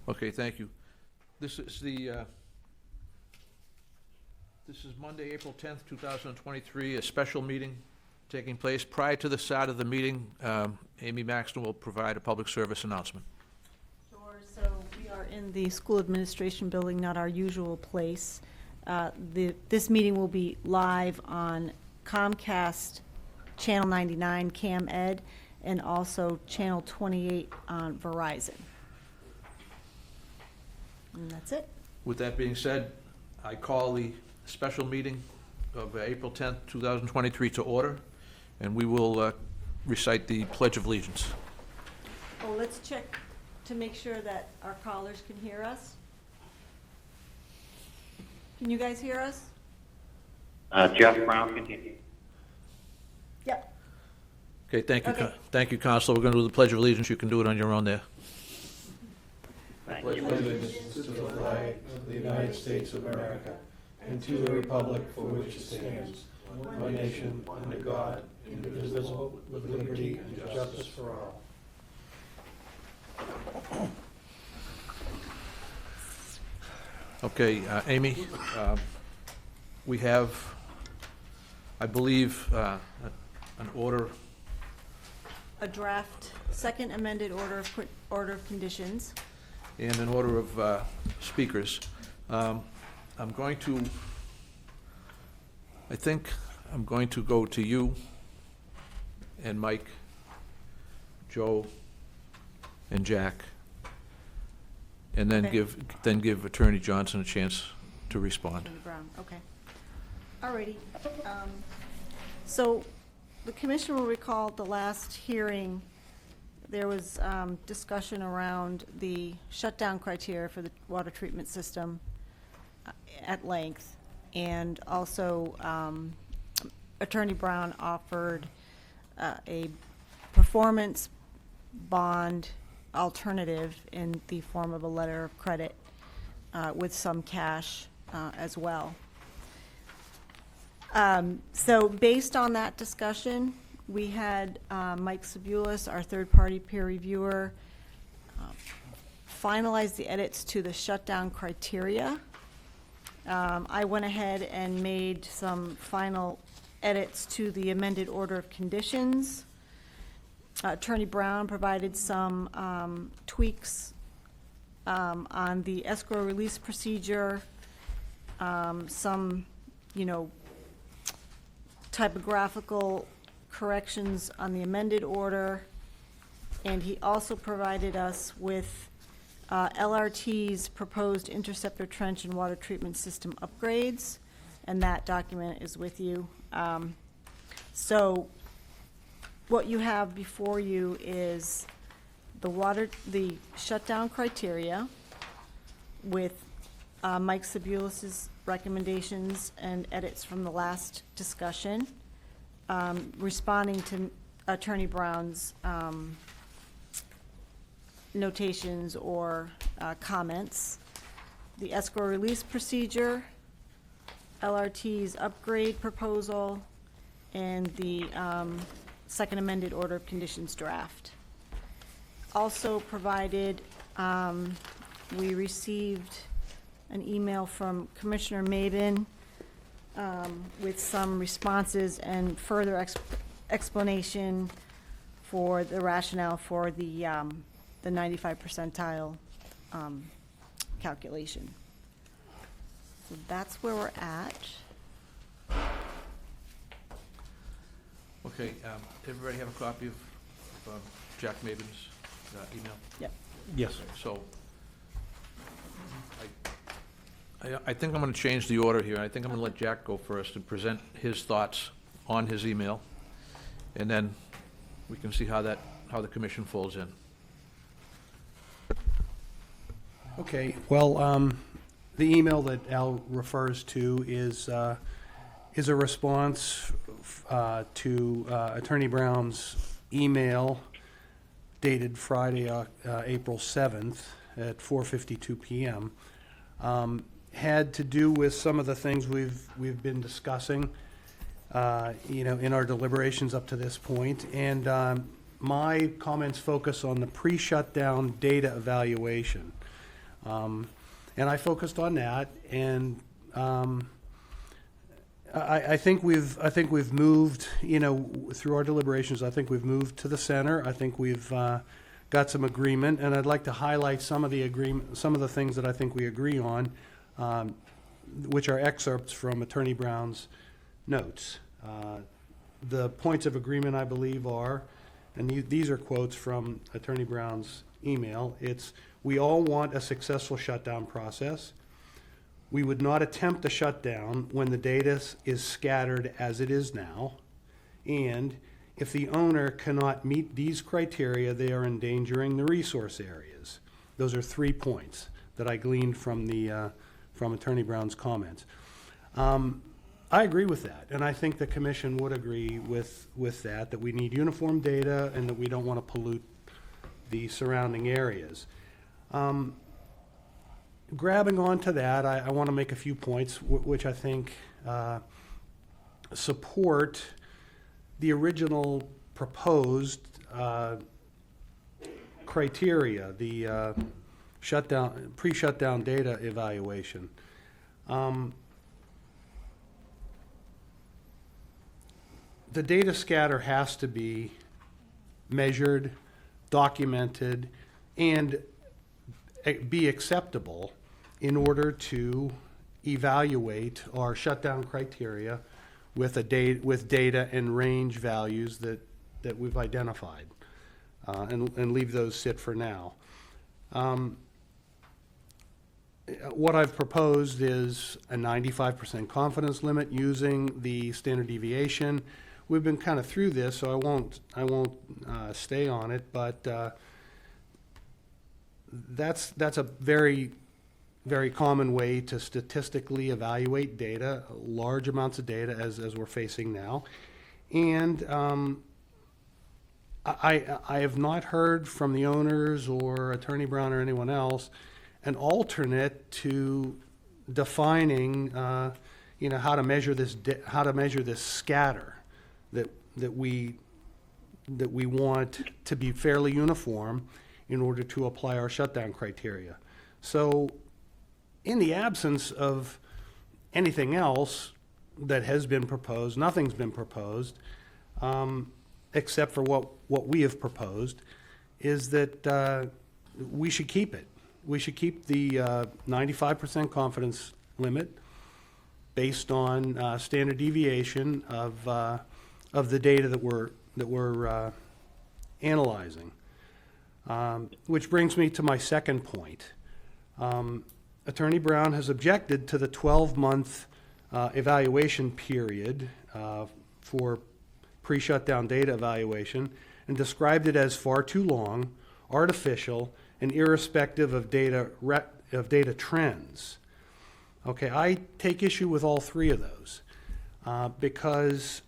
Okay, thank you. This is this is Monday, April 10th, 2023, a special meeting taking place. Prior to the start of the meeting, Amy Maxton will provide a public service announcement. Sure. So we are in the school administration building, not our usual place. This meeting will be live on Comcast Channel 99 CAM Ed and also Channel 28 on Verizon. And that's it. With that being said, I call the special meeting of April 10th, 2023 to order, and we will recite the Pledge of Allegiance. Oh, let's check to make sure that our callers can hear us. Can you guys hear us? Jeff Brown, continue. Yep. Okay, thank you. Okay. Thank you, Counselor. We're going to do the Pledge of Allegiance. You can do it on your own there. Thank pledge you. allegiance to the flag of the United States of America and to the republic for which it stands, one nation, under God, indivisible, with liberty and justice for all. Okay, Amy, we have, I believe, an order. A draft, second amended order of conditions. And an order of speakers. I think I'm going to go to you and Mike, Joe, and Jack, and then Okay. give Attorney Johnson a chance to respond. Attorney Brown, okay. Alrighty. So the commission will recall at the last hearing, there was discussion around the shutdown criteria for the water treatment system at length. And also, Attorney Brown offered a performance bond alternative in the form of a letter of credit with some cash as well. So based on that discussion, we had Mike Sabulis, our third-party peer reviewer, finalize the edits to the shutdown criteria. I went ahead and made some final edits to the amended order of conditions. Attorney Brown provided some tweaks on the escrow release procedure, some, typographical corrections on the amended order, and he also provided us with LRT's proposed interceptor trench and water treatment system upgrades, and that document is with you. So what you have before you is the shutdown criteria with Mike Sabulis's recommendations and edits from the last discussion, responding to Attorney Brown's notations or comments, the escrow release procedure, LRT's upgrade proposal, and the second amended order of conditions draft. Also provided, we received an email from Commissioner Mabin with some responses and further explanation for the rationale for the 95 percentile calculation. So that's where we're at. Okay, everybody have a copy of Jack Mabin's email? Yep. Yes. So, I think I'm going to change the order here. I think I'm going to let Jack go first and present his thoughts on his email, and then we can see how the commission folds in. Okay, well, the email that Al refers to is a response to Attorney Brown's email dated Friday, April 7th at 4:52 p.m. Had to do with some of the things we've been discussing, in our deliberations up to this point, and my comments focus on the pre-shutdown data evaluation. And I focused on that, and I think we've moved, through our deliberations, I think we've moved to the center. I think we've got some agreement, and I'd like to highlight some of the things that I think we agree on, which are excerpts from Attorney Brown's notes. The points of agreement, I believe, are, and these are quotes from Attorney Brown's email, it's, we all want a successful shutdown process. We would not attempt a shutdown when the data is scattered as it is now. And if the owner cannot meet these criteria, they are endangering the resource areas. Those are 3 points that I gleaned from from Attorney Brown's comments. I agree with that, and I think the commission would agree with that we need uniform data and that we don't want to pollute the surrounding areas. Grabbing onto that, I want to make a few points which I think support the original proposed criteria, the pre-shutdown data evaluation. The data scatter has to be measured, documented, and be acceptable in order to evaluate our shutdown criteria with data and range values that we've identified, and leave those sit for now. What I've proposed is a 95% confidence limit using the standard deviation. We've been kind of through this, so I won't stay on it, but that's a very, very common way to statistically evaluate data, large amounts of data as we're facing now. And I have not heard from the owners or Attorney Brown or anyone else an alternate to defining, how to measure this scatter that we want to be fairly uniform in order to apply our shutdown criteria. So, in the absence of anything else that has been proposed, nothing's been proposed, except for what we have proposed, is that we should keep it. We should keep the 95% confidence limit based on standard deviation of the data that we're analyzing. Which brings me to my second point. Attorney Brown has objected to the 12-month evaluation period for pre-shutdown data evaluation and described it as far too long, artificial, and irrespective of data trends. Okay, I take issue with all 3 of those because,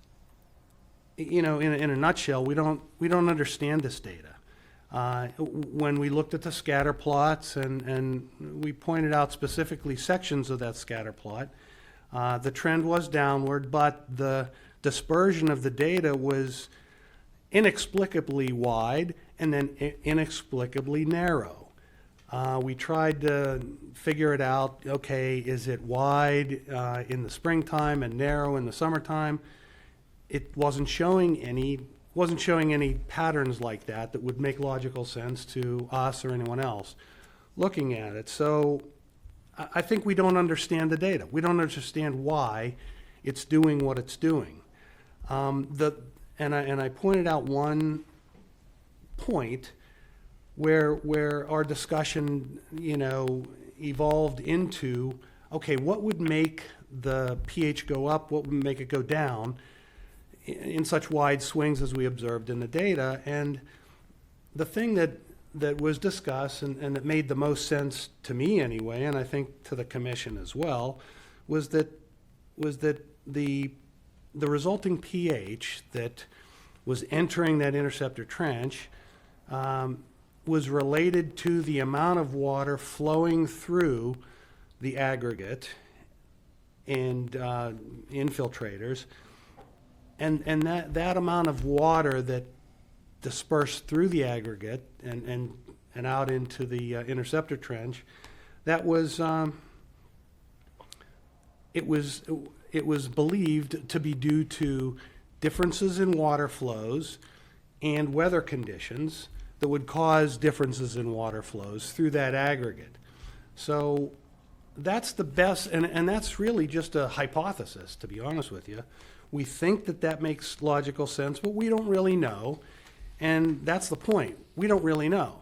in a nutshell, we don't understand this data. When we looked at the scatter plots and we pointed out specifically sections of that scatter plot, the trend was downward, but the dispersion of the data was inexplicably wide and then inexplicably narrow. We tried to figure it out. Okay, is it wide in the springtime and narrow in the summertime? It wasn't showing any patterns like that would make logical sense to us or anyone else looking at it. So I think we don't understand the data. We don't understand why it's doing what it's doing. And I pointed out one point where our discussion, evolved into, okay, what would make the pH go up? What would make it go down in such wide swings as we observed in the data? And the thing that was discussed and that made the most sense to me anyway, and I think to the commission as well, was that the resulting pH that was entering that interceptor trench was related to the amount of water flowing through the aggregate and infiltrators, and that amount of water that dispersed through the aggregate and out into the interceptor trench that was, it was believed to be due to differences in water flows and weather conditions that would cause differences in water flows through that aggregate. So that's the best, and that's really just a hypothesis, to be honest with you. We think that that makes logical sense, but we don't really know. And that's the point. We don't really know.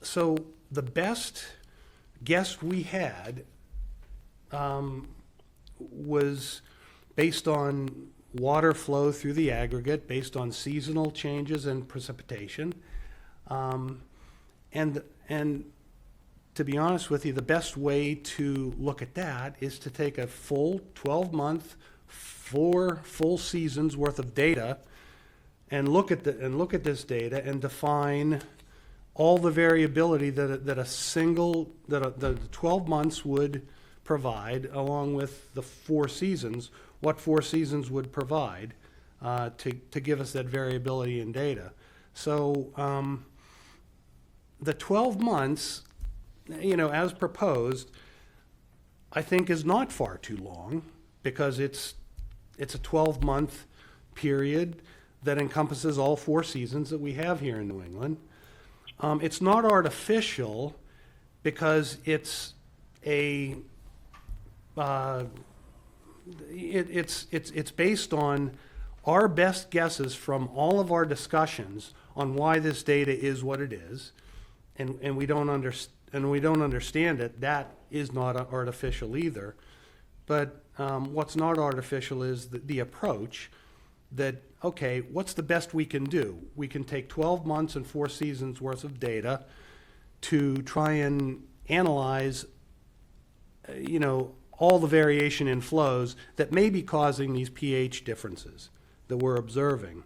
So the best guess we had was based on water flow through the aggregate, based on seasonal changes in precipitation. And to be honest with you, the best way to look at that is to take a full 12-month, 4 full seasons worth of data and look at this data and define all the variability that the 12 months would provide, along with the 4 seasons, what 4 seasons would provide to give us that variability in data. So the 12 months, as proposed, I think is not far too long, because it's a 12-month period that encompasses all 4 seasons that we have here in New England. It's not artificial, because it's based on our best guesses from all of our discussions on why this data is what it is, and we don't understand it. That is not artificial either. But what's not artificial is the approach that, okay, what's the best we can do? We can take 12 months and 4 seasons worth of data to try and analyze, all the variation in flows that may be causing these pH differences that we're observing.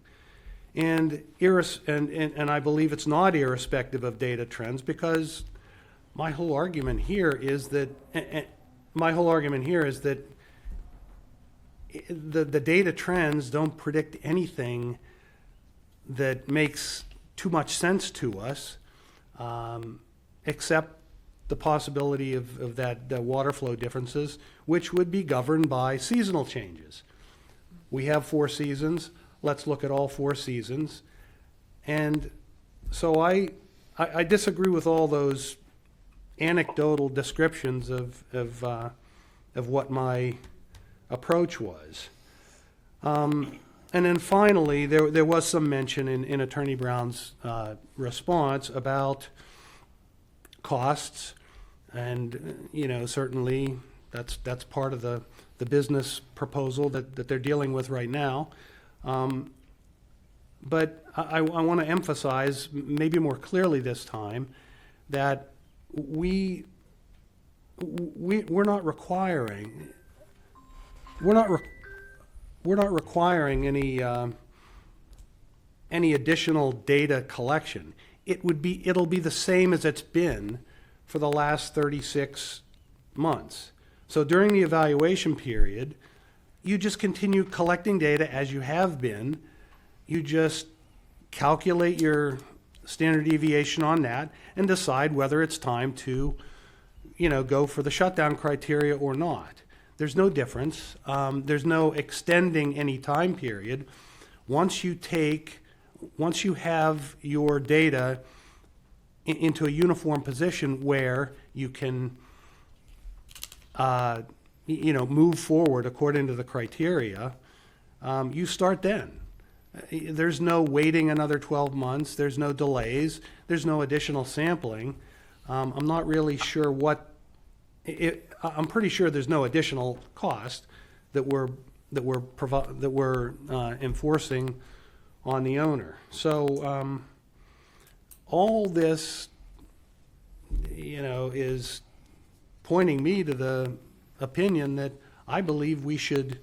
And I believe it's not irrespective of data trends, because my whole argument here is that the data trends don't predict anything that makes too much sense to us, except the possibility of that water flow differences, which would be governed by seasonal changes. We have 4 seasons. Let's look at all 4 seasons. And so I disagree with all those anecdotal descriptions of what my approach was. And then finally, there was some mention in Attorney Brown's response about costs, and certainly that's part of the business proposal that they're dealing with right now. But I want to emphasize, maybe more clearly this time, that we're not requiring any additional data collection. It'll be the same as it's been for the last 36 months. So during the evaluation period, you just continue collecting data as you have been. You just calculate your standard deviation on that and decide whether it's time to, go for the shutdown criteria or not. There's no difference. There's no extending any time period. Once you have your data into a uniform position where you can, move forward according to the criteria, you start then. There's no waiting another 12 months. There's no delays. There's no additional sampling. I'm not really sure I'm pretty sure there's no additional cost that we're enforcing on the owner. So all this, is pointing me to the opinion that I believe we should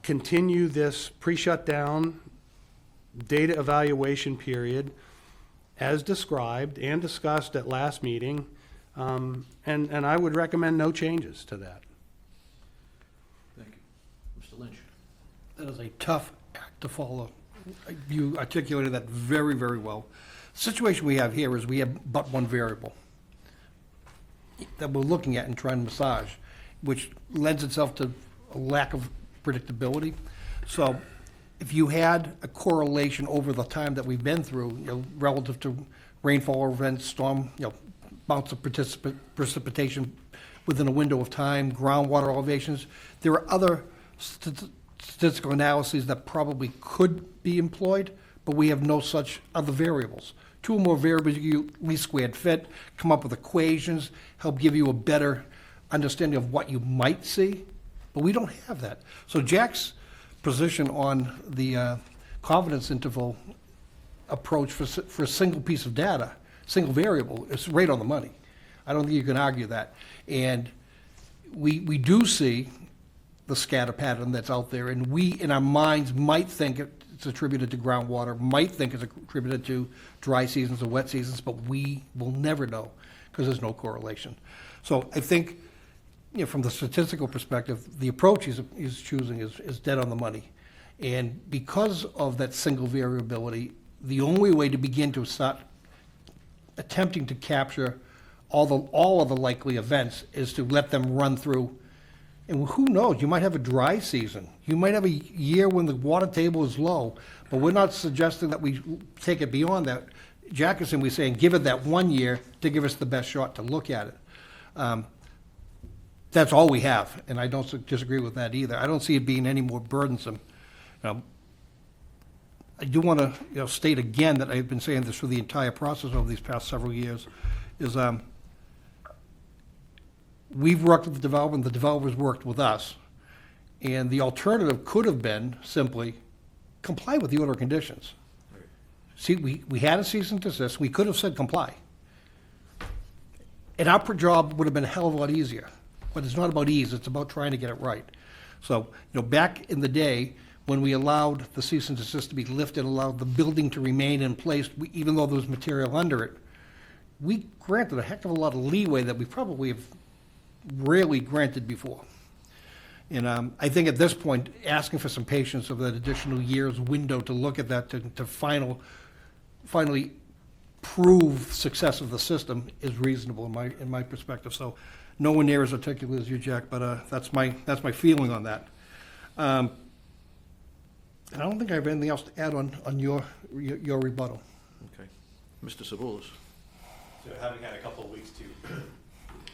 continue this pre-shutdown data evaluation period as described and discussed at last meeting, and I would recommend no changes to that. Thank you. Mr. Lynch? That is a tough act to follow. You articulated that very, very well. The situation we have here is we have but one variable. that we're looking at and trying to massage, which lends itself to a lack of predictability. So if you had a correlation over the time that we've been through, relative to rainfall events, storm, amounts of precipitation within a window of time, groundwater elevations, there are other statistical analyses that probably could be employed, but we have no such other variables. Two or more variables, you least squared fit, come up with equations, help give you a better understanding of what you might see, but we don't have that. So Jack's position on the confidence interval approach for a single piece of data, single variable, is right on the money. I don't think you can argue that. And we do see the scatter pattern that's out there, and we, in our minds, might think it's attributed to groundwater, might think it's attributed to dry seasons or wet seasons, but we will never know because there's no correlation. So I think, from the statistical perspective, the approach he's choosing is dead on the money. And because of that single variability, the only way to begin to start attempting to capture all of the likely events is to let them run through. And who knows, you might have a dry season. You might have a year when the water table is low, but we're not suggesting that we take it beyond that. Jack is simply saying, give it that 1 year to give us the best shot to look at it. That's all we have, and I don't disagree with that either. I don't see it being any more burdensome. I do want to state again that I've been saying this for the entire process over these past several years, is we've worked with the developers worked with us, and the alternative could have been simply comply with the order of conditions. See, we had a cease and desist, we could have said comply. And our job would have been a hell of a lot easier. But it's not about ease, it's about trying to get it right. So, back in the day, when we allowed the cease and desist to be lifted, allowed the building to remain in place, even though there was material under it, we granted a heck of a lot of leeway that we probably have rarely granted before. And I think at this point, asking for some patience of that additional year's window to look at that, to finally prove success of the system is reasonable in my perspective. So nowhere near as articulate as you, Jack, but that's my feeling on that. I don't think I have anything else to add on your rebuttal. Okay. Mr. Sabulis. So having had a couple of weeks to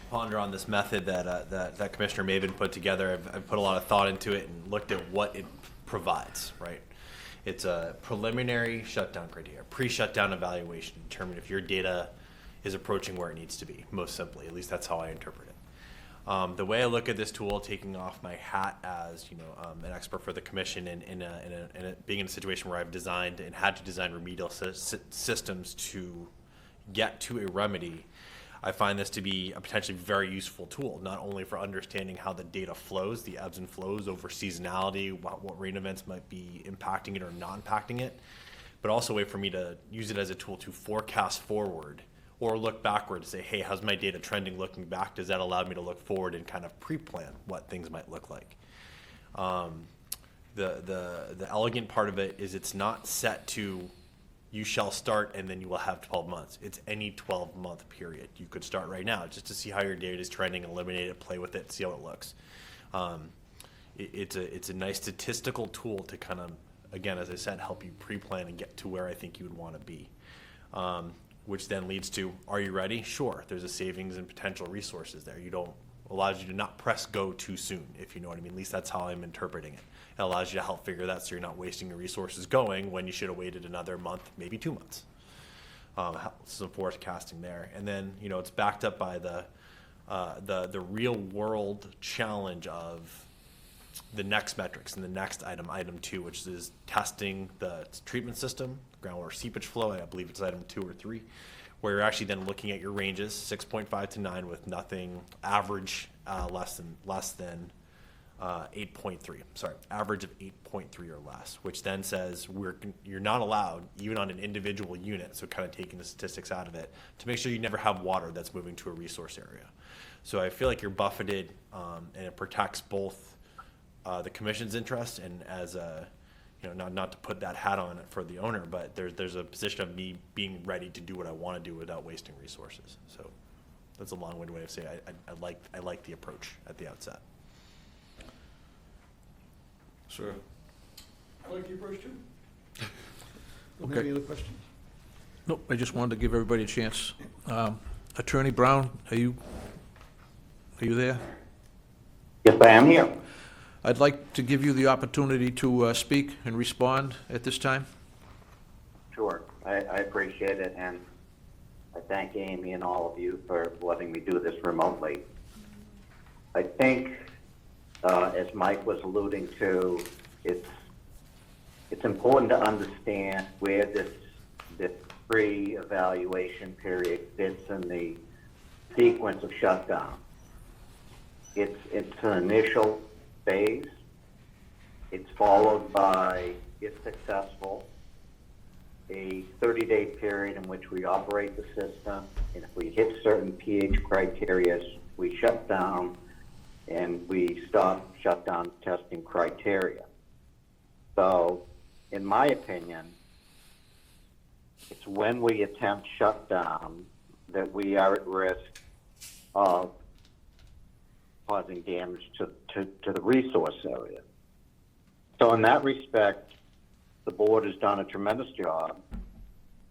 ponder on this method that Commissioner Maven put together, I've put a lot of thought into it and looked at what it provides, right? It's a preliminary shutdown criteria, pre-shutdown evaluation to determine if your data is approaching where it needs to be, most simply. At least that's how I interpret it. The way I look at this tool, taking off my hat as an expert for the commission and being in a situation where I've designed and had to design remedial systems to get to a remedy, I find this to be a potentially very useful tool, not only for understanding how the data flows, the ebbs and flows over seasonality, what rain events might be impacting it or not impacting it, but also a way for me to use it as a tool to forecast forward or look backward to say, hey, how's my data trending looking back? Does that allow me to look forward and kind of pre-plan what things might look like? The elegant part of it is it's not set to you shall start and then you will have 12 months. It's any 12-month period. You could start right now just to see how your data is trending, eliminate it, play with it, see how it looks. It's a nice statistical tool to kind of, again, as I said, help you pre-plan and get to where I think you would want to be. Which then leads to, are you ready? Sure, there's a savings and potential resources there. Allows you to not press go too soon, if you know what I mean. At least that's how I'm interpreting it. It allows you to help figure that so you're not wasting your resources going when you should have waited another month, maybe 2 months. Some forecasting there. And then, it's backed up by the real world challenge of the next metrics and the next item 2, which is testing the treatment system, groundwater seepage flow. I believe it's item 2 or 3, where you're actually then looking at your ranges, 6.5 to 9, with nothing average less than 8.3. Sorry, average of 8.3 or less, which then says you're not allowed, even on an individual unit, so kind of taking the statistics out of it, to make sure you never have water that's moving to a resource area. So I feel like you're buffeted, and it protects both the commission's interest and as a, not to put that hat on it for the owner, but there's a position of me being ready to do what I want to do without wasting resources. So That's a long-winded way of saying I like the approach at the outset. Sir. I like the approach too. Okay. Any other questions? Nope, I just wanted to give everybody a chance. Attorney Brown, are you there? Yes, I am here. I'd like to give you the opportunity to speak and respond at this time. Sure. I appreciate it, and I thank Amy and all of you for letting me do this remotely. I think, as Mike was alluding to, it's important to understand where this pre-evaluation period fits in the sequence of shutdown. It's an initial phase. It's followed by, if successful, a 30-day period in which we operate the system, and if we hit certain pH criteria, we shut down and we stop shutdown testing criteria. So, in my opinion, it's when we attempt shutdown that we are at risk of causing damage to the resource area. So in that respect, the board has done a tremendous job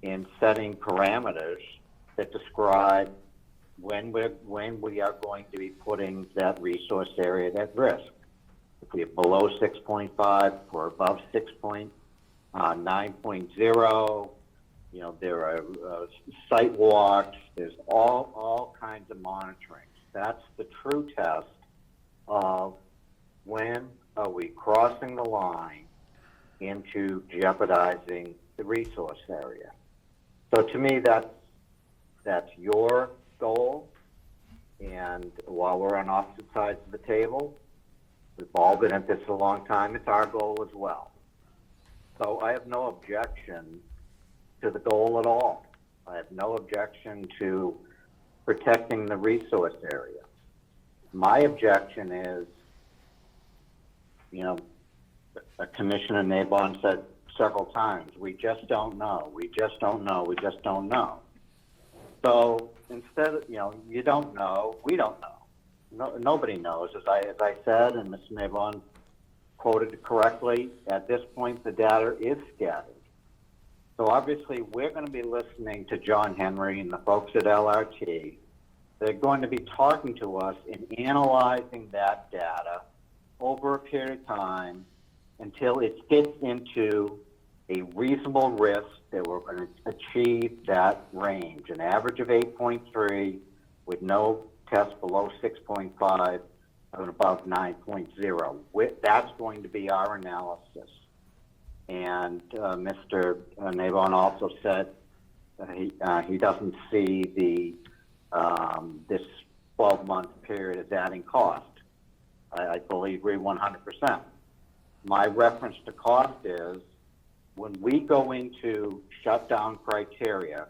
in setting parameters that describe when we are going to be putting that resource area at risk. If we are below 6.5 or above 9.0, you know, there are site walks, there's all kinds of monitoring. That's the true test of when are we crossing the line into jeopardizing the resource area. So to me, that's your goal, and while we're on opposite sides of the table, we've all been at this a long time, it's our goal as well. So I have no objection to the goal at all. I have no objection to protecting the resource area. My objection is, you know, Commissioner Nabon said several times, we just don't know, we just don't know, we just don't know. So instead of, you know, you don't know, we don't know. Nobody knows. As I said, and Mr. Nabon quoted correctly, at this point the data is scattered. So obviously we're going to be listening to John Henry and the folks at LRT. They're going to be talking to us and analyzing that data over a period of time until it fits into a reasonable risk that we're going to achieve that range, an average of 8.3 with no test below 6.5 and above 9.0. That's going to be our analysis. And Mr. Nabon also said he doesn't see this 12-month period as adding cost. I fully agree 100%. My reference to cost is when we go into shutdown criteria,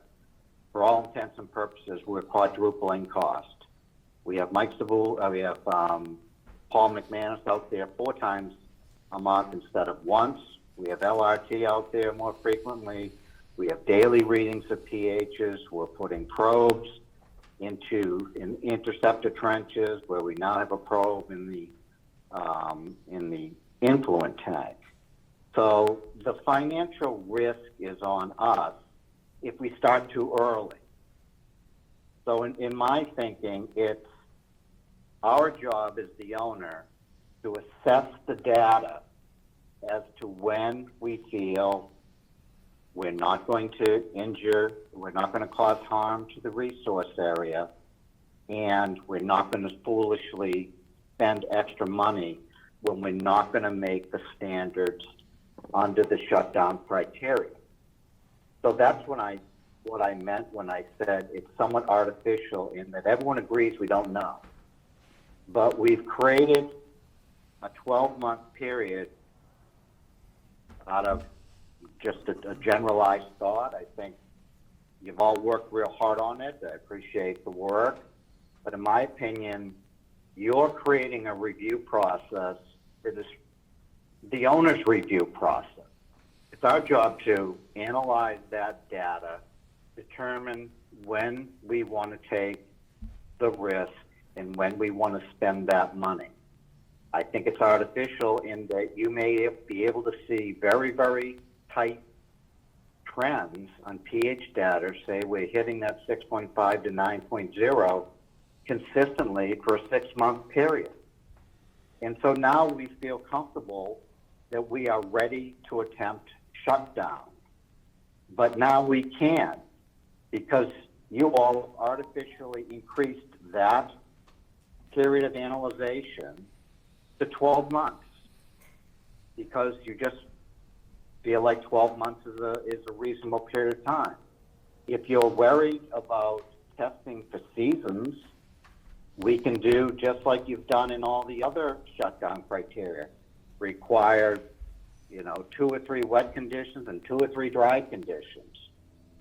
for all intents and purposes, we're quadrupling cost. We have Mike Savul, we have Paul McManus out there 4 times a month instead of once. We have LRT out there more frequently. We have daily readings of pHs. We're putting probes into interceptor trenches where we now have a probe in the influent tank. So the financial risk is on us if we start too early. So in my thinking, it's our job as the owner to assess the data as to when we feel we're not going to injure, we're not going to cause harm to the resource area, and we're not going to foolishly spend extra money when we're not going to make the standards under the shutdown criteria. So that's what I meant when I said it's somewhat artificial in that everyone agrees we don't know. But we've created a 12-month period out of just a generalized thought. I think you've all worked real hard on it. I appreciate the work. But in my opinion, you're creating a review process that is the owner's review process. It's our job to analyze that data, determine when we want to take the risk and when we want to spend that money. I think it's artificial in that you may be able to see very, very tight trends on pH data. Say we're hitting that 6.5 to 9.0 consistently for a 6-month period. And so now we feel comfortable that we are ready to attempt shutdown. But now we can't, because you all artificially increased that period of analyzation to 12 months, because you just feel like 12 months is a reasonable period of time. If you're worried about testing for seasons, we can do just like you've done in all the other shutdown criteria. Require, 2 or 3 wet conditions and 2 or 3 dry conditions.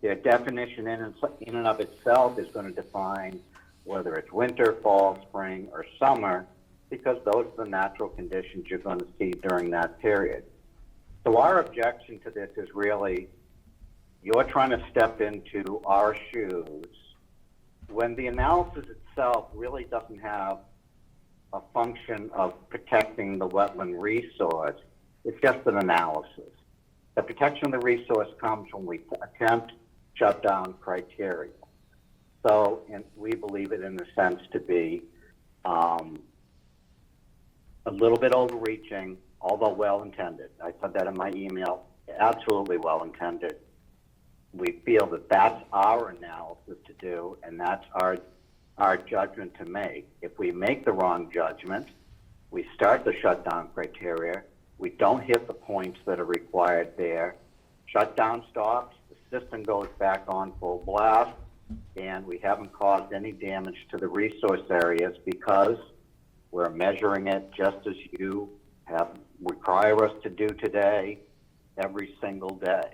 Their definition in and of itself is going to define whether it's winter, fall, spring, or summer, because those are the natural conditions you're going to see during that period. So our objection to this is really, you're trying to step into our shoes when the analysis itself really doesn't have a function of protecting the wetland resource. It's just an analysis. The protection of the resource comes when we attempt shutdown criteria. So, and we believe it in a sense to be a little bit overreaching, although well-intended. I said that in my email, absolutely well-intended. We feel that that's our analysis to do, and that's our judgment to make. If we make the wrong judgment, we start the shutdown criteria, we don't hit the points that are required there, shutdown stops, the system goes back on full blast, and we haven't caused any damage to the resource areas because we're measuring it just as you require us to do today, every single day.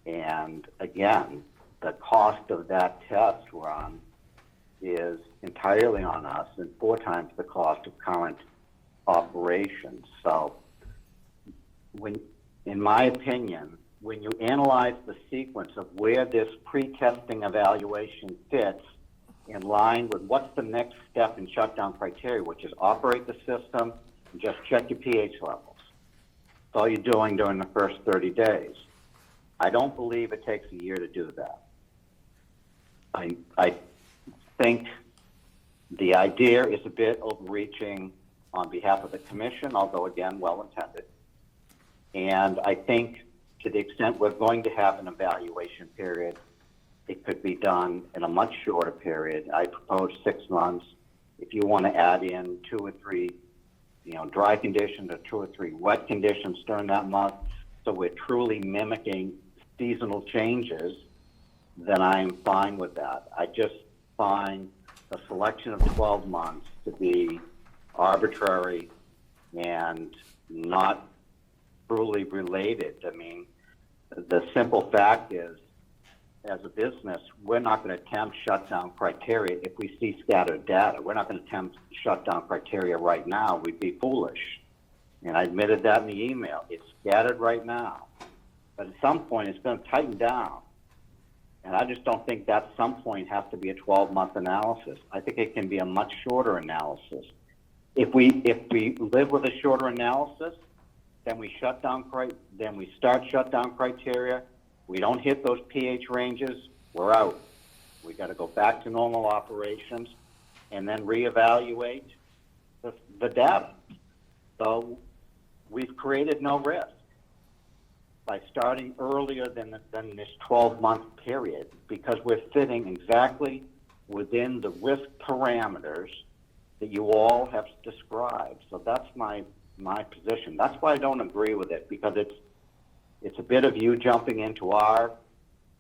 And again, the cost of that test run is entirely on us and 4 times the cost of current operations. So in my opinion, when you analyze the sequence of where this pre-testing evaluation fits in line with what's the next step in shutdown criteria, which is operate the system and just check your pH levels. That's all you're doing during the first 30 days. I don't believe it takes a year to do that. I think the idea is a bit overreaching on behalf of the commission, although again, well-intended. And I think to the extent we're going to have an evaluation period, it could be done in a much shorter period. I propose 6 months. If you want to add in 2 or 3, dry conditions or 2 or 3 wet conditions during that month, so we're truly mimicking seasonal changes, then I'm fine with that. I just find the selection of 12 months to be arbitrary and not truly related. I mean, the simple fact is, as a business, we're not going to attempt shutdown criteria if we see scattered data. We're not going to attempt shutdown criteria right now. We'd be foolish. And I admitted that in the email. It's scattered right now. But at some point, it's going to tighten down. And I just don't think that some point has to be a 12-month analysis. I think it can be a much shorter analysis. If we live with a shorter analysis, then we start shutdown criteria. We don't hit those pH ranges, we're out. We got to go back to normal operations and then reevaluate the data. So we've created no risk by starting earlier than this 12-month period, because we're fitting exactly within the risk parameters that you all have described. So that's my position. That's why I don't agree with it, because it's a bit of you jumping into our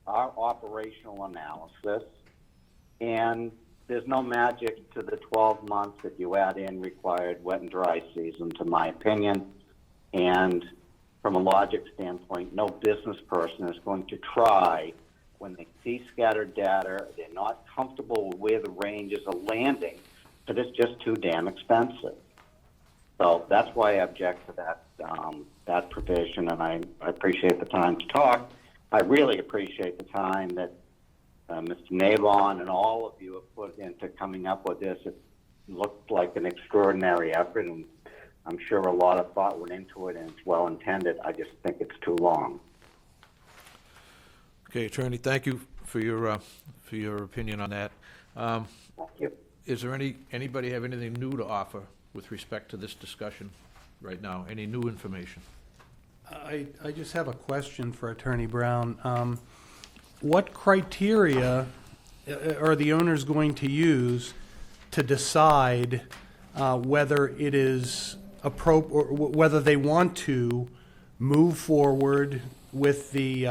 operational analysis, and there's no magic to the 12 months if you add in required wet and dry season, to my opinion. And from a logic standpoint, no business person is going to try, when they see scattered data, they're not comfortable with where the ranges are landing, but it's just too damn expensive. So that's why I object to that provision, and I appreciate the time to talk. I really appreciate the time that Mr. Navon and all of you have put into coming up with this. It looked like an extraordinary effort, and I'm sure a lot of thought went into it, and it's well intended. I just think it's too long. Okay, Attorney, thank you for your opinion on that. Thank you. Is there anybody have anything new to offer with respect to this discussion right now? Any new information? I just have a question for Attorney Brown. What criteria are the owners going to use to decide whether it is appropriate, or whether they want to move forward with the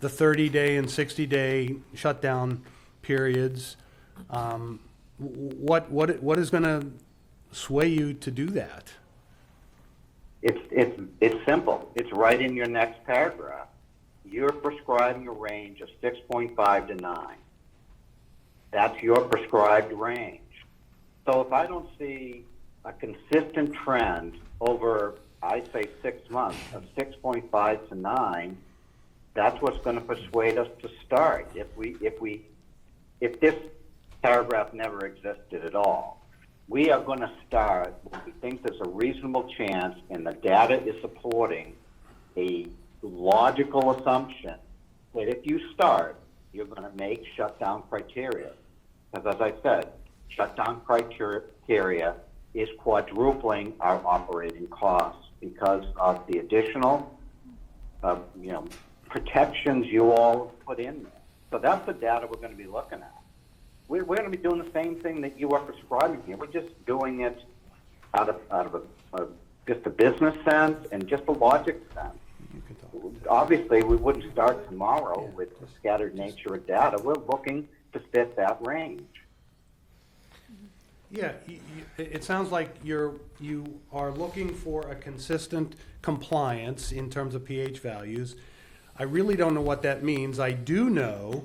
30-day and 60-day shutdown periods? What is going to sway you to do that? It's simple. It's right in your next paragraph. You're prescribing a range of 6.5 to 9. That's your prescribed range. So if I don't see a consistent trend over, I say 6 months, of 6.5 to 9, that's what's going to persuade us to start. If this paragraph never existed at all, we are going to start when we think there's a reasonable chance and the data is supporting a logical assumption that if you start, you're going to make shutdown criteria. Because as I said, shutdown criteria is quadrupling our operating costs because of the additional protections you all put in there. So that's the data we're going to be looking at. We're going to be doing the same thing that you are prescribing here. We're just doing it out of just a business sense and just a logic sense. Obviously, we wouldn't start tomorrow with the scattered nature of data. We're looking to fit that range. Yeah, it sounds like you are looking for a consistent compliance in terms of pH values. I really don't know what that means. I do know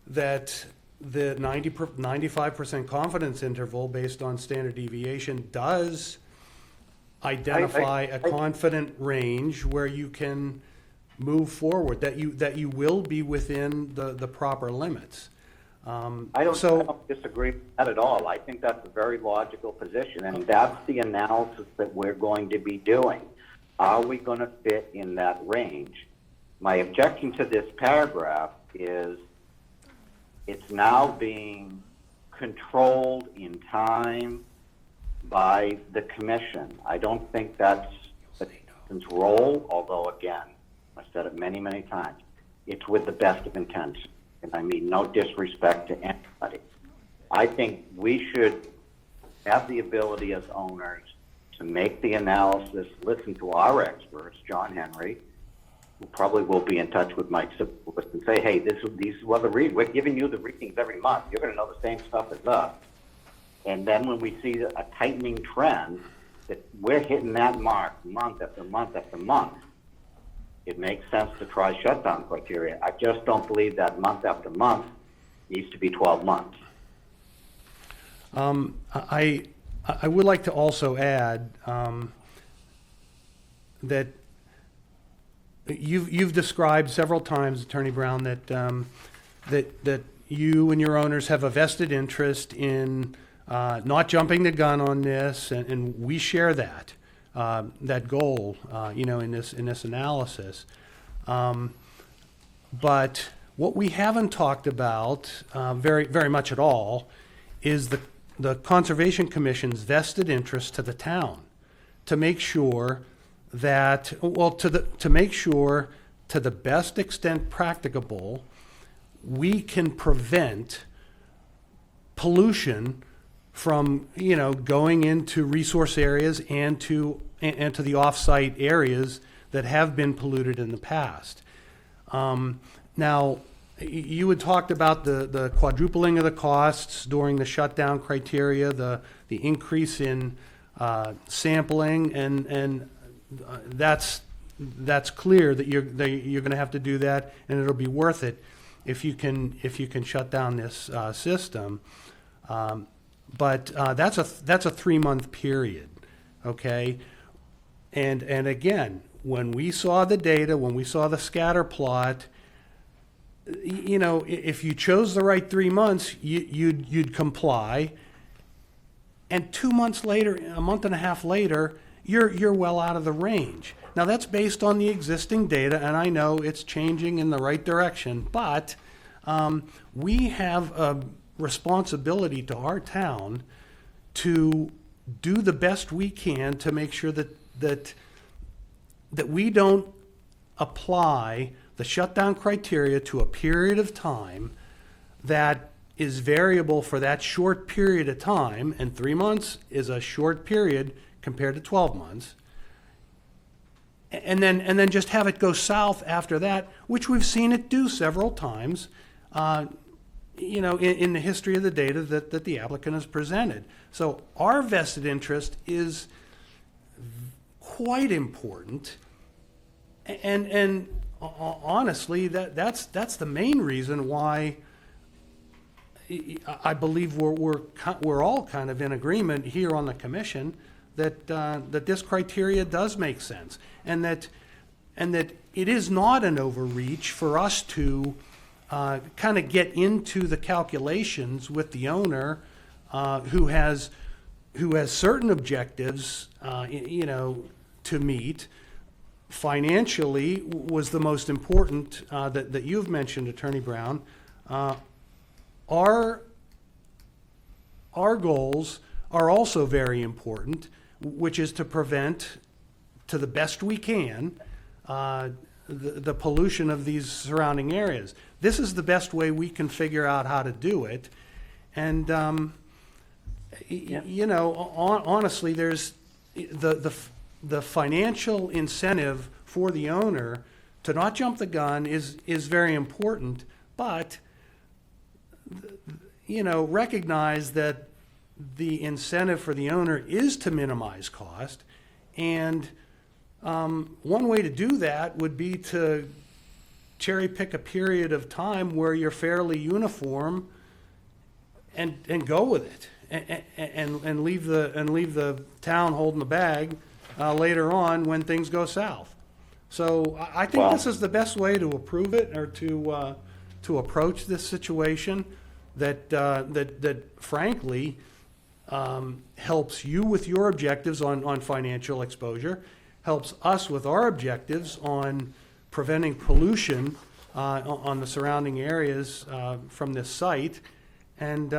that the 95% confidence interval based on standard deviation does identify a confident range where you can move forward, that you will be within the proper limits. I don't disagree with that at all. I think that's a very logical position, and that's the analysis that we're going to be doing. Are we going to fit in that range? My objection to this paragraph is it's now being controlled in time by the commission. I don't think that's the commission's role, although, again, I've said it many, many times, it's with the best of intent, and I mean no disrespect to anybody. I think we should have the ability as owners to make the analysis, listen to our experts, John Henry, who probably will be in touch with Mike Sipowicz, and say, hey, these are the readings. We're giving you the readings every month. You're going to know the same stuff as us. And then when we see a tightening trend, that we're hitting that mark month after month after month, it makes sense to try shutdown criteria. I just don't believe that month after month needs to be 12 months. I would like to also add that you've described several times, Attorney Brown, that you and your owners have a vested interest in not jumping the gun on this, and we share that goal, in this analysis. But what we haven't talked about very, very much at all is the Conservation Commission's vested interest to the town to make sure that, to make sure to the best extent practicable, we can prevent pollution from, going into resource areas and to the off-site areas that have been polluted in the past. Now, you had talked about the quadrupling of the costs during the shutdown criteria, the increase in sampling, and that's clear that you're going to have to do that, and it'll be worth it if you can shut down this system. But that's a 3-month period, okay? And again, when we saw the data, when we saw the scatter plot, you know, if you chose the right 3 months, you'd comply. And 2 months later, a month and a half later, you're well out of the range. Now, that's based on the existing data, and I know it's changing in the right direction, but we have a responsibility to our town to do the best we can to make sure that we don't apply the shutdown criteria to a period of time that is variable for that short period of time, and 3 months is a short period compared to 12 months, and then just have it go south after that, which we've seen it do several times, you know, in the history of the data that the applicant has presented. So our vested interest is quite important, and honestly, that's the main reason why I believe we're all kind of in agreement here on the commission that this criteria does make sense, and that it is not an overreach for us to kind of get into the calculations with the owner who has certain objectives, you know, to meet. Financially was the most important that you've mentioned, Attorney Brown. Our goals are also very important, which is to prevent, to the best we can, the pollution of these surrounding areas. This is the best way we can figure out how to do it. And, you know, honestly, there's the financial incentive for the owner to not jump the gun is very important, but, you know, recognize that the incentive for the owner is to minimize cost, and one way to do that would be to cherry pick a period of time where you're fairly uniform and go with it, and leave the town holding the bag later on when things go south. So I think this is the best way to approve it, or to approach this situation that frankly helps you with your objectives on financial exposure, helps us with our objectives on preventing pollution on the surrounding areas from this site. And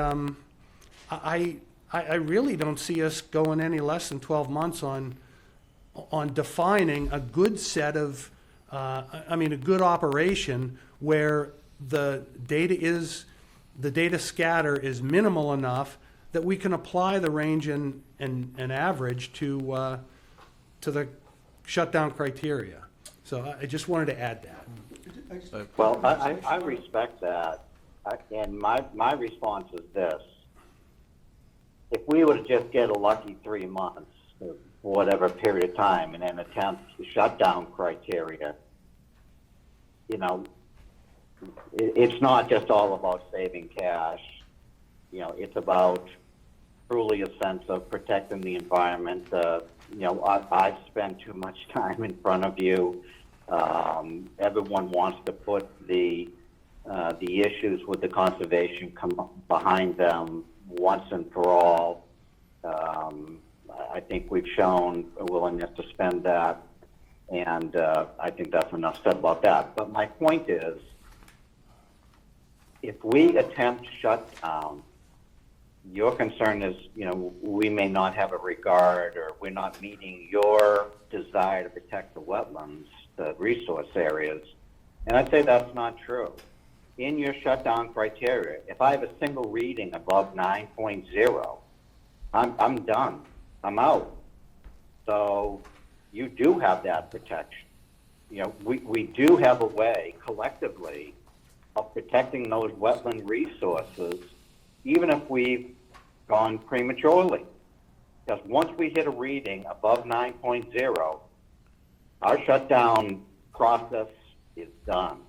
I really don't see us going any less than 12 months on defining a good set of, a good operation where the data scatter is minimal enough that we can apply the range and average to the shutdown criteria. So I just wanted to add that. Well, I respect that, and my response is this. If we were to just get a lucky 3 months, or whatever period of time, and then attempt the shutdown criteria, you know, it's not just all about saving cash. You know, it's about truly a sense of protecting the environment. You know, I've spent too much time in front of you. Everyone wants to put the issues with the conservation behind them once and for all. I think we've shown a willingness to spend that, and I think that's enough said about that. But my point is, if we attempt shutdown, your concern is, you know, we may not have a regard, or we're not meeting your desire to protect the wetlands, the resource areas. And I'd say that's not true. In your shutdown criteria, if I have a single reading above 9.0, I'm done. I'm out. So you do have that protection. You know, we do have a way collectively of protecting those wetland resources, even if we've gone prematurely. Because once we hit a reading above 9.0, our shutdown process is done.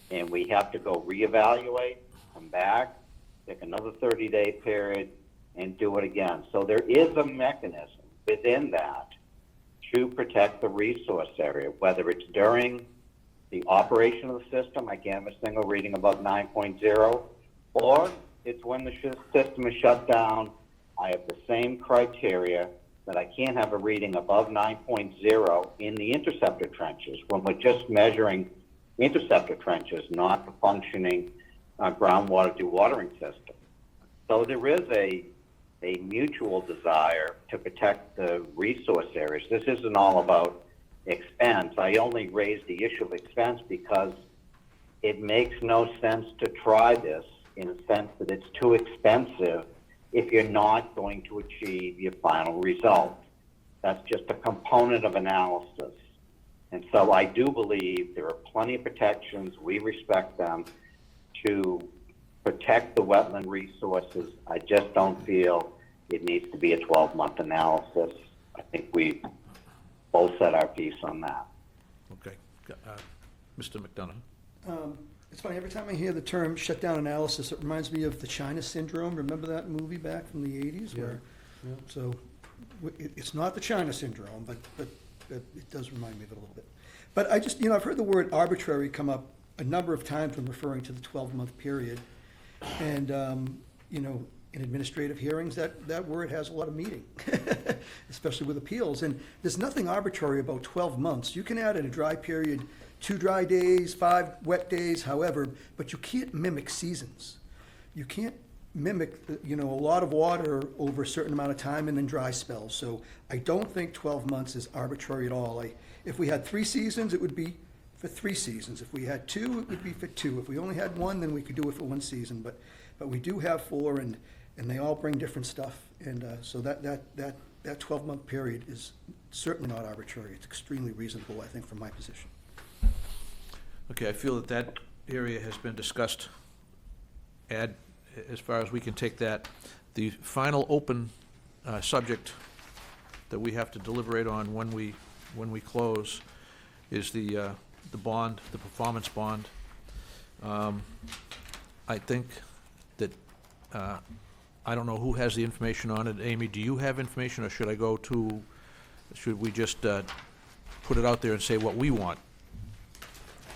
And we have to go reevaluate, come back, take another 30-day period, and do it again. So there is a mechanism within that to protect the resource area, whether it's during the operation of the system, I can't have a single reading above 9.0, or it's when the system is shut down, I have the same criteria that I can't have a reading above 9.0 in the interceptor trenches when we're just measuring interceptor trenches, not the functioning groundwater dewatering system. So there is a mutual desire to protect the resource areas. This isn't all about expense. I only raised the issue of expense because it makes no sense to try this in a sense that it's too expensive if you're not going to achieve your final result. That's just a component of analysis. And so I do believe there are plenty of protections. We respect them to protect the wetland resources. I just don't feel it needs to be a 12-month analysis. I think we both said our piece on that. Okay. Mr. McDonough? It's funny, every time I hear the term shutdown analysis, it reminds me of the China Syndrome. Remember that movie back from the 80s? Where, so it's not the China Syndrome, but it does remind me of it a little bit. But I just, I've heard the word arbitrary come up a number of times when referring to the 12-month period. And, in administrative hearings, that word has a lot of meaning, especially with appeals. And there's nothing arbitrary about 12 months. You can add in a dry period 2 dry days, 5 wet days, however, but you can't mimic seasons. You can't mimic, a lot of water over a certain amount of time and then dry spells. So I don't think 12 months is arbitrary at all. If we had 3 seasons, it would be for 3 seasons. If we had 2, it would be for 2. If we only had 1, then we could do it for 1 season. But we do have 4, and they all bring different stuff. And so that 12-month period is certainly not arbitrary. It's extremely reasonable, I think, from my position. Okay, I feel that area has been discussed. As far as we can take that. The final open subject that we have to deliberate on when we close is the bond, the performance bond. I think that, I don't know who has the information on it. Amy, do you have information, or should we just put it out there and say what we want?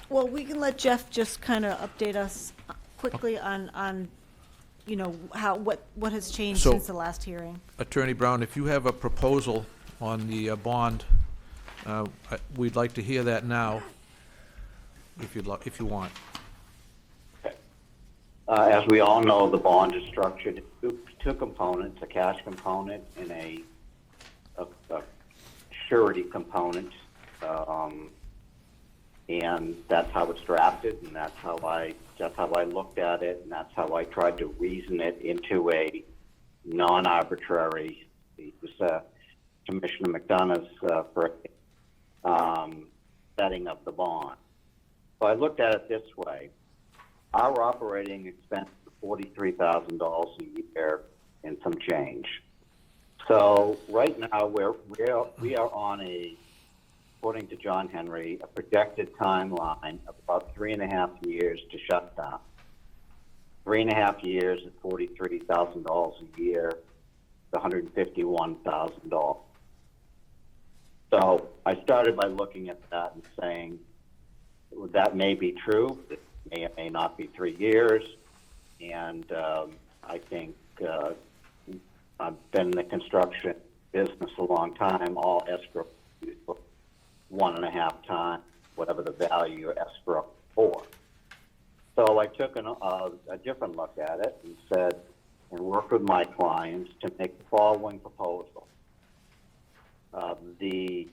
Well, we can let Jeff just kind of update us quickly on what has changed So- since the last hearing. Attorney Brown, if you have a proposal on the bond, we'd like to hear that now, if you want. As we all know, the bond is structured in two components, a cash component and a surety component. And that's how it's drafted, and that's how I looked at it, and that's how I tried to reason it into a non-arbitrary, Commissioner McDonough's setting of the bond. So I looked at it this way. Our operating expense is $43,000 a year and some change. So right now we are on according to John Henry, a projected timeline of about 3.5 years to shut down. 3.5 years at $43,000 a year, $151,000. So I started by looking at that and saying, that may be true. It may or may not be 3 years. And I think I've been in the construction business a long time, all escrow 1.5 times whatever the value of escrow for. So I took a different look at it and said, and worked with my clients to make the following proposal. The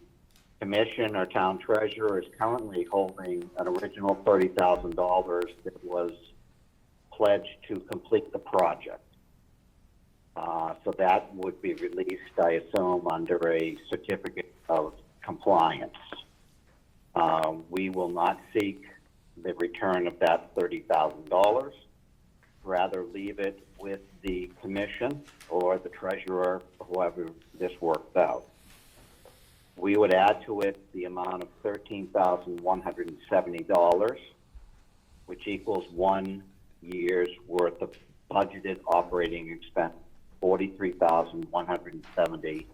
commission or town treasurer is currently holding an original $30,000 that was pledged to complete the project. So that would be released, I assume, under a certificate of compliance. We will not seek the return of that $30,000. Rather leave it with the commission or the treasurer, whoever this works out. We would add to it the amount of $13,170, which equals 1 year's worth of budgeted operating expense. $43,170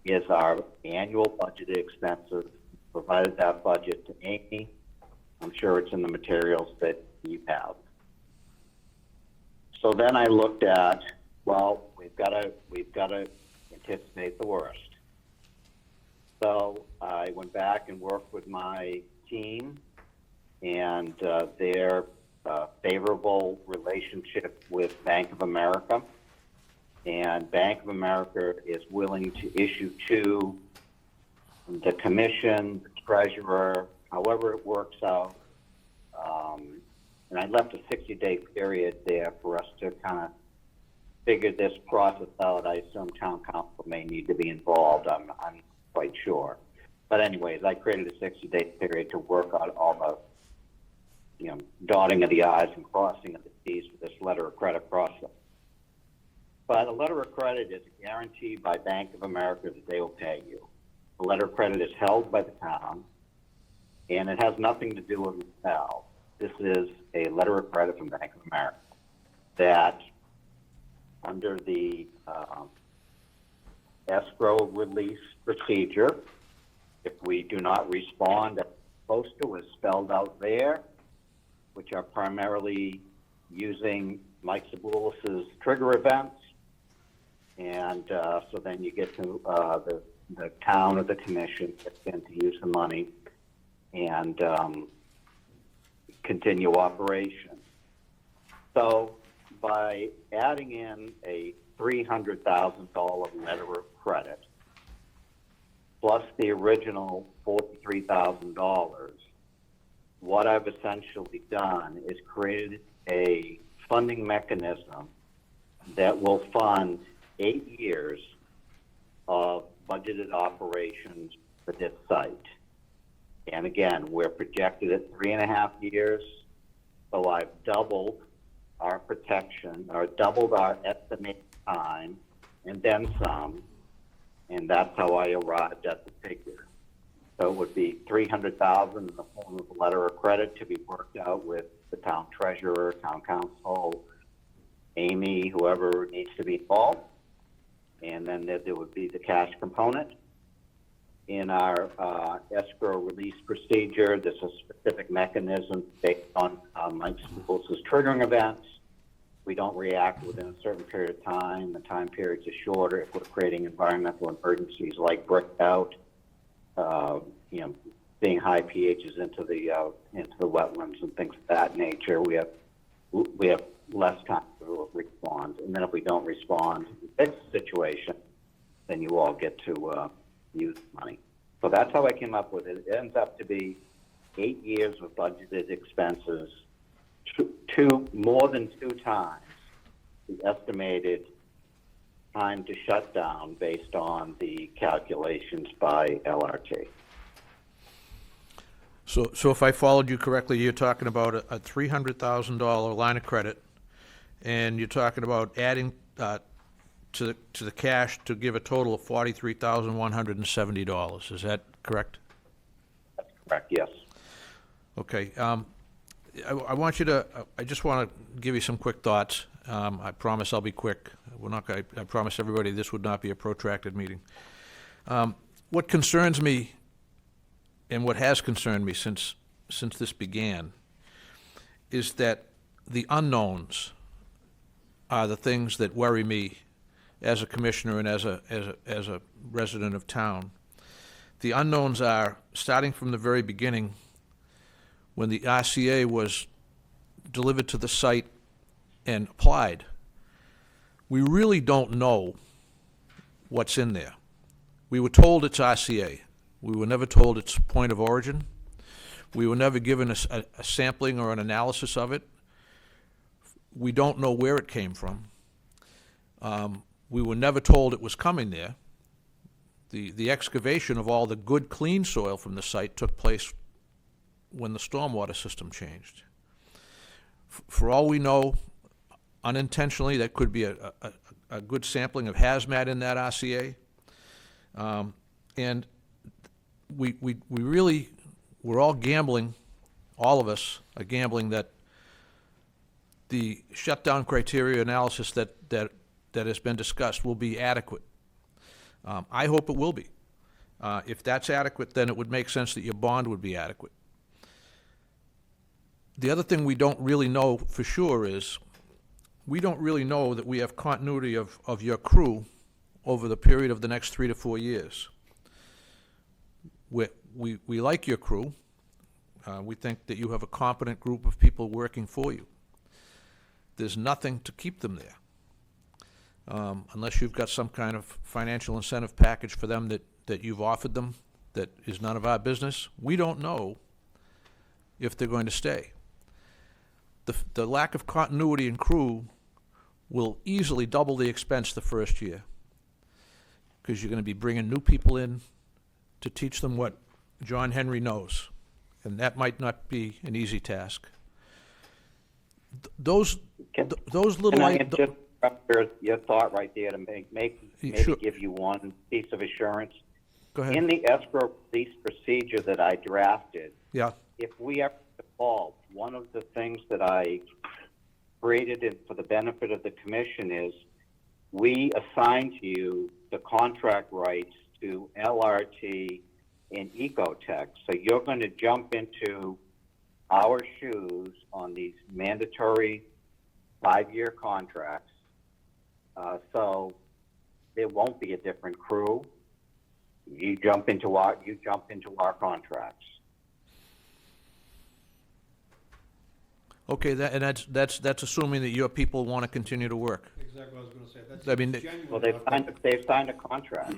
is our annual budgeted expenses. Provided that budget to Amy. I'm sure it's in the materials that you have. So then I looked at, well, we've got to anticipate the worst. So I went back and worked with my team and their favorable relationship with Bank of America. And Bank of America is willing to issue to the commission, the treasurer, however it works out. And I left a 60-day period there for us to kind of figure this process out. I assume town council may need to be involved. I'm quite sure. But anyways, I created a 60-day period to work on all the, dotting of the I's and crossing of the T's for this letter of credit process. But a letter of credit is guaranteed by Bank of America that they will pay you. The letter of credit is held by the town, and it has nothing to do with Cal. This is a letter of credit from Bank of America that, under the escrow release procedure, if we do not respond as supposed to, is spelled out there, which are primarily using Mike Zaboulis's trigger events. And so then you get to the town or the commission gets in to use the money and continue operation. So by adding in a $300,000 letter of credit plus the original $43,000, what I've essentially done is created a funding mechanism that will fund 8 years of budgeted operations for this site. And again, we're projected at 3.5 years, so I've doubled our protection, or doubled our estimated time, and then some, and that's how I arrived at the figure. So it would be $300,000 in the form of a letter of credit to be worked out with the town treasurer, town council, Amy, whoever needs to be involved, and then there would be the cash component. In our escrow release procedure, there's a specific mechanism based on Mike Zaboulis's triggering events. We don't react within a certain period of time. The time periods are shorter if we're creating environmental emergencies like bricked out, being high pHs into the wetlands and things of that nature. We have less time to respond, and then if we don't respond and fix the situation, then you all get to use money. So that's how I came up with it. It ends up to be 8 years of budgeted expenses, more than 2 times the estimated time to shut down based on the calculations by LRT. So if I followed you correctly, you're talking about a $300,000 line of credit, and you're talking about adding to the cash to give a total of $43,170. Is that correct? That's correct, yes. Okay. I want you to. I just want to give you some quick thoughts. I promise I'll be quick. I promise everybody this would not be a protracted meeting. What concerns me, and what has concerned me since this began, is that the unknowns are the things that worry me as a commissioner and as a resident of town. The unknowns are, starting from the very beginning, when the RCA was delivered to the site and applied, we really don't know what's in there. We were told it's RCA. We were never told its point of origin. We were never given a sampling or an analysis of it. We don't know where it came from. We were never told it was coming there. The excavation of all the good, clean soil from the site took place when the stormwater system changed. For all we know, unintentionally, that could be a good sampling of hazmat in that RCA. And we really, we're all gambling, all of us are gambling that the shutdown criteria analysis that has been discussed will be adequate. I hope it will be. If that's adequate, then it would make sense that your bond would be adequate. The other thing we don't really know for sure is, we don't really know that we have continuity of your crew over the period of the next 3 to 4 years. We like your crew. We think that you have a competent group of people working for you. There's nothing to keep them there. Unless you've got some kind of financial incentive package for them that you've offered them that is none of our business, we don't know if they're going to stay. The lack of continuity in crew will easily double the expense the first year, because you're going to be bringing new people in to teach them what John Henry knows, and that might not be an easy task. Those little... Can I interrupt your thought right there to maybe Sure. give you one piece of assurance? Go ahead. In the escrow release procedure that I drafted, Yeah, if we ever default, one of the things that I created for the benefit of the commission is we assign to you the contract rights to LRT and Ecotech. So you're going to jump into our shoes on these mandatory 5-year contracts. So there won't be a different crew. You jump into our contracts. okay, that's assuming that your people want to continue to work. Exactly what I was gonna say. That's I mean, genuine. Well, they've signed a contract.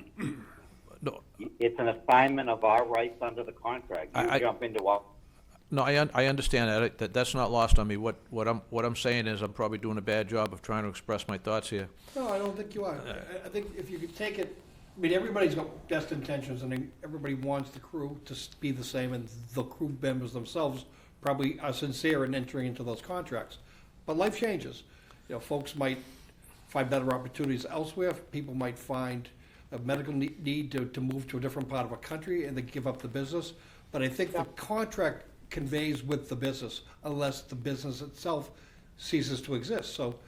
No, It's an assignment of our rights under the contract. You I- jump into our. no, I understand that. That's not lost on me. What I'm saying is, I'm probably doing a bad job of trying to express my thoughts here. No, I don't think you are. I think if you could take it, I mean, everybody's got best intentions, and everybody wants the crew to be the same, and the crew members themselves probably are sincere in entering into those contracts. But life changes. You know, folks might find better opportunities elsewhere. People might find a medical need to move to a different part of a country, and they give up the business. But I think the contract conveys with the business unless the business itself ceases to exist. So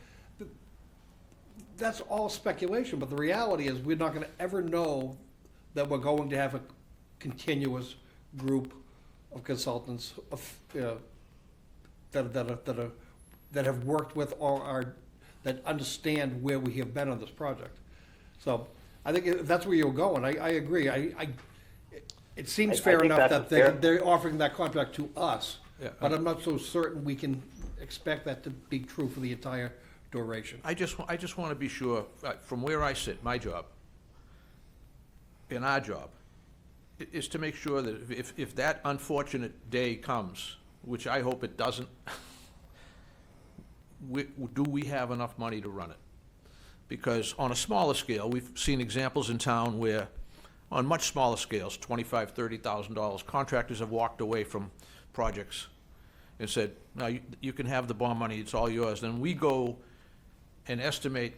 that's all speculation, but the reality is we're not going to ever know that we're going to have a continuous group of consultants that have worked with that understand where we have been on this project. So I think if that's where you're going. I agree. It seems I fair think enough that's that fair. they're offering that contract to us, Yeah, but I'm not so certain we can expect that to be true for the entire duration. I just want to be sure, from where I sit, my job, and our job, is to make sure that if that unfortunate day comes, which I hope it doesn't, do we have enough money to run it? Because on a smaller scale, we've seen examples in town where, on much smaller scales, $25,000, $30,000, contractors have walked away from projects and said, no, you can have the bond money, it's all yours. Then we go and estimate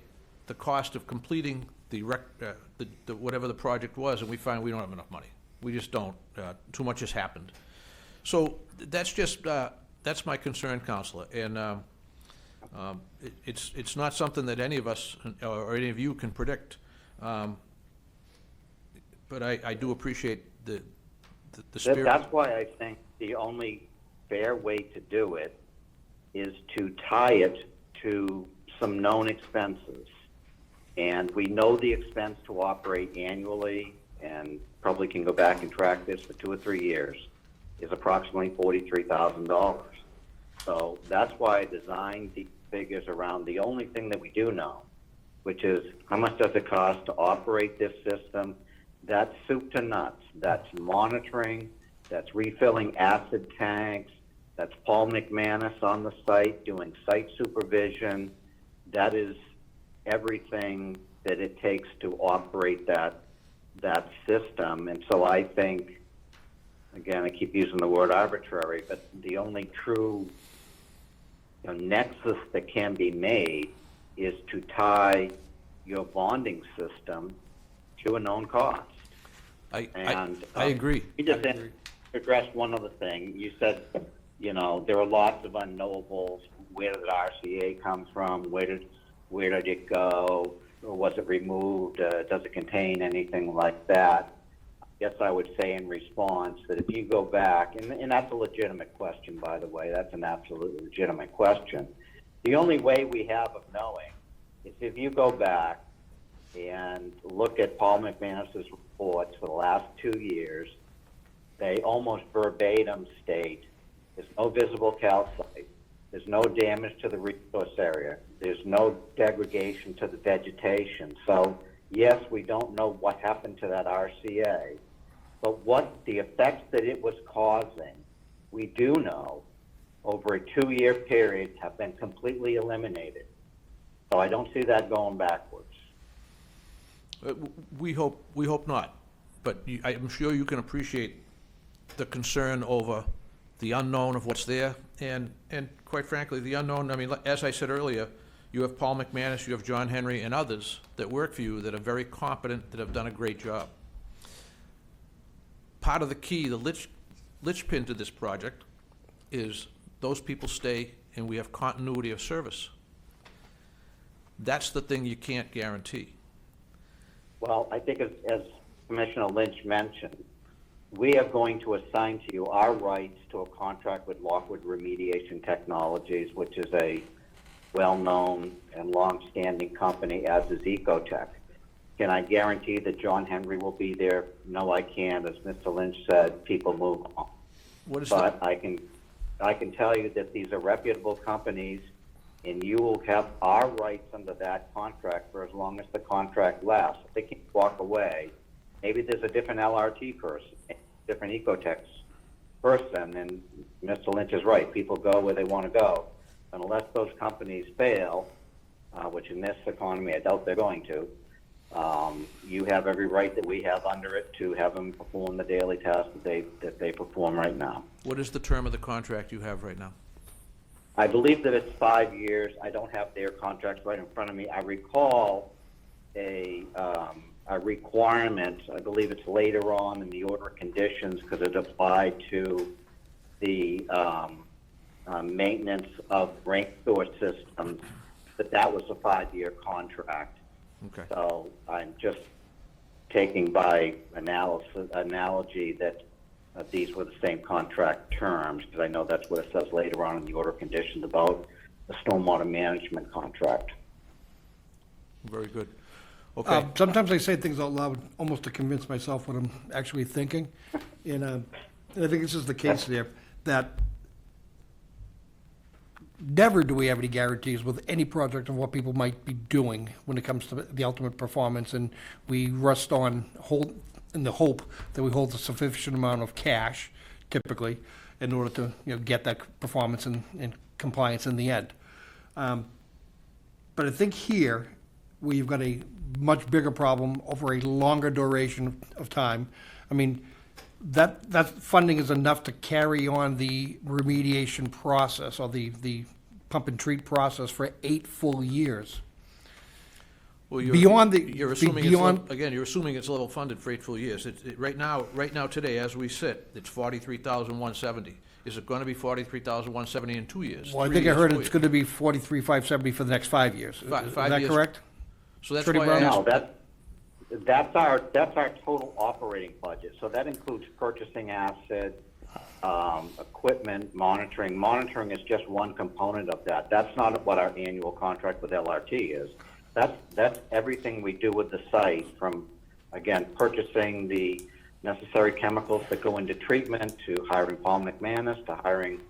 the cost of completing the whatever the project was, and we find we don't have enough money. We just don't. Too much has happened. So that's just, that's my concern, Counselor. And it's not something that any of us or any of you can predict. But I do appreciate the spirit. That's why I think the only fair way to do it is to tie it to some known expenses. And we know the expense to operate annually, and probably can go back and track this for 2 or 3 years, is approximately $43,000. So that's why I designed the figures around the only thing that we do know, which is how much does it cost to operate this system. That's soup to nuts. That's monitoring. That's refilling acid tanks. That's Paul McManus on the site doing site supervision. That is everything that it takes to operate that system. And so I think, again, I keep using the word arbitrary, but the only true nexus that can be made is to tie your bonding system to a known cost. I And agree. You just addressed one other thing. You said, there are lots of unknowables. Where did RCA come from? Where did it go? Or was it removed? Does it contain anything like that? guess I would say in response that if you go back, and that's a legitimate question, by the way, that's an absolutely legitimate question. The only way we have of knowing is if you go back and look at Paul McManus's reports for the last 2 years, they almost verbatim state there's no visible calcite, there's no damage to the resource area, there's no degradation to the vegetation. So yes, we don't know what happened to that RCA, but what the effects that it was causing, we do know over a 2-year period have been completely eliminated. So I don't see that going backwards. We hope not, but I'm sure you can appreciate the concern over the unknown of what's there, and quite frankly, the unknown, I mean, as I said earlier, you have Paul McManus, you have John Henry, and others that work for you that are very competent, that have done a great job. Part of the key, the linchpin to this project is those people stay and we have continuity of service. That's the thing you can't guarantee. Well, I think as Commissioner Lynch mentioned, we are going to assign to you our rights to a contract with Lockwood Remediation Technologies, which is a well-known and long-standing company, as is Ecotech. Can I guarantee that John Henry will be there? No, I can't. As Mr. Lynch said, people move on. But I can tell you that these are reputable companies, and you will have our rights under that contract for as long as the contract lasts. If they can't walk away, maybe there's a different LRT person, different Ecotech person, and Mr. Lynch is right. People go where they want to go. Unless those companies fail, which in this economy I doubt they're going to, you have every right that we have under it to have them perform the daily tasks that they perform right now. What is the term of the contract you have right now? I believe that it's 5 years. I don't have their contracts right in front of me. I recall a requirement, I believe it's later on in the order of conditions, because it applied to the maintenance of rain source systems, that was a 5-year contract. Okay. So I'm just taking by analogy that these were the same contract terms, because I know that's what it says later on in the order of conditions about the stormwater management contract. Very good. Okay. Sometimes I say things out loud almost to convince myself what I'm actually thinking. And I think this is the case there, that never do we have any guarantees with any project of what people might be doing when it comes to the ultimate performance, and we rest on in the hope that we hold a sufficient amount of cash, typically, in order to get that performance and compliance in the end. But I think here, we've got a much bigger problem over a longer duration of time. I mean, that funding is enough to carry on the remediation process, or the pump and treat process, for 8 full years. Well, you're assuming it's level funded for 8 full years. Right now, today, as we sit, it's 43,170. Is it going to be 43,170 in 2 years? Well, I think I heard it's going to be 43,570 for the next 5 years. Is that years. correct? So that's Attorney why I Brown? asked. No, that's our total operating budget. So that includes purchasing acid, equipment, monitoring. Monitoring is just one component of that. That's not what our annual contract with LRT is. That's everything we do with the site, from, again, purchasing the necessary chemicals that go into treatment, to hiring Paul McManus, to hiring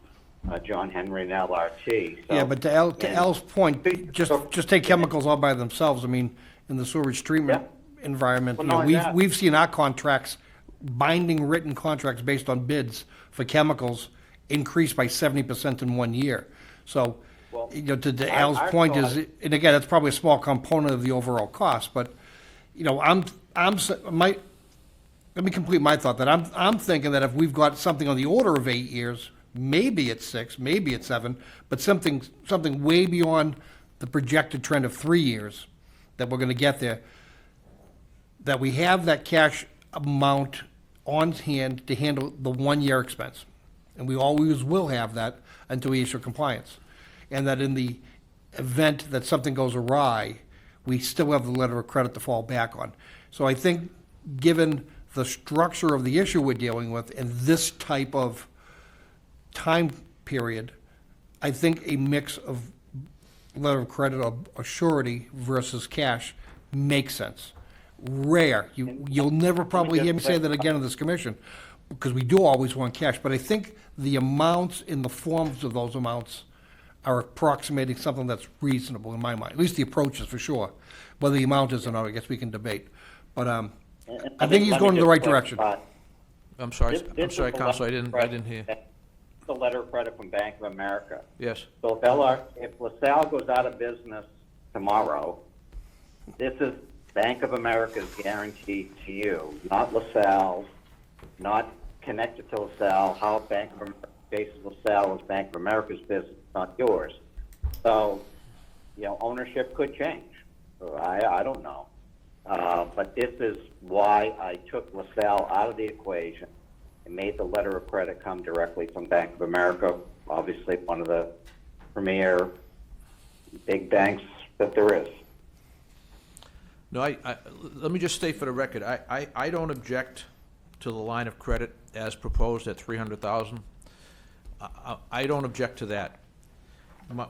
John Henry and LRT. So, Yeah, but to Al's point, just take chemicals all by themselves. I mean, in the sewage treatment environment, Well, we've seen our contracts, binding written contracts based on bids for chemicals, increase by 70% in 1 year. So, to Al's point is, and again, that's probably a small component of the overall cost, but, let me complete my thought, that I'm thinking that if we've got something on the order of 8 years, maybe it's 6, maybe it's 7, but something way beyond the projected trend of 3 years, that we're gonna get there, that we have that cash amount on hand to handle the 1-year expense. And we always will have that until we issue compliance. And that in the event that something goes awry, we still have the letter of credit to fall back on. So I think, given the structure of the issue we're dealing with and this type of time period, I think a mix of letter of credit or surety versus cash makes sense. Rare. You'll never probably hear me say that again in this commission, because we do always want cash, but I think the amounts in the forms of those amounts are approximating something that's reasonable in my mind, at least the approach is for sure. Whether the amount is or not, I guess we can debate. But I think he's going in the right direction. I'm sorry, This is a Counselor, I letter of didn't hear. credit- The letter of credit from Bank of America. Yes, So if LaSalle goes out of business tomorrow, this is Bank of America's guarantee to you, not LaSalle's, not connected to LaSalle, how Bank of America faces LaSalle is Bank of America's business, not yours. So, ownership could change. I don't know. But this is why I took LaSalle out of the equation and made the letter of credit come directly from Bank of America, obviously one of the premier big banks that there is. no, let me just state for the record, I don't object to the line of credit as proposed at 300,000. I don't object to that.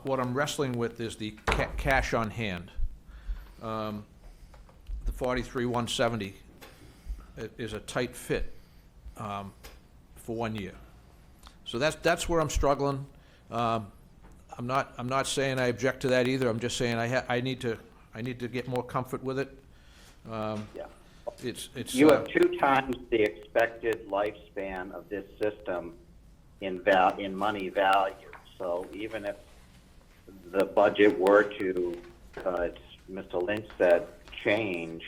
What I'm wrestling with is the cash on hand. The 43,170 is a tight fit for 1 year. So that's where I'm struggling. I'm not saying I object to that either. I'm just saying I need to get more comfort with it. Yeah. It's You have 2 times the expected lifespan of this system in money value. So even if the budget were to, as Mr. Lynch said, change,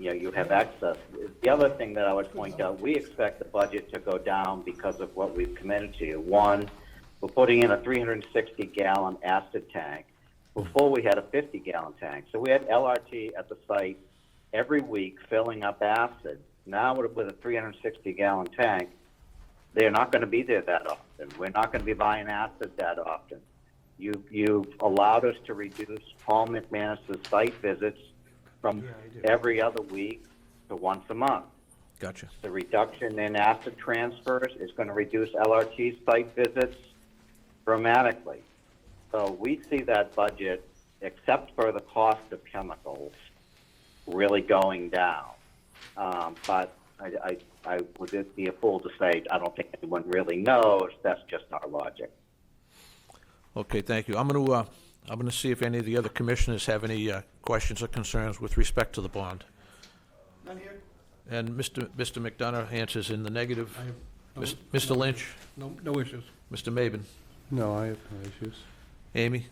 you have excess. The other thing that I would point out, we expect the budget to go down because of what we've committed to. One, we're putting in a 360-gallon acid tank. Before we had a 50-gallon tank. So we had LRT at the site every week filling up acid. Now with a 360-gallon tank, they're not going to be there that often. We're not going to be buying acid that often. You've allowed us to reduce Paul McManus's site visits from every other week to once a month. Gotcha. The reduction in acid transfers is going to reduce LRT site visits dramatically. So we see that budget, except for the cost of chemicals, really going down. But I would be a fool to say I don't think anyone really knows. That's just our logic. Okay, thank you. I'm gonna see if any of the other commissioners have any questions or concerns with respect to the bond. None here? And Mr. McDonough answers in the negative. Mr. Lynch, No issues. Mr. Maben, No, I have no issues. Amy,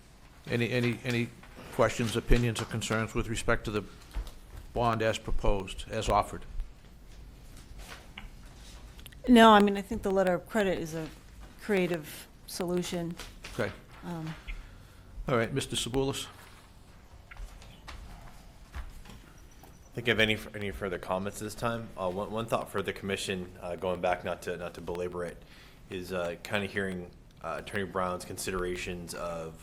any questions, opinions, or concerns with respect to the bond as proposed, as offered? No, I mean, I think the letter of credit is a creative solution. Okay. All right, Mr. Sabulis? Think of any further comments this time? One thought for the commission, going back, not to belabor it, is kind of hearing Attorney Brown's considerations of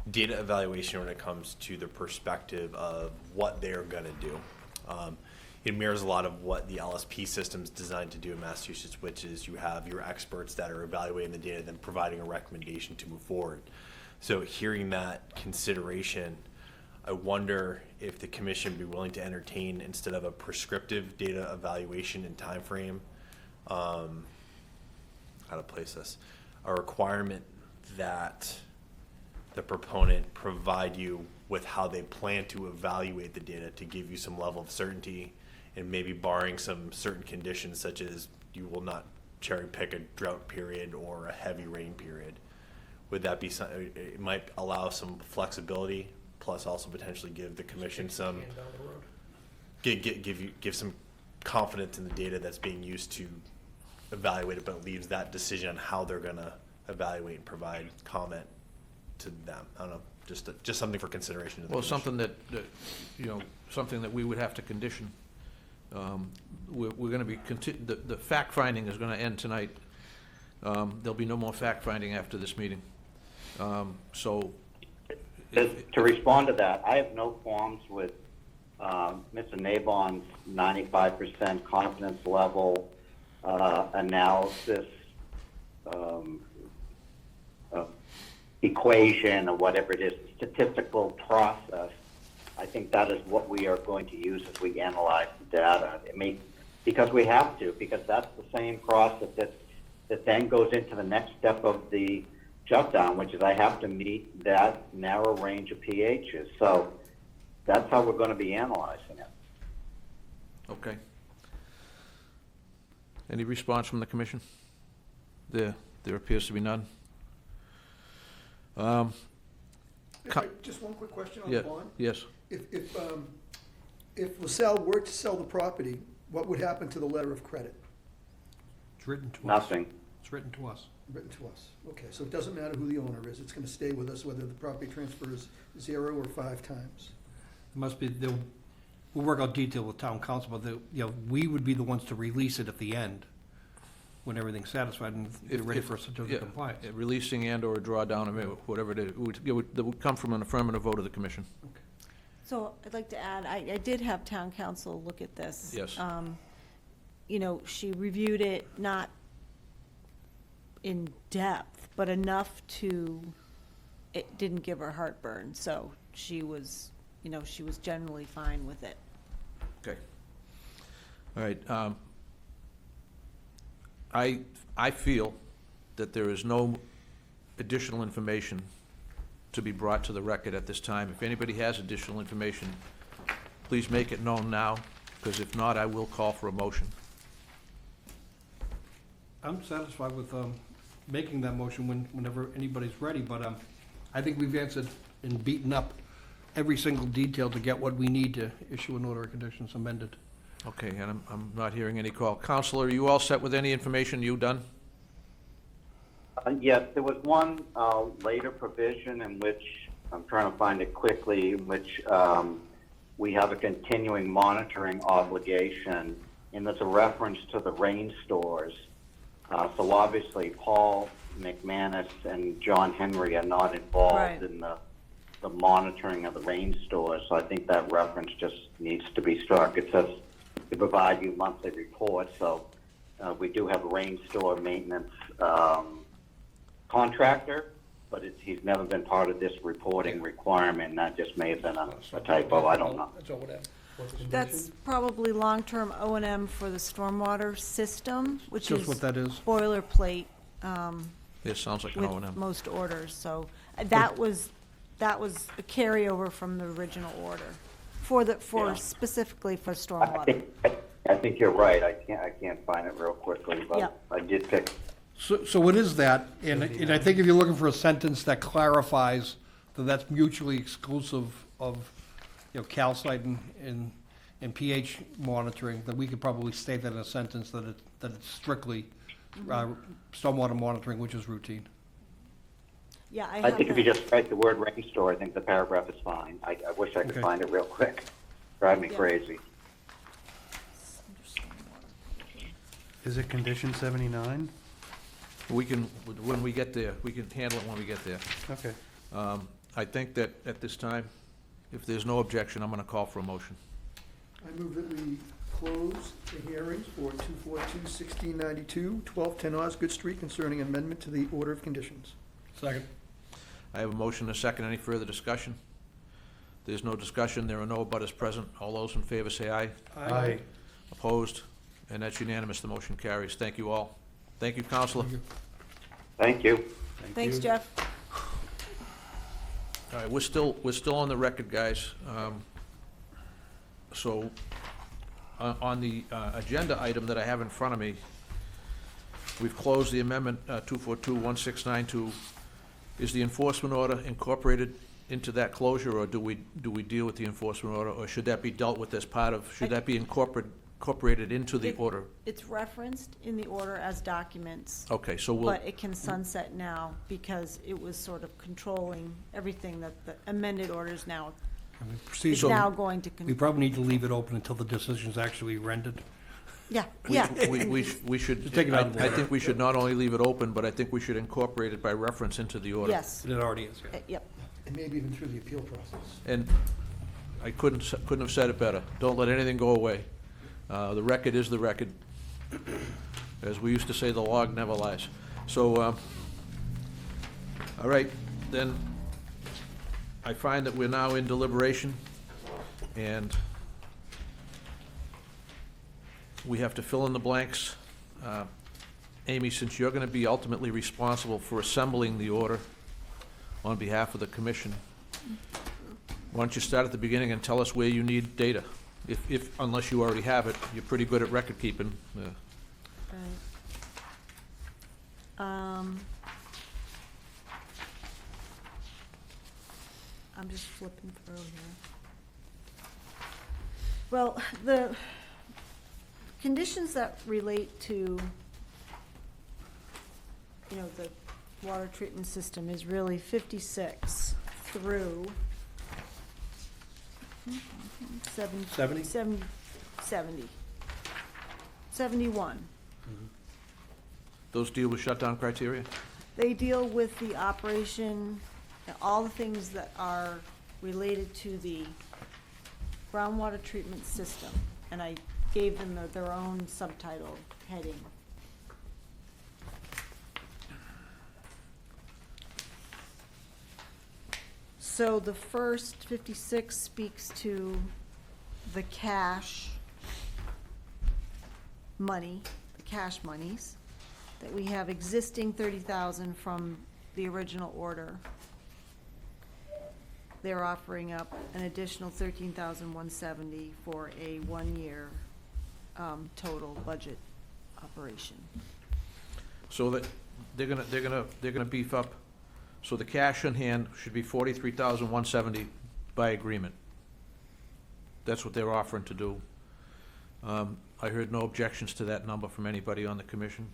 data evaluation when it comes to the perspective of what they're going to do. It mirrors a lot of what the LSP system's designed to do in Massachusetts, which is you have your experts that are evaluating the data, then providing a recommendation to move forward. So hearing that consideration, I wonder if the commission would be willing to entertain, instead of a prescriptive data evaluation and time frame, how to place this, a requirement that the proponent provide you with how they plan to evaluate the data to give you some level of certainty, and maybe barring some certain conditions such as you will not cherry pick a drought period or a heavy rain period. Would that be something? It might allow some flexibility, plus also potentially give the commission some give some confidence in the data that's being used to evaluate it, but leaves that decision on how they're going to evaluate and provide comment to them. I don't know, just something for consideration. To the Well, commission. something that something that we would have to condition. We're going to be, the fact-finding is going to end tonight. There'll be no more fact-finding after this meeting. So. To respond to that, I have no qualms with Mr. Nabon's 95% confidence level analysis equation, or whatever it is, statistical process, I think that is what we are going to use as we analyze the data. Because we have to, because that's the same process that then goes into the next step of the shutdown, which is I have to meet that narrow range of pHs. So that's how we're going to be analyzing it. Okay. Any response from the commission? There appears to be none. Just one quick question on Yeah, the bond. yes. If LaSalle were to sell the property, what would happen to the letter of credit It's written to us. Nothing. It's written to us. written to us? Okay, so it doesn't matter who the owner is, it's gonna stay with us whether the property transfer is 0 or 5 times. It must be, we'll work out detail with town council, but we would be the ones to release it at the end, when everything's satisfied and they're ready for a certificate of compliance. Releasing and/or a drawdown, whatever it is, it would come from an affirmative vote of the commission. So I'd like to add, I did have town council look at this. Yes. You know, she reviewed it not in depth, but enough it didn't give her heartburn, so she was, she was generally fine with it. Okay. All right. I feel that there is no additional information to be brought to the record at this time. If anybody has additional information, please make it known now, because if not, I will call for a motion. I'm satisfied with making that motion whenever anybody's ready, but I think we've answered and beaten up every single detail to get what we need to issue an order of conditions amended. Okay, and I'm not hearing any call. Counselor, are you all set with any information? You done? Yes, there was one later provision in which, I'm trying to find it quickly, in which we have a continuing monitoring obligation, and there's a reference to the rain stores. So obviously Paul McManus and John Henry are not involved Right. in the monitoring of the rain stores, so I think that reference just needs to be struck. It says to provide you monthly reports, so we do have a rain store maintenance contractor, but he's never been part of this reporting requirement. That just may have been a typo, I don't know. That's all we have. That's probably long-term O&M for the stormwater system, which is Just what that is. boilerplate It sounds like an with O&M. most orders, so that was a carryover from the original order, Yeah. specifically for I stormwater. think you're right. I can't find it real quickly, but Yep. I did pick. So it is that, and I think if you're looking for a sentence that clarifies that that's mutually exclusive of, calcite and pH monitoring, that we could probably state that in a sentence that it's strictly stormwater monitoring, which is routine. Yeah, I I have think if you that. just write the word rain store, I think the paragraph is fine. I wish I could Okay. find it real quick. Drive me Yeah. crazy. Is it condition 79? We can, when we get there, we can handle it when we get there. Okay. I think that at this time, if there's no objection, I'm going to call for a motion. I move that we close the hearings for 242-1692, 1210 Osgood Street concerning amendment to the order of conditions. Second. I have a motion and a second. Any further discussion? There's no discussion. There are no abutters present. All those in favor say aye. Aye. Opposed? And that's unanimous. The motion carries. Thank you all. Thank you, Counselor. Thank you. Thanks, Jeff. All right, we're still on the record, guys. So, on the agenda item that I have in front of me, we've closed the amendment 242-1692. Is the enforcement order incorporated into that closure, or do we deal with the enforcement order, or should that be dealt with as part of, should that be incorporated into the order? It's referenced in the order as documents, Okay, so we'll, but it can sunset now because it was sort of controlling everything that the amended order is now, is So- now going to. We probably need to leave it open until the decision's actually rendered. Yeah, yeah. we should, Just take it out of I order. think we should not only leave it open, but I think we should incorporate it by reference into the order. Yes, It already is, yeah. yep. And maybe even through the appeal process. And I couldn't have said it better. Don't let anything go away. The record is the record. As we used to say, the log never lies. So, all right, then I find that we're now in deliberation, and we have to fill in the blanks. Amy, since you're gonna be ultimately responsible for assembling the order on behalf of the commission, why don't you start at the beginning and tell us where you need data? Unless you already have it, you're pretty good at record keeping. Right. I'm just flipping through here. Well, the conditions that relate to, the water treatment system is really 56 through 70? 71. Those deal with shutdown criteria? They deal with the operation, all the things that are related to the groundwater treatment system. And I gave them their own subtitle heading. So the first 56 speaks to the cash money, the cash monies, that we have existing 30,000 from the original order. They're offering up an additional 13,170 for a one-year total budget operation. So that they're gonna beef up, so the cash on hand should be 43,170 by agreement. That's what they're offering to do. I heard no objections to that number from anybody on the commission.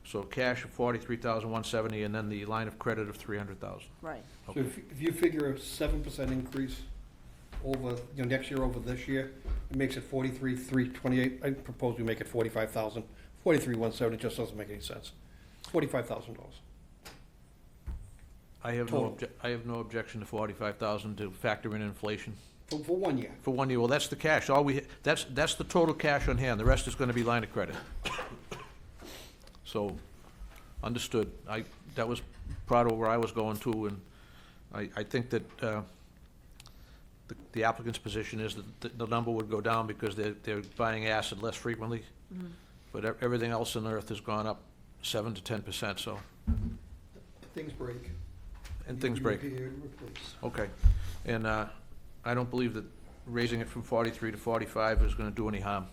So cash of 43,170, and then the line of credit of 300,000. Right. So if you figure a 7% increase over, next year over this year, it makes it 43,328. I propose we make it 45,000. 43,170 just doesn't make any sense. $45,000. I have no objection to 45,000 to factor in inflation. For 1 year. For 1 year, well, that's the cash, that's the total cash on hand, the rest is gonna be line of credit. So, understood, that was part of where I was going to, and I think that, the applicant's position is that the number would go down because they're buying acid less frequently. But everything else on earth has gone up 7 to 10%, so, Things break. and things break. Repair, replace. Okay, and, I don't believe that raising it from 43 to 45 is gonna do any harm.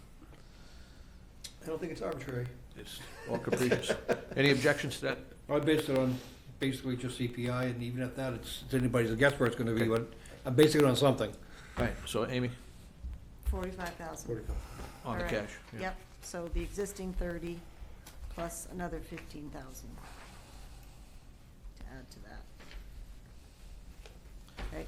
I don't think it's arbitrary. It's all capricious. Any objections to that? I based it on basically just CPI, and even at that, it's anybody's guess where it's gonna be, Okay. but I'm basing it on something. Right, so Amy, 45,000. on the All right. cash. yeah. Yep, so the existing 30 plus another 15,000 to add to that. Okay.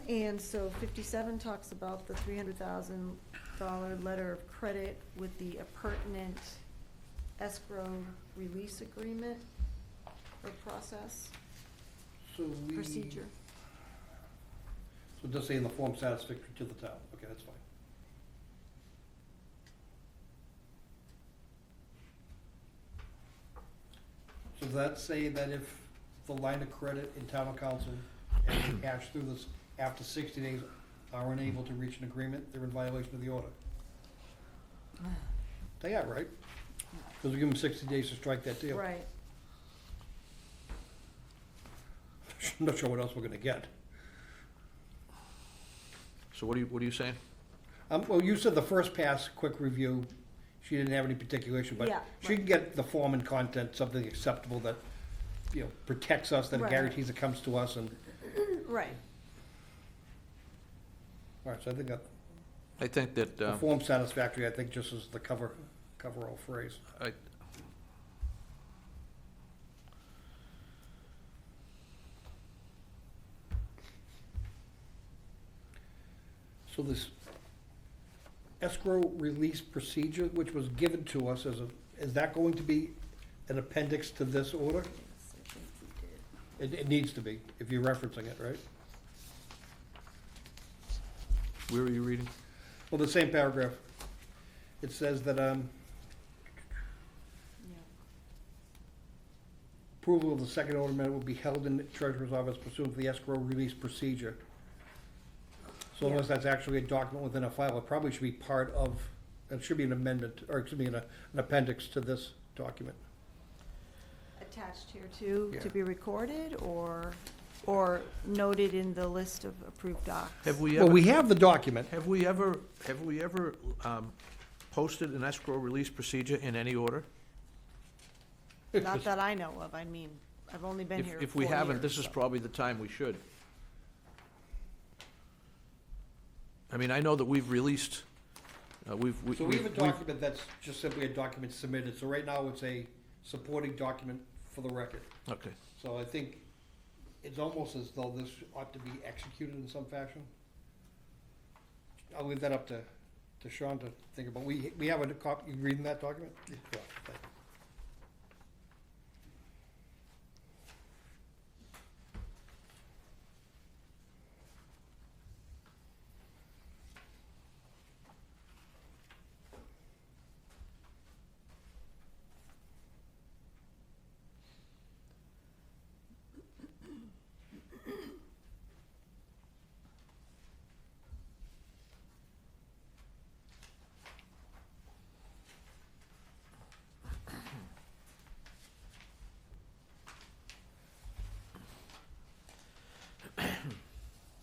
And so 57 talks about the $300,000 letter of credit with the appurtenant escrow release agreement or process, procedure. So it does say in the form satisfactory to the town. Okay, that's fine. So does that say that if the line of credit in town council and the cash through this after 60 days are unable to reach an agreement, they're in violation of the order? They are, right? Because we give them 60 days to strike that deal. Right. I'm not sure what else we're gonna get. So what are you saying? Well, you said the first pass, quick review, she didn't have any particular issue, but Yeah, she can get the form and content, something acceptable that, protects us, that Right. guarantees it comes to us, and, Right. all right, so I think that, I think that, the form satisfactory, I think just is the cover-all phrase. So this escrow release procedure, which was given to us is that going to be an appendix to this order? Yes, I think we did. It needs to be, if you're referencing it, right? Where are you reading? Well, the same paragraph. It says that, approval of the second order amendment will be held in the treasurer's office pursuant to the escrow release procedure. So Yeah. unless that's actually a document within a file, it probably should be part of, it should be an amendment, or it should be an appendix to this document. Attached here too, Yeah. to be recorded, or noted in the list of approved docs? Have we Well, ever, we have the document. have we ever posted an escrow release procedure in any order? Not that I know of, I mean, I've only been here 4 years. If we haven't, this is so- probably the time we should. I mean, I know that we've released, So we have a document that's just simply a document submitted, so right now it's a supporting document for the record. Okay, So I think it's almost as though this ought to be executed in some fashion. I'll leave that up to Sean to think about. We have a copy, you reading that document? Yeah. Okay.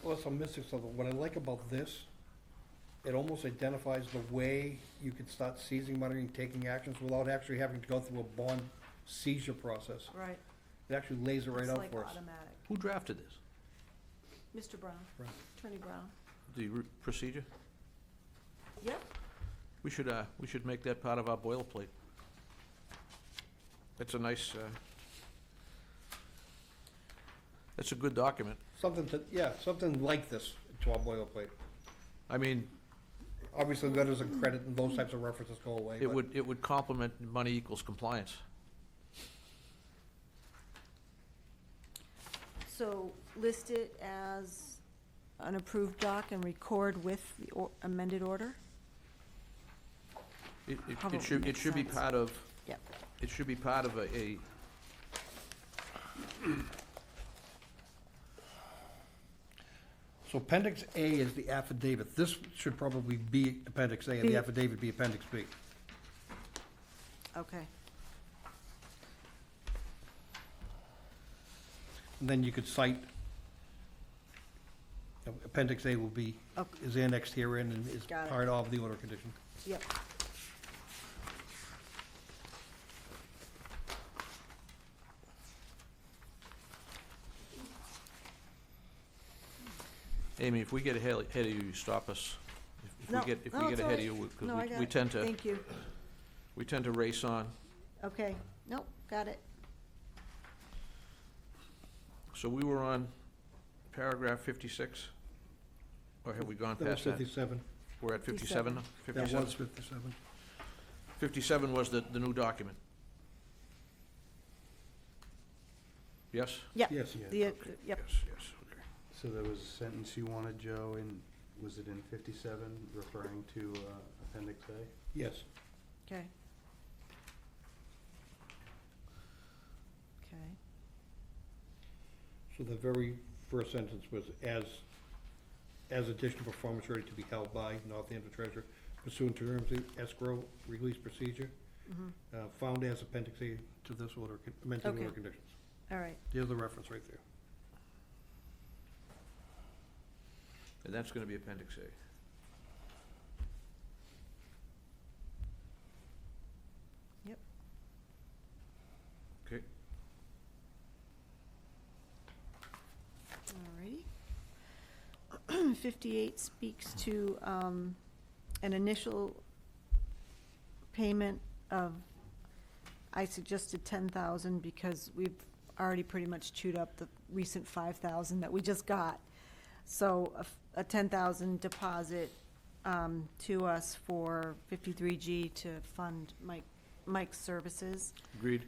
Unless I'm missing something, what I like about this, it almost identifies the way you could start seizing money and taking actions without actually having to go through a bond seizure process. Right. It actually lays it right It's out like for us. automatic. who drafted this? Mr. Brown, Right. Attorney Brown. The procedure? Yep. We should make that part of our boilerplate. That's a nice, that's a good document. Something like this to our boilerplate. I mean, Obviously, letters of credit and those types of references go away. it but- would complement money equals compliance. So list it as an approved doc and record with the amended order? Probably It should makes be sense. part of, Yep. it should be part of a, So appendix A is the affidavit. This should probably be appendix A, and the B. affidavit be appendix B. Okay. And then you could cite, appendix A will be, Okay. is annexed herein and is Got it. part of the order of condition. Yep. Amy, if we get ahead of you, stop us. If No, we get no, it's ahead all of right. you, No, I because got we it. tend to, Thank you. we tend to race on. Okay. Nope, got it. So we were on paragraph 56? Or have we gone That was past that? 57. We're at 57 now? That 57? was 57. 57 was the new document. Yes? Yep. Yes. The, yep. Yes, yes, okay. So there was a sentence you wanted, Joe, and was it in 57, referring to Appendix A? Yes. Okay. Okay. So the very first sentence was, as additional performance ready to be held by North Andover Treasurer pursuant to terms of escrow release procedure, found as appendix A to this order, amended Okay. order conditions. All right. There's the reference right there. And that's gonna be appendix A. Yep. Okay. Alrighty. 58 speaks to an initial payment of, I suggested 10,000 because we've already pretty much chewed up the recent 5,000 that we just got. So a 10,000 deposit to us for 53G to fund Mike's services. Agreed?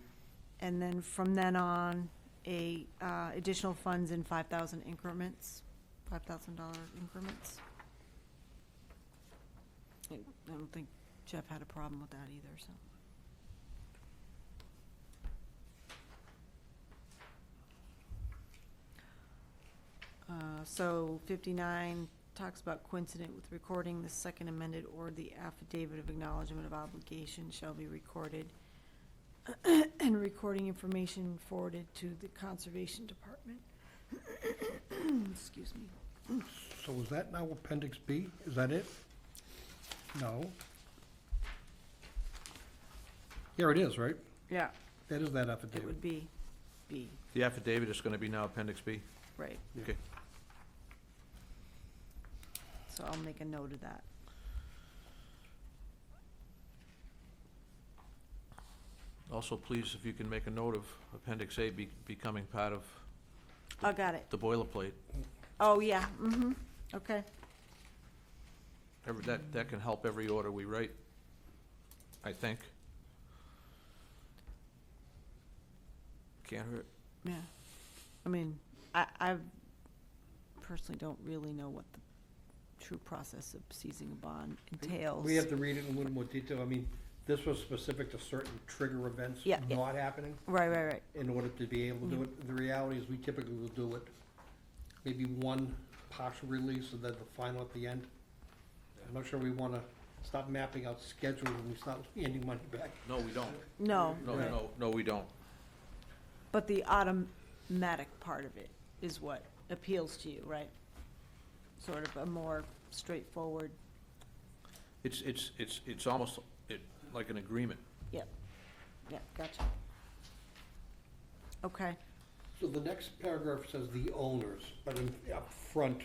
And then from then on, additional funds in 5,000 increments, $5,000 increments. I don't think Jeff had a problem with that either, so. So 59 talks about coincident with recording the second amended or the affidavit of acknowledgement of obligation shall be recorded and recording information forwarded to the Conservation Department. Excuse me. So is that now Appendix B? Is that it? No. Here it is, right? Yeah, That is that it affidavit. would be B, The affidavit is going to be now Appendix B? right. Okay. So I'll make a note of that. Also, please, if you can make a note of Appendix A becoming part of I got it. the boilerplate. Oh, yeah, okay. That can help every order we write, I think. Can't hurt. Yeah. I mean, I personally don't really know what the true process of seizing a bond entails. We have to read it in a little more detail. I mean, this was specific to certain trigger events Yeah, yeah. not happening Right. in order to be able to do it. The reality is, we typically will do it, maybe one partial release and then the final at the end. I'm not sure we want to stop mapping out schedules when we start handing money back. No, we don't. No. No, we don't. But the automatic part of it is what appeals to you, right? Sort of a more straightforward, It's almost like an agreement. yeah, gotcha. Okay, So the next paragraph says the owners, but up front,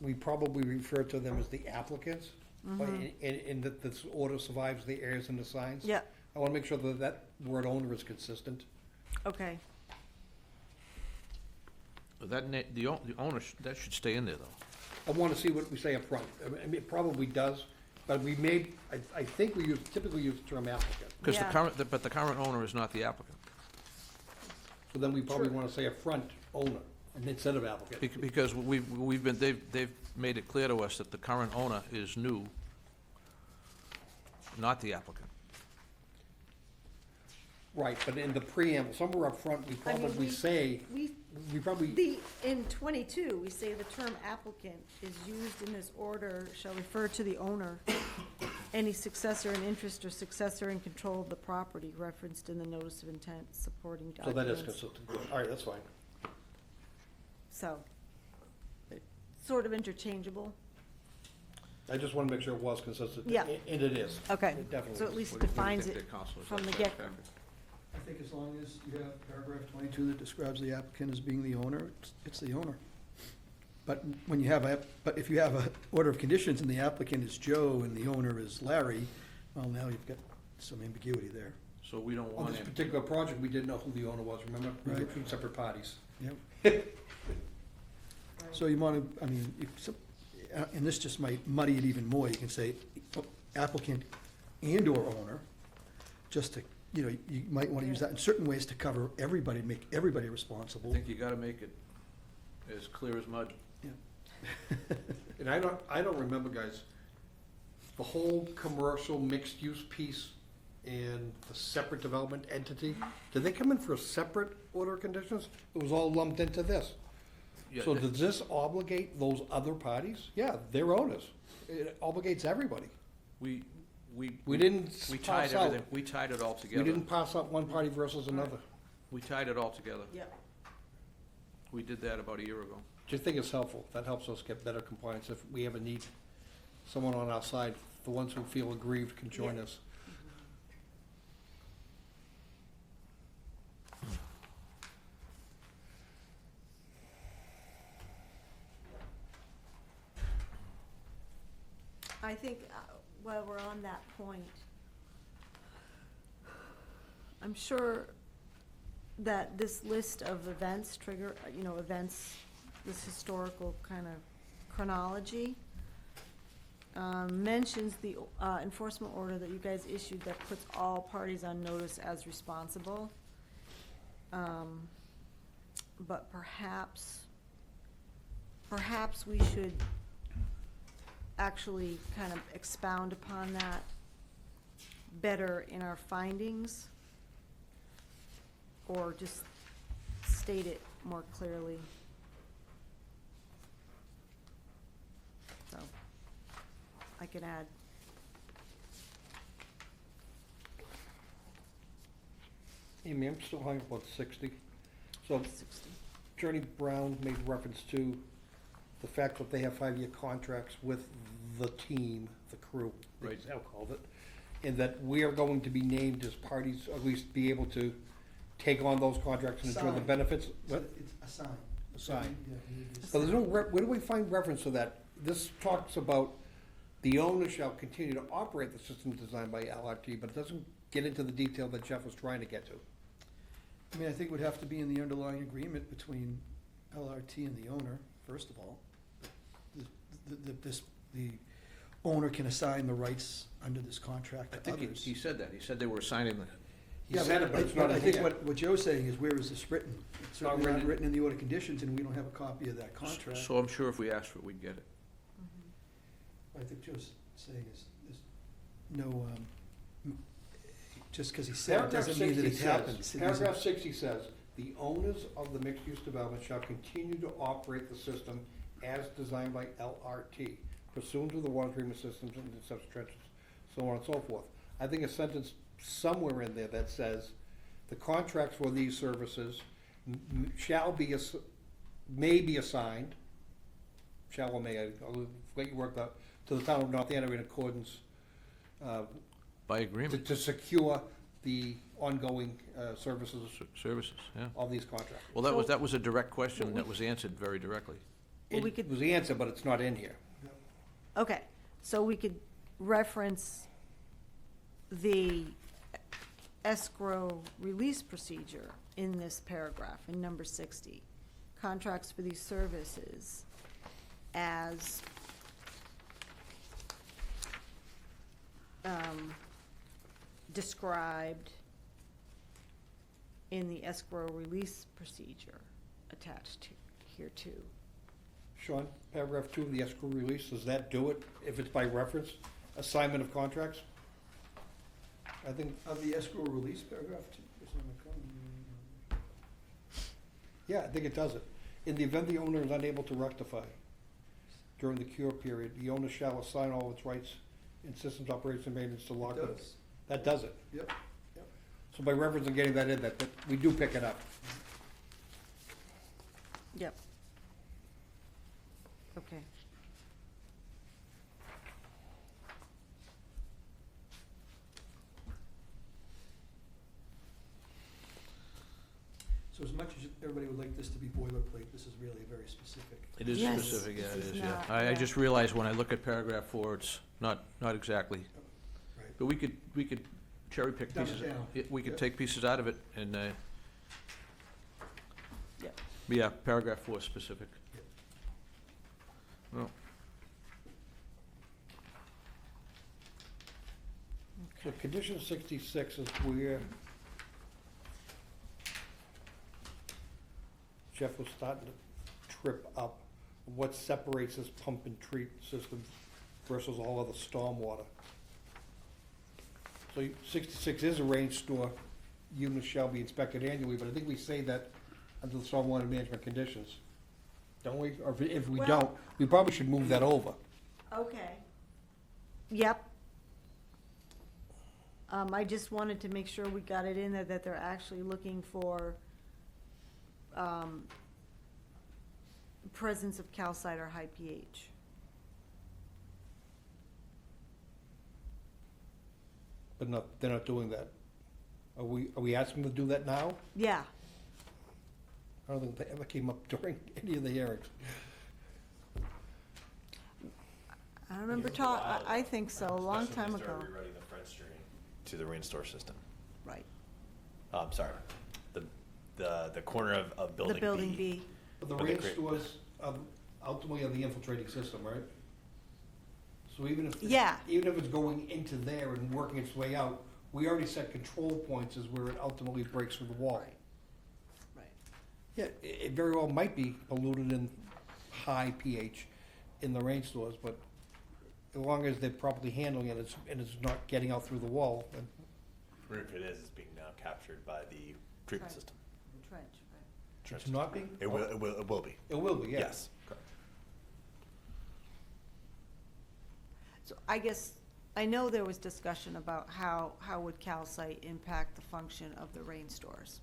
we probably refer to them as the applicants. But in that this order survives the heirs and the signs. yeah, I want to make sure that that word owner is consistent. okay. The owner, that should stay in there, though. I want to see what we say up front. I mean, it probably does, but we may, I think we typically use the term applicant. Because Yeah. but the current owner is not the applicant. So then we probably want to say up front owner and instead of applicant. Because they've made it clear to us that the current owner is new, not the applicant. Right, but in the preamble, somewhere up front, we probably say, we probably, In 22, we say the term applicant is used in this order shall refer to the owner, any successor in interest or successor in control of the property referenced in the notice of intent supporting so documents. that is consistent. All right, that's fine. So, sort of interchangeable. I just want to make sure it was consistent. Yeah. And it is. Okay, It definitely so at is. least What do you defines think it there, Counselor? Is from that the get-go. satisfactory? I think as long as you have paragraph 22 that describes the applicant as being the owner, it's the owner. But when you have but if you have a order of conditions and the applicant is Joe and the owner is Larry, well, now you've got some ambiguity there. So we don't On want this him. particular project, we didn't know who the owner was, remember? We were Right. two separate parties. Yep. So you want to, I mean, and this just might muddy it even more, you can say applicant and/or owner, just to, you might want to use that in certain ways to cover everybody, make everybody I responsible. think you gotta make it as clear as mud. Yeah. And I don't remember, guys, the whole commercial mixed-use piece and the separate development entity, did they come in for a separate order of conditions? It was all lumped into this. Yeah, So that- does this obligate those other parties? Yeah, they're owners. It obligates everybody. We didn't We tied pass out- everything, we tied it all We together. didn't pass up one party versus another. We tied it all together. Yep. We did that about a year ago. Do you think it's helpful? That helps us get better compliance if we ever need someone on our side. The ones who feel aggrieved can join Yeah. us. I think while we're on that point, I'm sure that this list of events trigger, events, this historical kind of chronology, mentions the enforcement order that you guys issued that puts all parties on notice as responsible. But perhaps we should actually kind of expound upon that better in our findings, or just state it more clearly. So, I can add. Amy, I'm still hung up on 60. So 60. Attorney Brown made reference to the fact that they have 5-year contracts with the team, the crew, Right. as Al called it, and that we are going to be named as parties, or at least be able to take on those contracts and enjoy the Sign. benefits. What? It's a sign. A sign. Yeah, it's- But there's no, where do we find reference to that? This talks about the owner shall continue to operate the system designed by LRT, but it doesn't get into the detail that Jeff was trying to get to. I mean, I think it would have to be in the underlying agreement between LRT and the owner, first of all. The owner can assign the rights under this contract I to think others. he said that. He said they were signing the, He said it, but it's not I in think here. what Joe's saying is, where is this written? It's Not certainly not written. written in the order of conditions, and we don't have a copy of that contract. so I'm sure if we asked for it, we'd get it. I think Joe's saying is no, just because he said it Paragraph doesn't mean that 60 it happens. says, paragraph 60 says, "The owners of the mixed-use development shall continue to operate the system as designed by LRT, pursuant to the water treatment systems and interception trenches," so on and so forth. I think a sentence somewhere in there that says, "The contracts for these services shall be, may be assigned," shall or may, I'll let you work that, "to the town of North Andover in accordance By agreement, to secure the ongoing services services, yeah. of these contracts." Well, that was a direct question that was answered very directly. Well, we It could- was the answer, but it's not in here. Okay, so we could reference the escrow release procedure in this paragraph, in number 60. Contracts for these services as described in the escrow release procedure attached to here too. Sean, paragraph 2 of the escrow release, does that do it if it's by reference? Assignment of contracts? I think, Of the escrow release paragraph, too, is on the cover. yeah, I think it does it. In the event the owner is unable to rectify during the cure period, the owner shall assign all its rights in systems operations and maintenance to It Lockwood. does. That does it. Yep, yep. So by reference and getting that in, that we do pick it up. Yep. Okay. So as much as everybody would like this to be boilerplate, this is really very specific. It is Yes, specific, yeah, this it is is, yeah. not- I yeah. just realized when I look at paragraph 4, it's not exactly, Right. but we could cherry pick Dumb it pieces. down. We could Yeah. take pieces out of it and, Yep. yeah, paragraph 4 is specific. Yep. Well, So condition 66 is where Jeff was starting to trip up what separates this pump and treat system versus all other stormwater. So 66 is a range store, units shall be inspected annually, but I think we say that under the stormwater management conditions. Don't we? Or if we Well- don't, we probably should move that over. Okay. Yep. I just wanted to make sure we got it in there that they're actually looking for, presence of calcite or high pH. But not, they're not doing that. Are we asking them to do that now? Yeah, I don't think that ever came up during any of the hearings. I remember I think so, a long time ago. Rewriting the French drain to the rain store system. Right. Sorry, the corner of building B. The building B. But the But they rain create- stores ultimately are the infiltrating system, right? So even if. Yeah. Even if it's going into there and working its way out, we already set control points as where it ultimately breaks through the wall. Right. Right. Yeah, it very well might be polluted in high pH in the rain stores, but as long as they're properly handling it, and it's not getting out through the wall, then Or if it is, it's being now captured by the treatment Right. system. Trench, right. it's not being? It will be. It will be, yeah. Yes, correct. So I guess, I know there was discussion about how would calcite impact the function of the rain stores.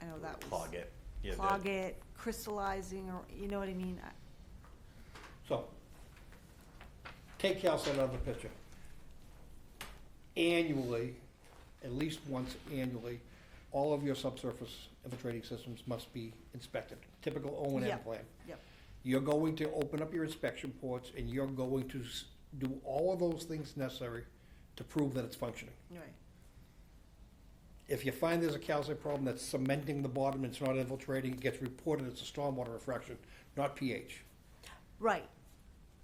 I know that was. Clog it. Yeah, Clog it, crystallizing, or, you know what I mean? So, take calcite out of the picture. Annually, at least once annually, all of your subsurface infiltrating systems must be inspected. Typical O and M Yep. plan. Yep, You're going to open up your inspection ports, and you're going to do all of those things necessary to prove that it's functioning. right. If you find there's a calcite problem that's cementing the bottom and it's not infiltrating, it gets reported as a stormwater refraction, not pH. Right,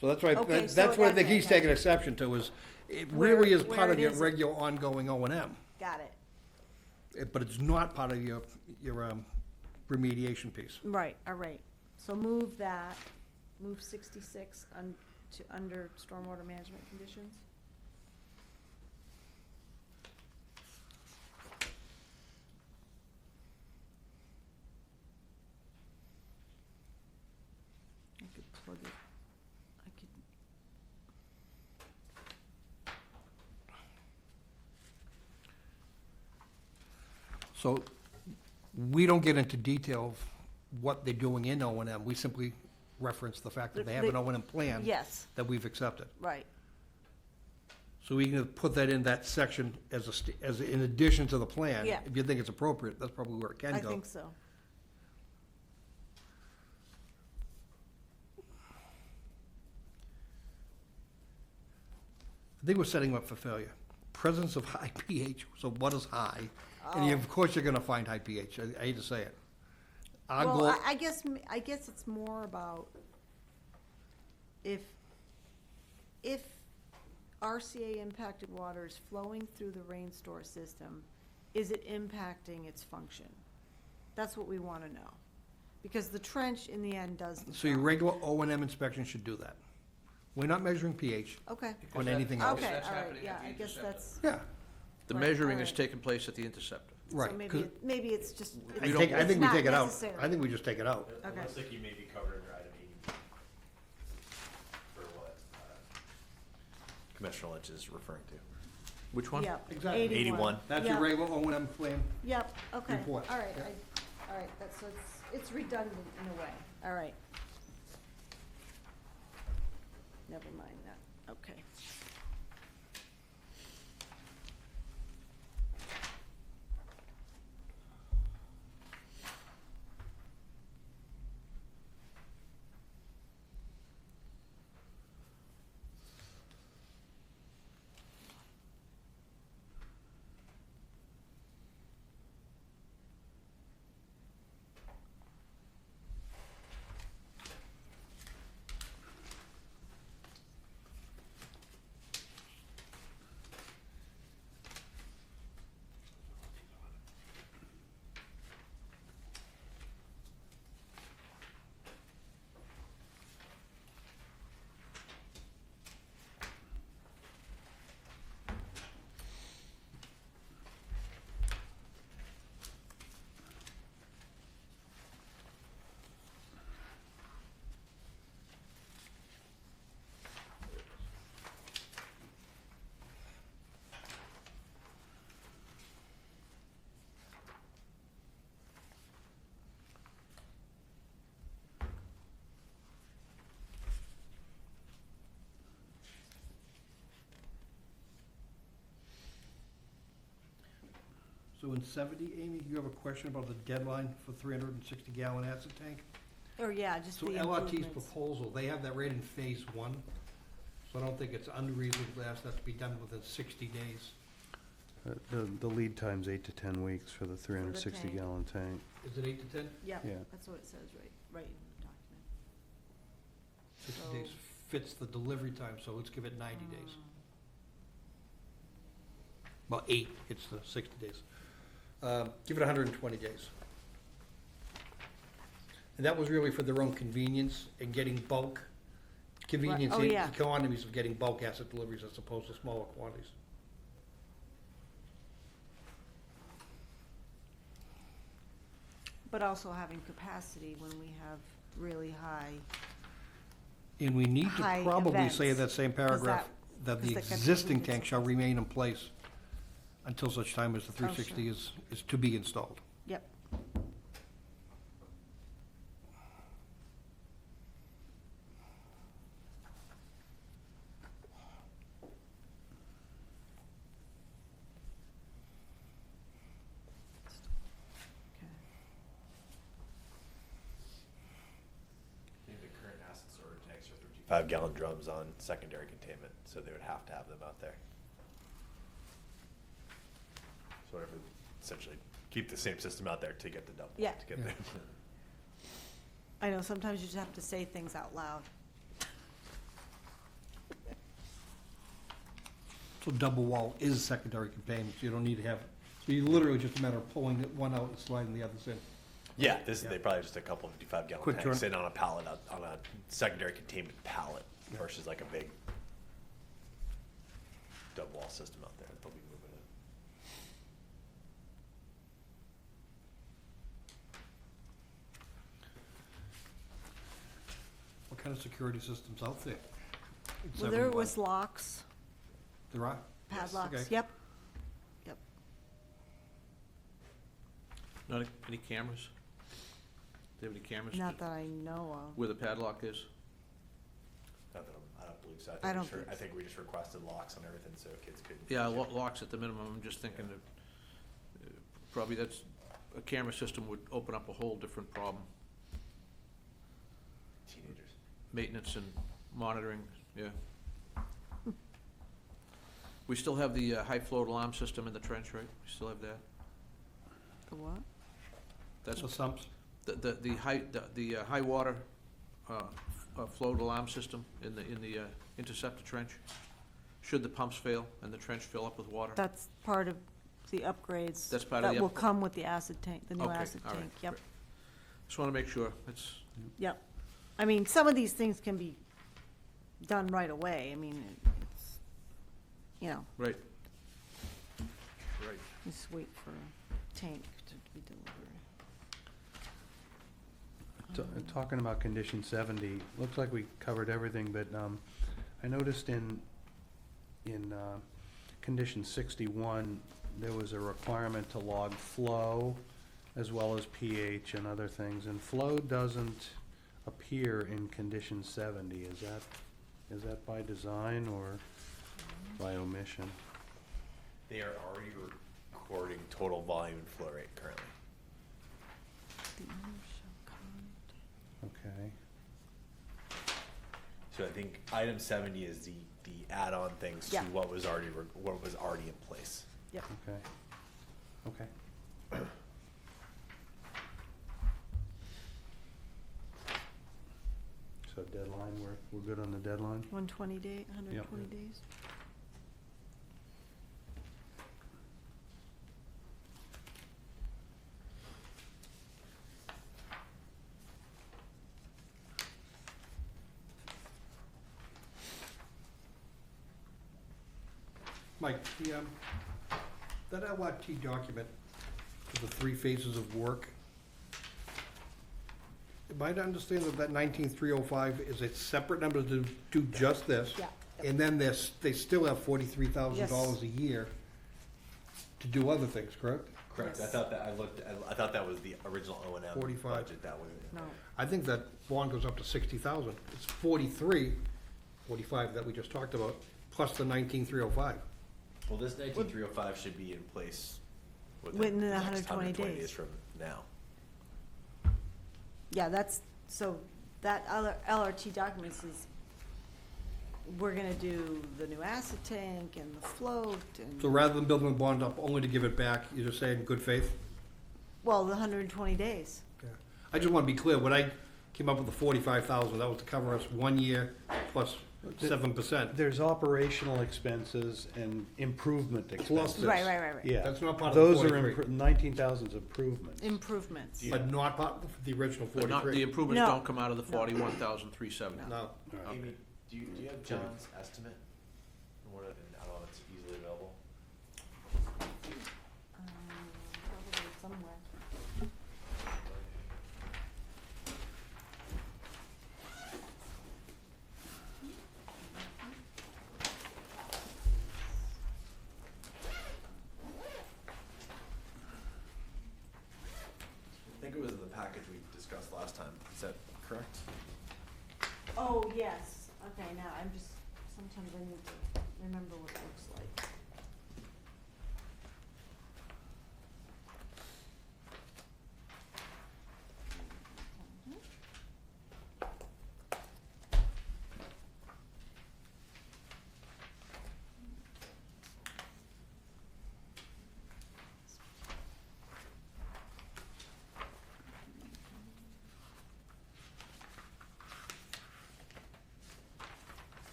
So that's why, Okay, so that's what I think okay, he's taking exception to, is it really is Where part it of your isn't. regular ongoing O and M. got it. But it's not part of your remediation piece. Right, all right. So move that, move 66 to under stormwater management conditions. I could plug it, I could, So we don't get into detail of what they're doing in O and M. We simply reference the fact that they have an O and M plan yes, that we've accepted. right, So we can put that in that section as in addition to the plan. Yeah. If you think it's appropriate, that's probably where it can I go. think so. I think we're setting them up for failure. Presence of high pH, so what is high? And of course, you're gonna find high pH, I hate to say it. Our Well, goal, I guess it's more about if RCA impacted water is flowing through the rain store system, is it impacting its function? That's what we wanna know. Because the trench in the end does the so your job. regular O and M inspection should do that. We're not measuring pH Okay, on anything else. okay, That's all right, happening yeah, at the I guess interceptor. that's, Yeah, The Right, measuring is alright. taking place at the interceptor. so right. maybe, 'Cause maybe it's just, I it's think we not take it out. necessary. I think we just take it out. It Okay. looks like you may be covered under item 80 for what Commissioner Lynch is referring to. Which one? Yep, Exactly. 81. That's your Yep. regular O and M plan. Yep, okay, report. all right, Yep. all right, that's, so it's redundant in a way, all right. Never mind that, okay. So in 70, Amy, you have a question about the deadline for 360-gallon acid tank? Or, yeah, just So the LRT's improvements. proposal, they have that right in phase one, so I don't think it's unreasonable to ask that to be done within 60 days. The lead time's 8 to 10 weeks for the 360-gallon tank. Is it 8 to 10? Yeah, Yeah. that's what it says, right in the document. 60 So- days fits the delivery time, so let's give it 90 days. Well, 8 hits the 60 days. Give it 120 days. And that was really for their own convenience and getting bulk Convenience Oh, and yeah. economies of getting bulk asset deliveries as opposed to smaller quantities. But also having capacity when we have really high, And we need to High probably say in events, that same 'cause paragraph that the because that gets existing deleted tank shall sometimes. remain in place until such time as the Oh, sure. 360 is to be installed. yep. Okay. I think the current acid storage tanks are 55-gallon drums on secondary containment, so they would have to have them out there. So whatever, essentially, keep the same system out there to get the double, Yeah. to get there. I know, sometimes you just have to say things out loud. So double wall is secondary containment, so you don't need to have, so you literally just a matter of pulling one out and sliding the others in. Yeah, this is, Yeah. they probably just a couple of 55-gallon Quick tanks turn. sitting on a pallet, on a secondary containment pallet versus like a big double wall system out there that they'll be moving in. What kind of security systems out there? Well, there was locks, There are? padlocks, Okay. yep. Yep. Not any cameras? Do you have any cameras Not that I know of. where the padlock is? Not that I don't believe so. I don't we sure- think I so. think we just requested locks on everything so kids could. Yeah, locks at the minimum, I'm just thinking that probably that's, a camera system would open up a whole different problem. Teenagers. Maintenance and monitoring, yeah. We still have the high float alarm system in the trench, right? We still have that? The what? That's The sumps? the high water float alarm system in the interceptor trench. Should the pumps fail and the trench fill up with water? That's part of the upgrades. That's part of the That will up- come with the acid tank, the new Okay, acid all right, tank, yep, great. Just want to make sure, it's, yep. I mean, some of these things can be done right away, I mean, it's, you know, right. Right. just wait for a tank to be delivered. Talking about condition 70, looks like we covered everything, but I noticed in condition 61, there was a requirement to log flow as well as pH and other things, and flow doesn't appear in condition 70. Is that by design or by omission? They are already recording total volume and flow rate currently. The owner shall con- Okay. So I think item 70 is the add-on things to Yeah. what was already in place. Yep, Okay. Okay. So deadline, we're good on the deadline? 120 day, 120 days. Mike, that LRT document for the 3 phases of work, am I to understand that 19,305 is a separate number to do just this? Yeah. And then they still have $43,000 a year to do other things, correct? Correct. I Yes. thought that, I thought that was the original O&M 45. budget that was. No, I think that bond goes up to 60,000. It's 45 that we just talked about, plus the 19,305. Well, this 19,305 should be in place Within the the next 120 120 days. days from now. yeah, that's, so that other LRT documents is, we're gonna do the new acid tank and the float and, So rather than building a bond up only to give it back, you're just saying good faith? well, the 120 days. I just want to be clear, when I came up with the 45,000, that was to cover us 1 year plus 7%. There's operational expenses and improvement expenses. Right, right, right, right. Yeah. That's not part of the Those are 43. 19,000's improvements. Improvements. But not part of the original But not, the 43. improvements No. don't come out of the 41,370. No. Right. Amy, Do you have John's estimate? What, I don't know if it's easily available. Probably somewhere. I think it was in the package we discussed last time. Is that correct? Oh, yes. Okay, now I'm just, sometimes I need to remember what it looks like.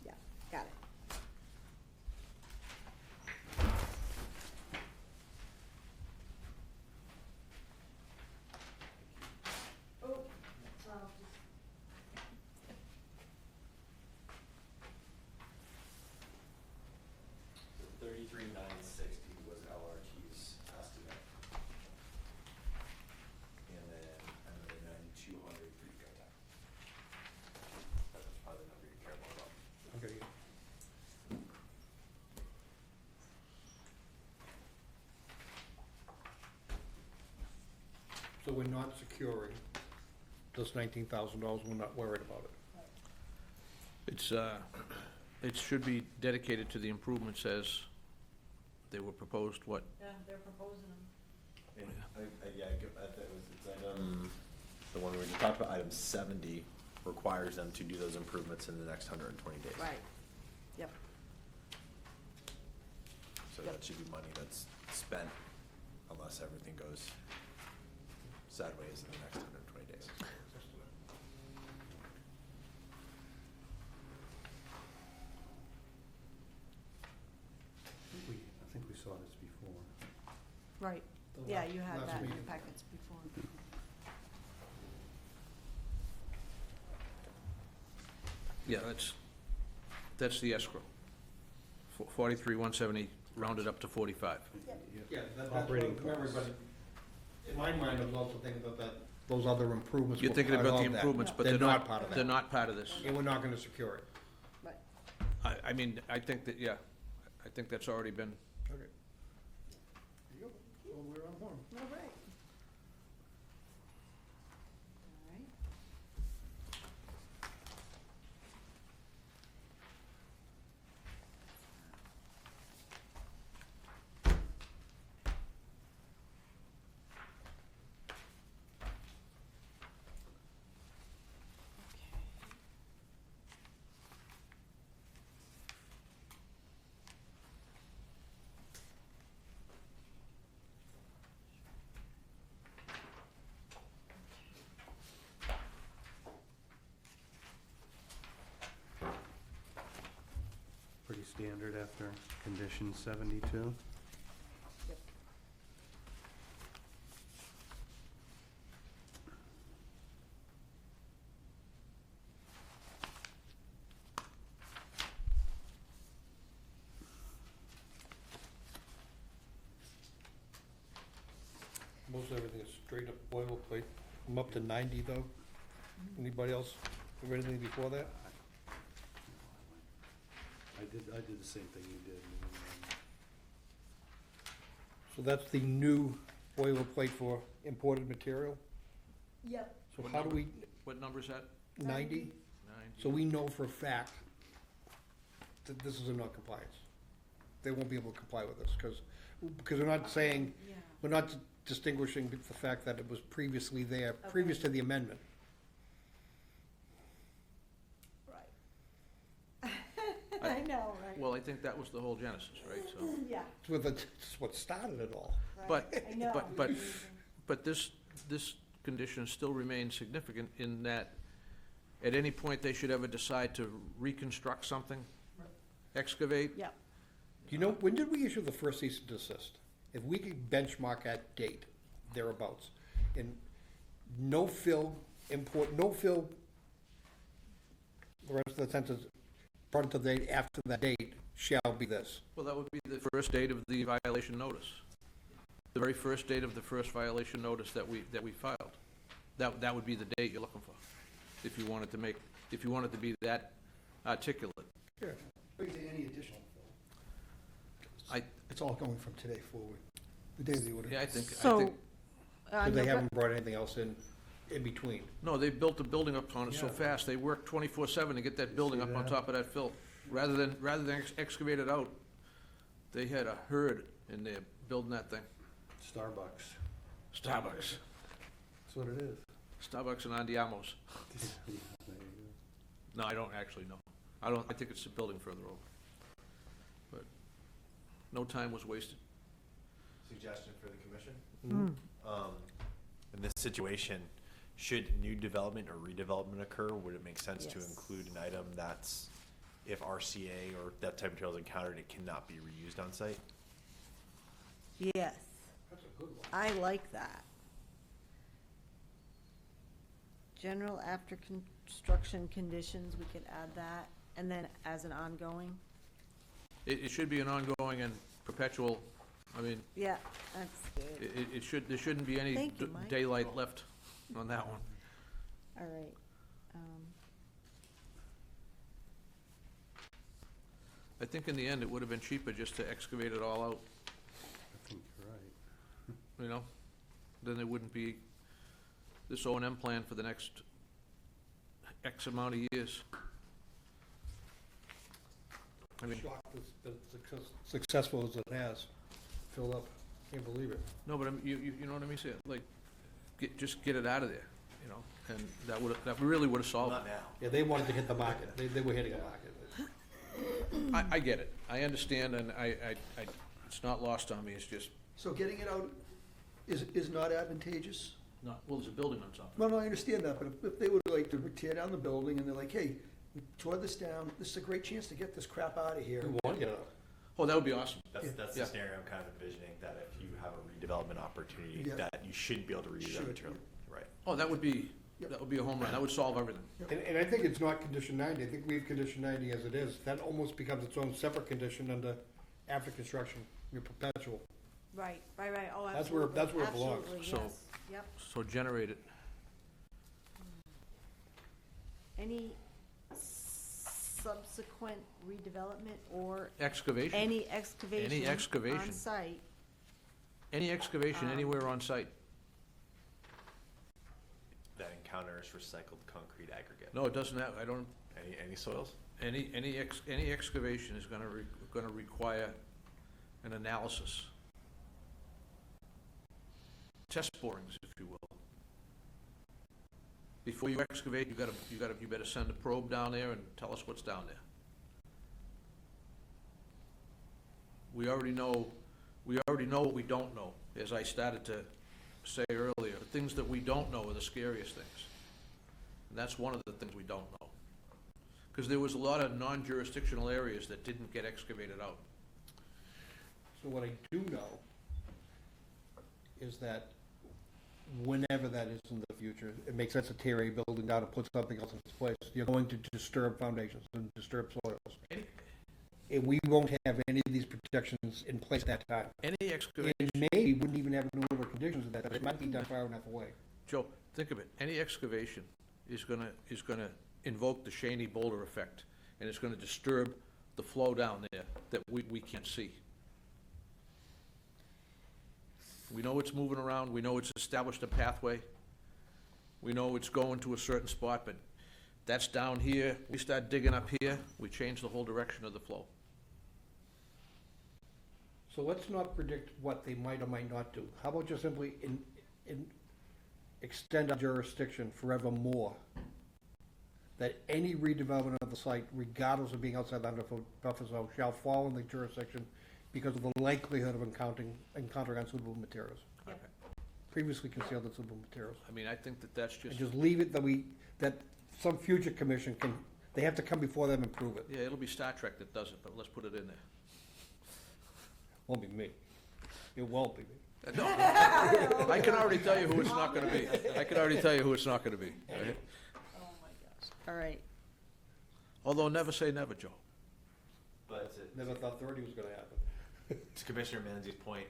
Yeah, got it. Oh, well, just. So 33,960 was LRT's estimate. And then another 9,200 for GovCAM. That's probably the number you care more about. Okay. So we're not securing this $19,000, we're not worried about it. It's, it should be dedicated to the improvements as they were proposed, what, Yeah, they're proposing them. And yeah, that was, it's item, the one we just talked about, item 70 requires them to do those improvements in the next 120 days. Right. Yep. So that should be money that's spent unless everything goes sideways in the next 120 days. I think we saw this before. Right. The Yeah, last- you had last that in your meeting. packets before. yeah, that's the escrow. 43,170 rounded up to 45. Yeah, that's Operating what, remember, costs. but in my mind, I was also thinking that those other improvements You're were thinking part about the of that. improvements, but They're not part of they're that. not part of this. And we're not gonna secure it. Right. I mean, I think that, yeah, I think that's already been, Okay. There you go. So we're on horn. All right. All right. Pretty standard after condition 72. Yep. Most everything is straight up boilerplate. I'm up to 90 though. Anybody else have anything before that? I did the same thing you did. So that's the new boilerplate for imported material? Yep. So how do we, what number is that? 90? 9? So we know for a fact that this is in non-compliance. They won't be able to comply with this, because we're not saying, Yeah. we're not distinguishing the fact that it was previously there, previous to the amendment. Right. I know, right? Well, I think that was the whole genesis, right? So, Yeah, It's what started it all. but, I know. but this condition still remains significant in that at any point they should ever decide to reconstruct something, excavate, Yeah, Do you know, when did we issue the first cease and desist? If we could benchmark that date, thereabouts, and no fill, no fill, the rest of the sentence, prior to the date, after that date, shall be this. well, that would be the first date of the violation notice. The very first date of the first violation notice that we filed. That would be the date you're looking for, if you wanted to be that articulate. Sure. Bring to any additional fill. I, It's all going from today forward, the day of the order. yeah, I think, so. Because they haven't brought anything else in between. no, they built the building up on it so fast, they worked 24/7 to get that building up on top of that fill. Rather than excavate it out, they had a herd in there building that thing. Starbucks. Starbucks. That's what it is. Starbucks and Andiamo's. No, I don't actually know. I think it's a building further over. But no time was wasted. Suggestion for the commission? In this situation, should new development or redevelopment occur, would it make sense to Yes. include an item that's, if RCA or that type of material is encountered, it cannot be reused on site? Yes, That's a good one. I like that. General after construction conditions, we could add that, and then as an ongoing. It should be an ongoing and perpetual, I mean, Yeah, that's good. there shouldn't be any Thank you, Mike. daylight left on that one. All right. I think in the end, it would have been cheaper just to excavate it all out, I think you're right. you know? Then there wouldn't be this O&M plan for the next X amount of years. I mean, Shocked as successful as it has, filled up, can't believe it. no, but you know what I mean? Say, like, just get it out of there, you know? And that really would have solved it. Not now. Yeah, they wanted to hit the market, they were hitting the market. I get it. I understand, and it's not lost on me. It's just So getting it out is not advantageous? not, well, there's a building on top. No, I understand that, but if they would like to tear down the building and they're like, hey, we tore this down, this is a great chance to get this crap out of here. We want to get it out. Oh, that would be awesome. That's Yeah. the scenario I'm kind of envisioning, that if you have a redevelopment opportunity, Yeah. that you shouldn't be able to reuse that Should, material. Right. Oh, that would be Yep. a home run. That would solve everything. And I think it's not condition 90, I think we have condition 90 as it is. That almost becomes its own separate condition under after construction, your perpetual. Right, oh, That's where- absolutely. that's where it belongs. Absolutely, So- yes, yep. So generate it. Any subsequent redevelopment or Excavation. any excavation? Any excavation. On site, Any excavation anywhere on site. That encounters recycled concrete aggregate. No, it doesn't have, I don't, Any soils? any excavation is gonna require an analysis. Test borings, if you will. Before you excavate, you better send a probe down there and tell us what's down there. We already know what we don't know, as I started to say earlier. The things that we don't know are the scariest things. And that's one of the things we don't know. Because there was a lot of non-jurisdictional areas that didn't get excavated out. So what I do know is that whenever that is in the future, it makes sense to tear a building down and put something else in its place. You're going to disturb foundations and disturb soils. And we won't have any of these protections in place at that time. Any excavation, And maybe wouldn't even have no over conditions of that, but it might be done far enough away. Joe, think of it, any excavation is gonna invoke the Shaney Boulder effect, and it's gonna disturb the flow down there that we can't see. We know it's moving around, we know it's established a pathway, we know it's going to a certain spot, but that's down here, we start digging up here, we change the whole direction of the flow. So let's not predict what they might or might not do. How about just simply extend our jurisdiction forevermore that any redevelopment of the site, regardless of being outside the 100-foot buffer zone, shall fall in the jurisdiction because of the likelihood of encountering unsuitable materials. Okay. Previously concealed unsuitable materials. I mean, I think that that's And just, just leave it that some future commission can, they have to come before them and prove it. yeah, it'll be Star Trek that does it, but let's put it in there. Won't be me. It won't be me. No, I can already tell you who it's not gonna be. I can already tell you who it's not gonna be. Right? Oh, my gosh. All right. Although never say never, Joe. But Never thought 30 was gonna happen. to Commissioner Manzi's point,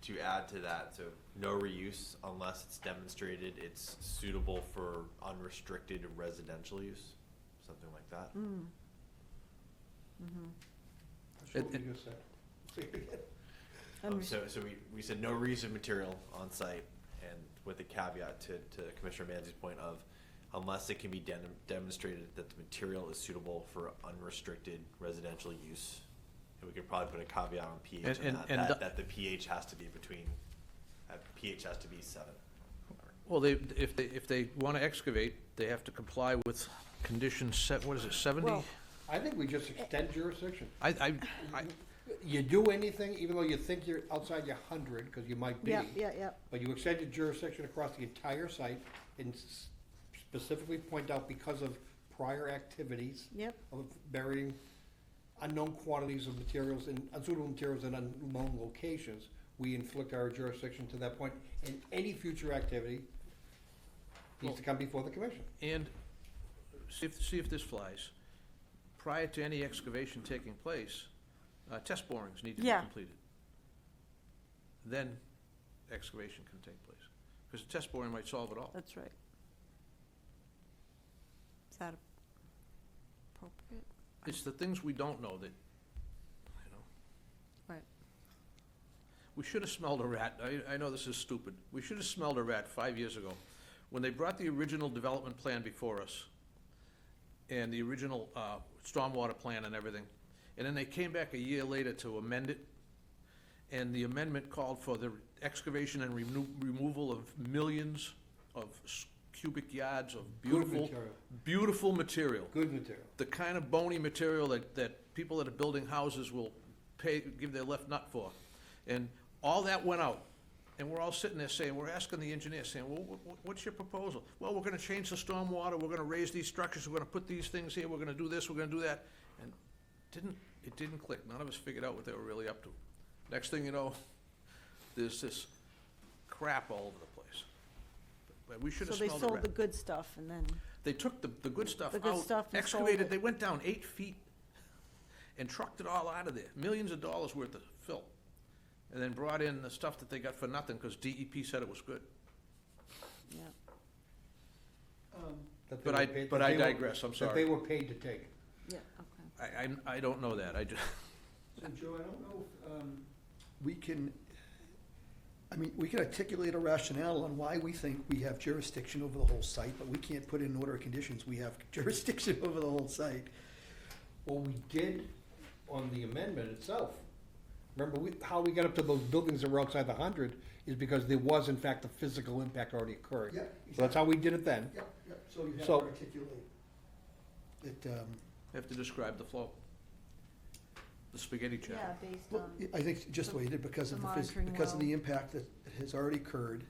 to add to that, so no reuse unless it's demonstrated it's suitable for unrestricted residential use, something like that. That's what we It- just said. Say it again. So we said no reuse of material on site, and with a caveat to Commissioner Manzi's point of unless it can be demonstrated that the material is suitable for unrestricted residential use. And we could probably put a caveat on pH that the pH has to be pH has to be 7. Well, if they wanna excavate, they have to comply with condition what is it, 70? Well- I think we just extend jurisdiction. I, You do anything, even though you think you're outside your 100, because you might be. Yeah. But you extend your jurisdiction across the entire site and specifically point out because of prior activities. Yep. Of burying unknown quantities of materials and unsuitable materials in unknown locations, we inflict our jurisdiction to that point, and any future activity needs to come before the commission. and see if this flies. Prior to any excavation taking place, test borings need to be Yeah. completed. Then excavation can take place. Because a test boring might solve it all. That's right. Is that appropriate? It's the things we don't know that, you know. Right. We should have smelled a rat. I know this is stupid. We should have smelled a rat 5 years ago. When they brought the original development plan before us, and the original stormwater plan and everything, and then they came back a year later to amend it, and the amendment called for the excavation and removal of millions of cubic yards of beautiful, material. beautiful material. Good material. The kind of bony material that people that are building houses will give their left nut for. And all that went out. And we're all sitting there saying, we're asking the engineer, saying, well, what's your proposal? Well, we're gonna change the stormwater, we're gonna raise these structures, we're gonna put these things here, we're gonna do this, we're gonna do that. And it didn't click. None of us figured out what they were really up to. Next thing you know, there's this crap all over the place. But we should So have they smelled the sold the rat. good stuff and then, They took the good stuff The good out, stuff and sold excavated, it. they went down 8 feet and trucked it all out of there, millions of dollars worth of fill. And then brought in the stuff that they got for nothing because DEP said it was good. yeah. That they But were I- paid- but that I they were- digress, I'm That sorry. they were paid to take. Yeah, okay. I don't know that, I just, So Joe, I don't know if we can, I mean, we can articulate a rationale on why we think we have jurisdiction over the whole site, but we can't put in an order of conditions, we have jurisdiction over the whole site. Well, we did on the amendment itself. Remember, how we got up to those buildings that were outside the 100 is because there was in fact a physical impact already occurred. Yeah, So that's how we did it then. Yep, yep, so you have to So- articulate that, have to describe the flow. The spaghetti Yeah, channel. based well, on, I think just the way you did, because the of monitoring because of well. the impact that has already occurred,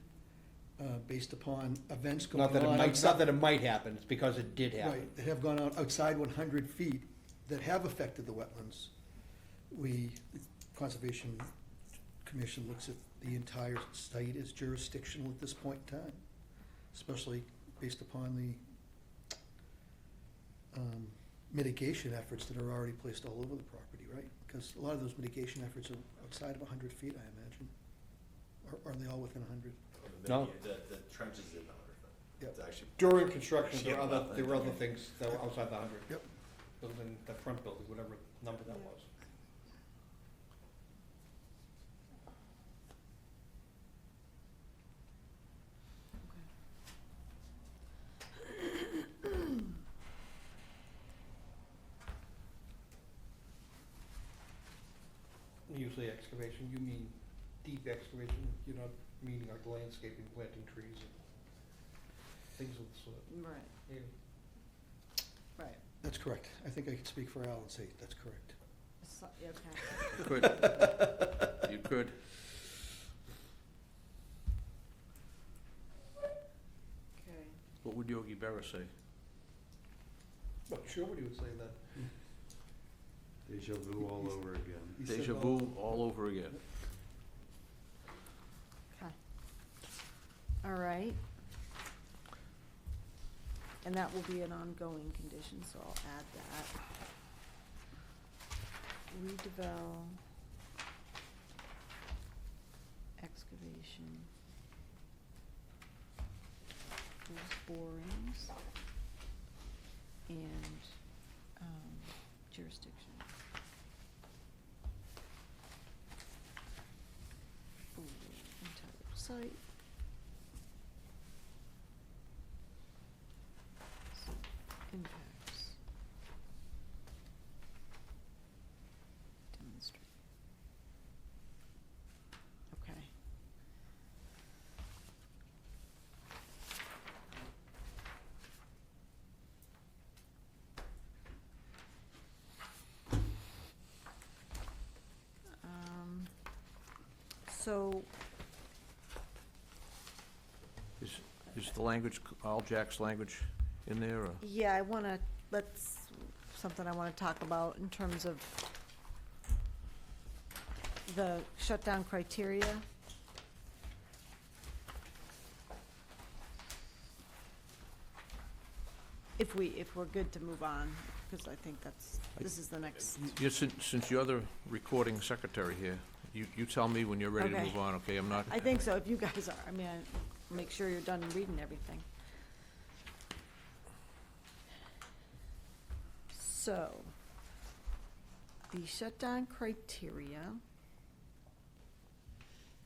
based upon events going on. Not that it might happen, it's because it did happen. Right, that have gone out outside 100 feet, that have affected the wetlands. The Conservation Commission looks at the entire site as jurisdictional at this point in time, especially based upon the mitigation efforts that are already placed all over the property, right? Because a lot of those mitigation efforts are outside of 100 feet, I imagine. Or are they all within 100? No. The trench is in the 100 foot. Yep. It's actually. During construction, Yeah, there were other things that were outside the 100. Yep. Building, the front building, whatever number that was. You say excavation, you mean deep excavation, you're not meaning like landscaping, planting trees and things of the sort. right. Yeah. That's correct. I think I can speak for Al and say that's correct. So- yeah, okay. You could. You could. Okay. What would Yogi Berra say? Well, sure would he would say that. Deja vu all over again. He said Deja all- vu all over again. Okay. All right. And that will be an ongoing condition, so I'll add that. Redevelop, excavation, those borings, and jurisdiction. Entire site. Impacts. Demonstrate. Okay. So, Is the language, all Jack's language in there, or? yeah, I wanna, that's something I wanna talk about in terms of the shutdown criteria. If we're good to move on, because I think this is the next, Since you're the recording secretary here, you tell me when you're ready to Okay. move on, okay? I'm not, I think so, if you guys are, I mean, make sure you're done reading everything. So, the shutdown criteria,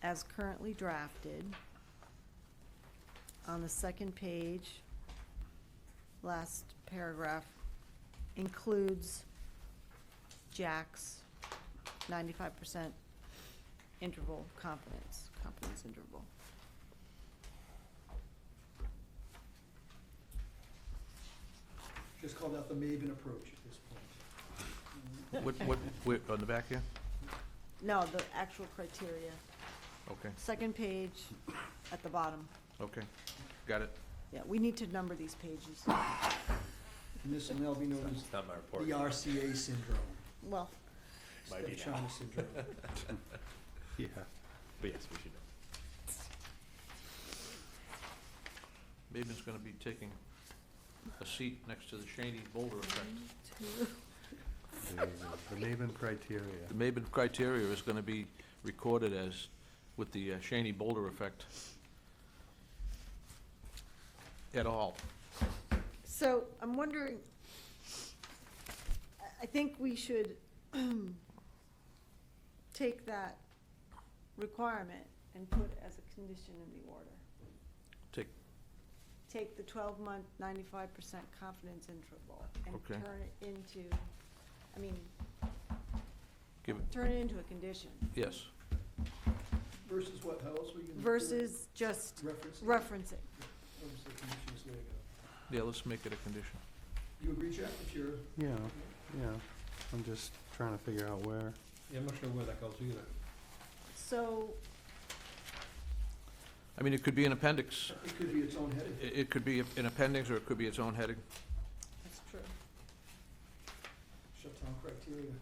as currently drafted, on the second page, last paragraph, includes Jack's 95% interval confidence interval. Just call that the Maven approach at this point. what, on the back here? No, the actual criteria, Okay, second page at the bottom. okay, got it. Yeah, we need to number these pages. And this will now be known as It's not my report. the RCA syndrome, Well, Might be instead of now. China syndrome. Yeah. But yes, we should know. Maven's gonna be taking a seat next to the Shaney Boulder effect. The Maven criteria. The Maven criteria is gonna be recorded as, with the Shaney Boulder effect et al. so I'm wondering, I think we should take that requirement and put as a condition in the order. Take the 12-month, 95% confidence interval and Okay. turn it into, I mean, Give it, turn it into a condition yes. Versus what, how else were you gonna do it? versus just Referencing? referencing. What was the conditions there you go? Yeah, let's make it a condition. You agree, Jack, if you're, Yeah, yeah. I'm just trying to figure out where. Yeah, I'm not sure where that goes either. So, I mean, it could be an appendix. it could be its own heading. It could be an appendix, or it could be its own heading. that's true. Shutdown criteria.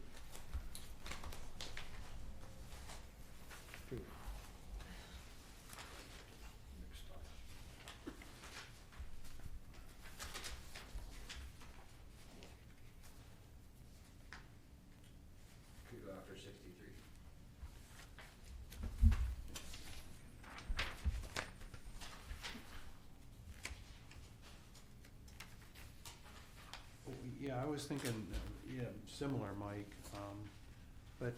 Could go after 63. Yeah, I was thinking, yeah, similar, Mike. But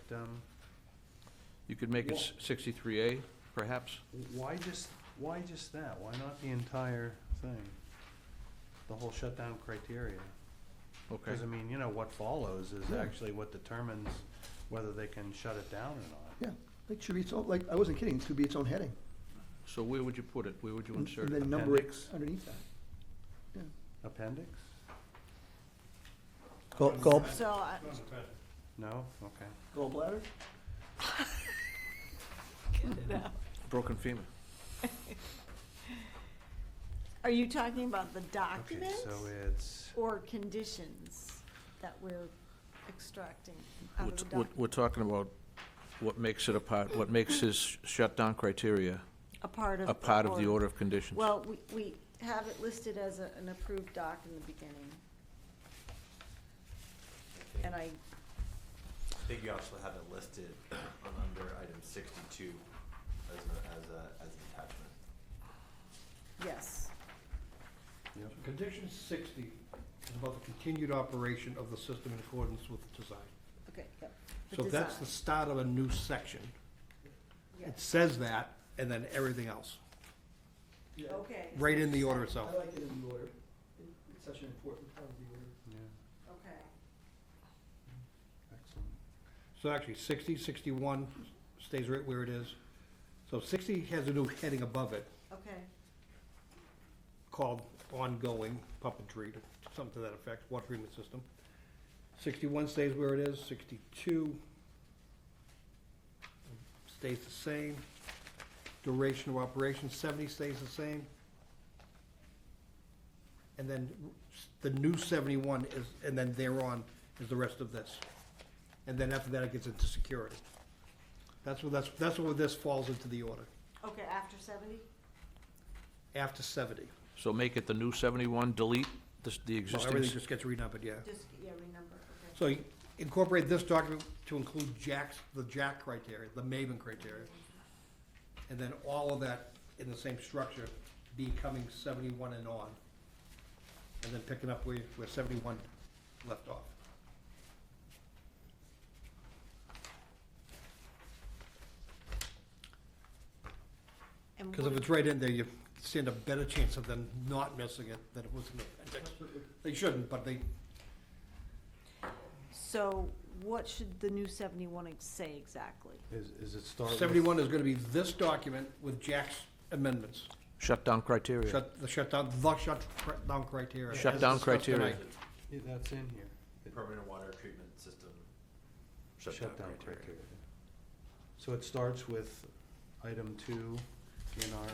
You could make it 63A, perhaps? why just that? Why not the entire thing? The whole shutdown criteria? Okay. Because, I mean, you know, what follows is Yeah. actually what determines whether they can shut it down or not. Yeah, it should be its own, like, I wasn't kidding, it could be its own heading. So where would you put it? Where would you And insert then it? number it Appendix? underneath that. Yeah. Appendix? So, No? Okay. Gallbladder? Broken femur. are you talking about the Okay, documents? so it's, Or conditions that we're extracting out of the We're document? talking about what makes it a part, what makes his shutdown criteria A part of. a part of the order of conditions. Well, we have it listed as an approved doc in the beginning. And I, I think you also have it listed on under item 62 as an attachment. yes, Condition 60 is about the continued operation of the system in accordance with the design. okay, yep. The So that's the design. start of a new section. It Yes. says that, and then everything else, Yeah. Okay. right in the order itself. I like it in the order. It's such an important part of the order. yeah, Okay, excellent. So actually, 60, 61 stays right where it is. So 60 has a new heading above it okay, called ongoing puppetry, something to that effect, water treatment system. 61 stays where it is, 62 stays the same. Duration of operation, 70 stays the same. And then the new 71 is, and then thereon is the rest of this. And then after that, it gets into security. That's where this falls into the order, okay, after 70? after 70. So make it the new 71, delete the Well, existing. everything just gets renumbered, yeah. Just, yeah, renumber, okay. So you incorporate this document to include the JAC criteria, the Maven criteria. And then all of that in the same structure, becoming 71 and on. And then picking up where 71 left off. And Because if what- it's right in there, you stand a better chance of them not missing it than it was in the appendix. They shouldn't, but they, So what should the new 71 say exactly? Is it start with? 71 is gonna be this document with Jack's amendments. Shutdown criteria. The shutdown criteria. as Shutdown discussed criteria. tonight. Yeah, that's in here. Permanent water treatment system Shutdown criteria. So it starts with item 2 in our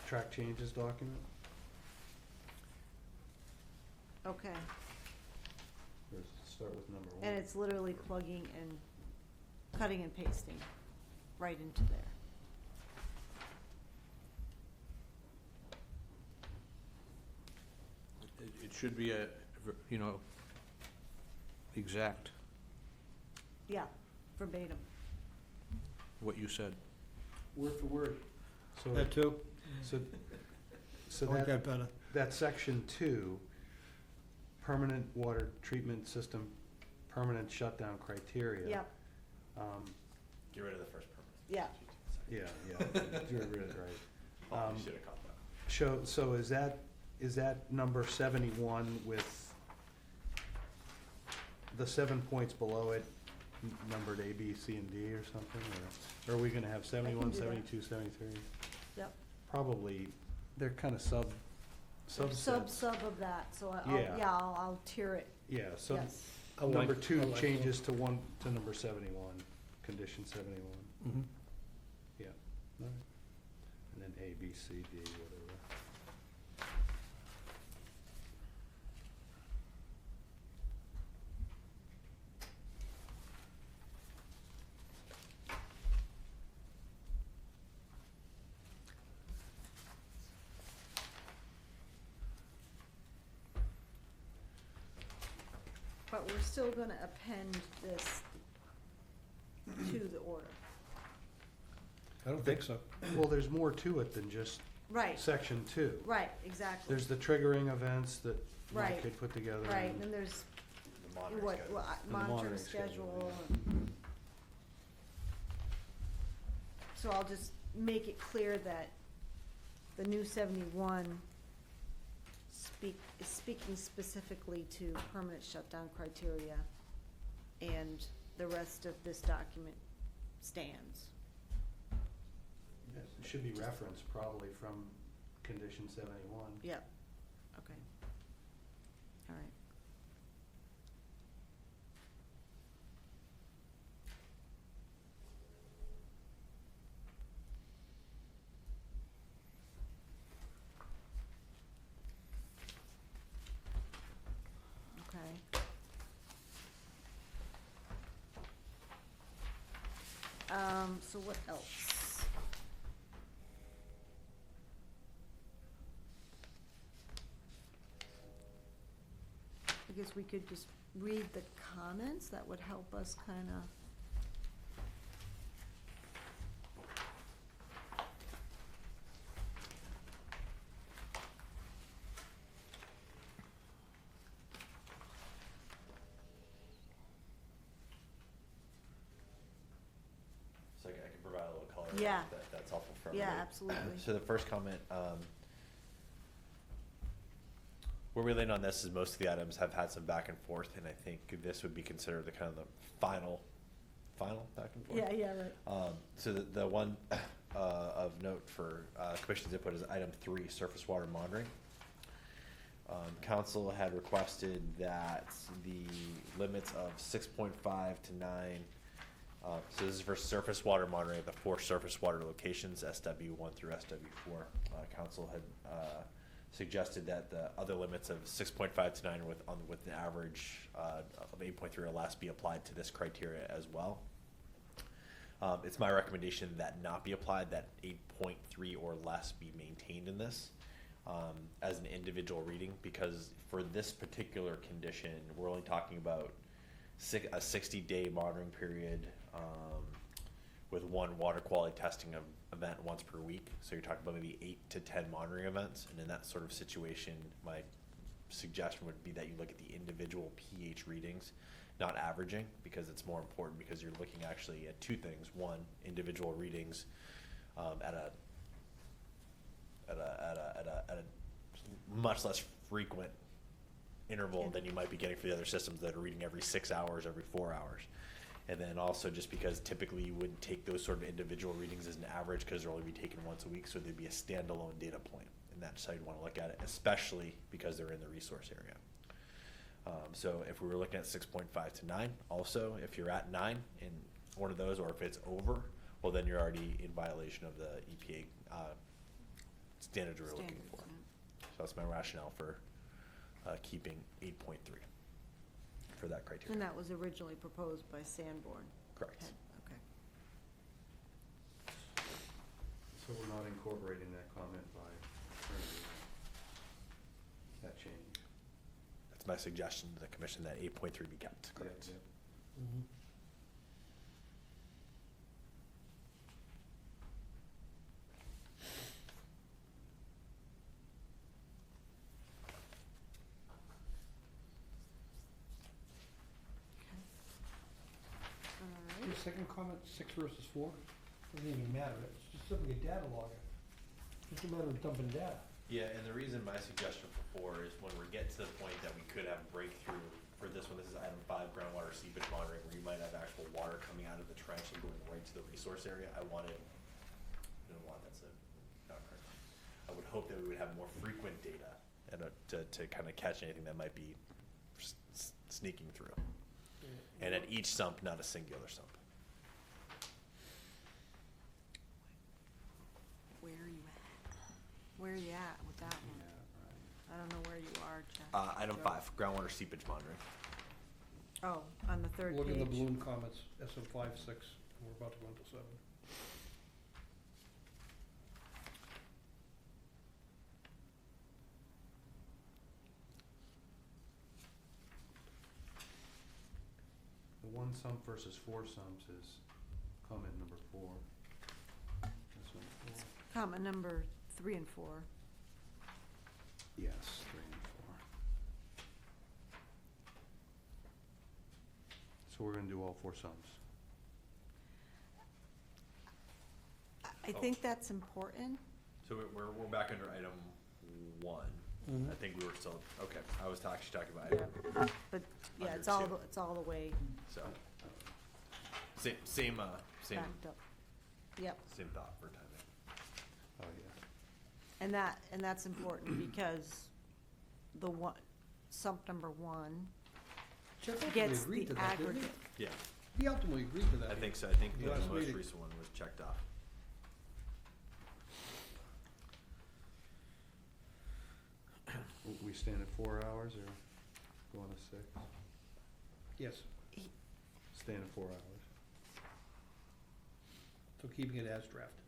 track changes document? Okay, Or does it start with number 1? and it's literally plugging and cutting and pasting right into there. It should be exact, Yeah, verbatim. what you said. Word for word. So, That too? so, so I like that, that better. that section 2, permanent water treatment system, permanent shutdown criteria. Yep, Get rid of the first permanent. yeah. Yeah, you're right. Oh, you should have caught that. So is that number 71 with the 7 points below it numbered A, B, C, and D or something? Or are we gonna have 71, do that. 72, 73? Yep. Probably, they're kind of subsets. Sub of that, so Yeah. I'll tier it, Yeah, so yes. number I 2 like that. changes to number 71, condition 71. Mhm. Yeah. All right. And then A, B, C, D, whatever. But we're still gonna append this to the order. I don't think so. Well, there's more to it than just Right, section 2. right, exactly. There's the triggering events that Mike Right. had put together. Right, and- and then there's The monitoring what, schedule. the monitoring monitoring schedule, schedule. So I'll just make it clear that the new 71 is speaking specifically to permanent shutdown criteria, and the rest of this document stands. It should be referenced probably from condition 71. Yep, okay. All right. so what else? I guess we could just read the comments, that would help us kind of. So I can provide a little color. Yeah. That's helpful for Yeah, everybody. absolutely. So the first comment, where we land on this is most of the items have had some back and forth, and I think this would be considered the kind of the final back and forth. Yeah, right. So the one of note for commission's input is item 3, surface water monitoring. Council had requested that the limits of 6.5 to 9, so this is for surface water monitoring at the 4 surface water locations, SW1 through SW4. Council had suggested that the other limits of 6.5 to 9 with an average of 8.3 or less be applied to this criteria as well. It's my recommendation that not be applied, that 8.3 or less be maintained in this as an individual reading, because for this particular condition, we're only talking about a 60-day monitoring period with one water quality testing event once per week. So you're talking about maybe 8 to 10 monitoring events. And in that sort of situation, my suggestion would be that you look at the individual pH readings, not averaging, because it's more important, because you're looking actually at 2 things. One, individual readings at a much less frequent interval than you might be getting for the other systems that are reading every 6 hours, every 4 hours. And then also just because typically you wouldn't take those sort of individual readings as an average, because they'll only be taken once a week, so they'd be a standalone data point. And that's how you'd want to look at it, especially because they're in the resource area. So if we were looking at 6.5 to 9, also, if you're at 9 in one of those, or if it's over, well, then you're already in violation of the EPA standards we're looking Standards, for. yeah. So that's my rationale for keeping 8.3 for that criteria. And that was originally proposed by Sanborn. Correct. Okay. So we're not incorporating that comment by attorney, that change? That's my suggestion to the commission, that 8.3 be kept. Correct. Yeah, Mhm. All Your right. second comment, 6 versus 4, doesn't even matter, it's just simply a data logger. It's just a matter of dumping data. Yeah, and the reason my suggestion for 4 is when we get to the point that we could have breakthrough for this one, this is item 5, groundwater seepage monitoring, where you might have actual water coming out of the trench and going right to the resource area. I would hope that we would have more frequent data and to kind of catch anything that might be sneaking through. And at each sump, not a singular sump. Where are you at? Where are you at with that one? yeah, I don't know where you are, Jeff. Item Joe. 5, groundwater seepage monitoring. Oh, on the third Look at the page. balloon comments, SM 5, 6, we're about to go into 7. The 1 sump versus 4 sumps is comment number 4. This one, 4. Comment number 3 and 4. Yes, 3 and 4. So we're gonna do all 4 sumps. I think that's important. So we're back under item 1. Mhm. I think we were still, okay, I was actually talking about item, But, yeah, Under it's all, two. it's all the way so. Same backed up. Yep. same thought for timing. Oh, yeah. And that's important because the one, sump number 1 Jeff ultimately gets agreed the to that, didn't he? aggregate. Yeah, He ultimately agreed to that. I think so. I think the Last most meeting. recent one was checked off. We stand at 4 hours or going to 6? Yes. Stand at 4 hours. So keeping it as drafted.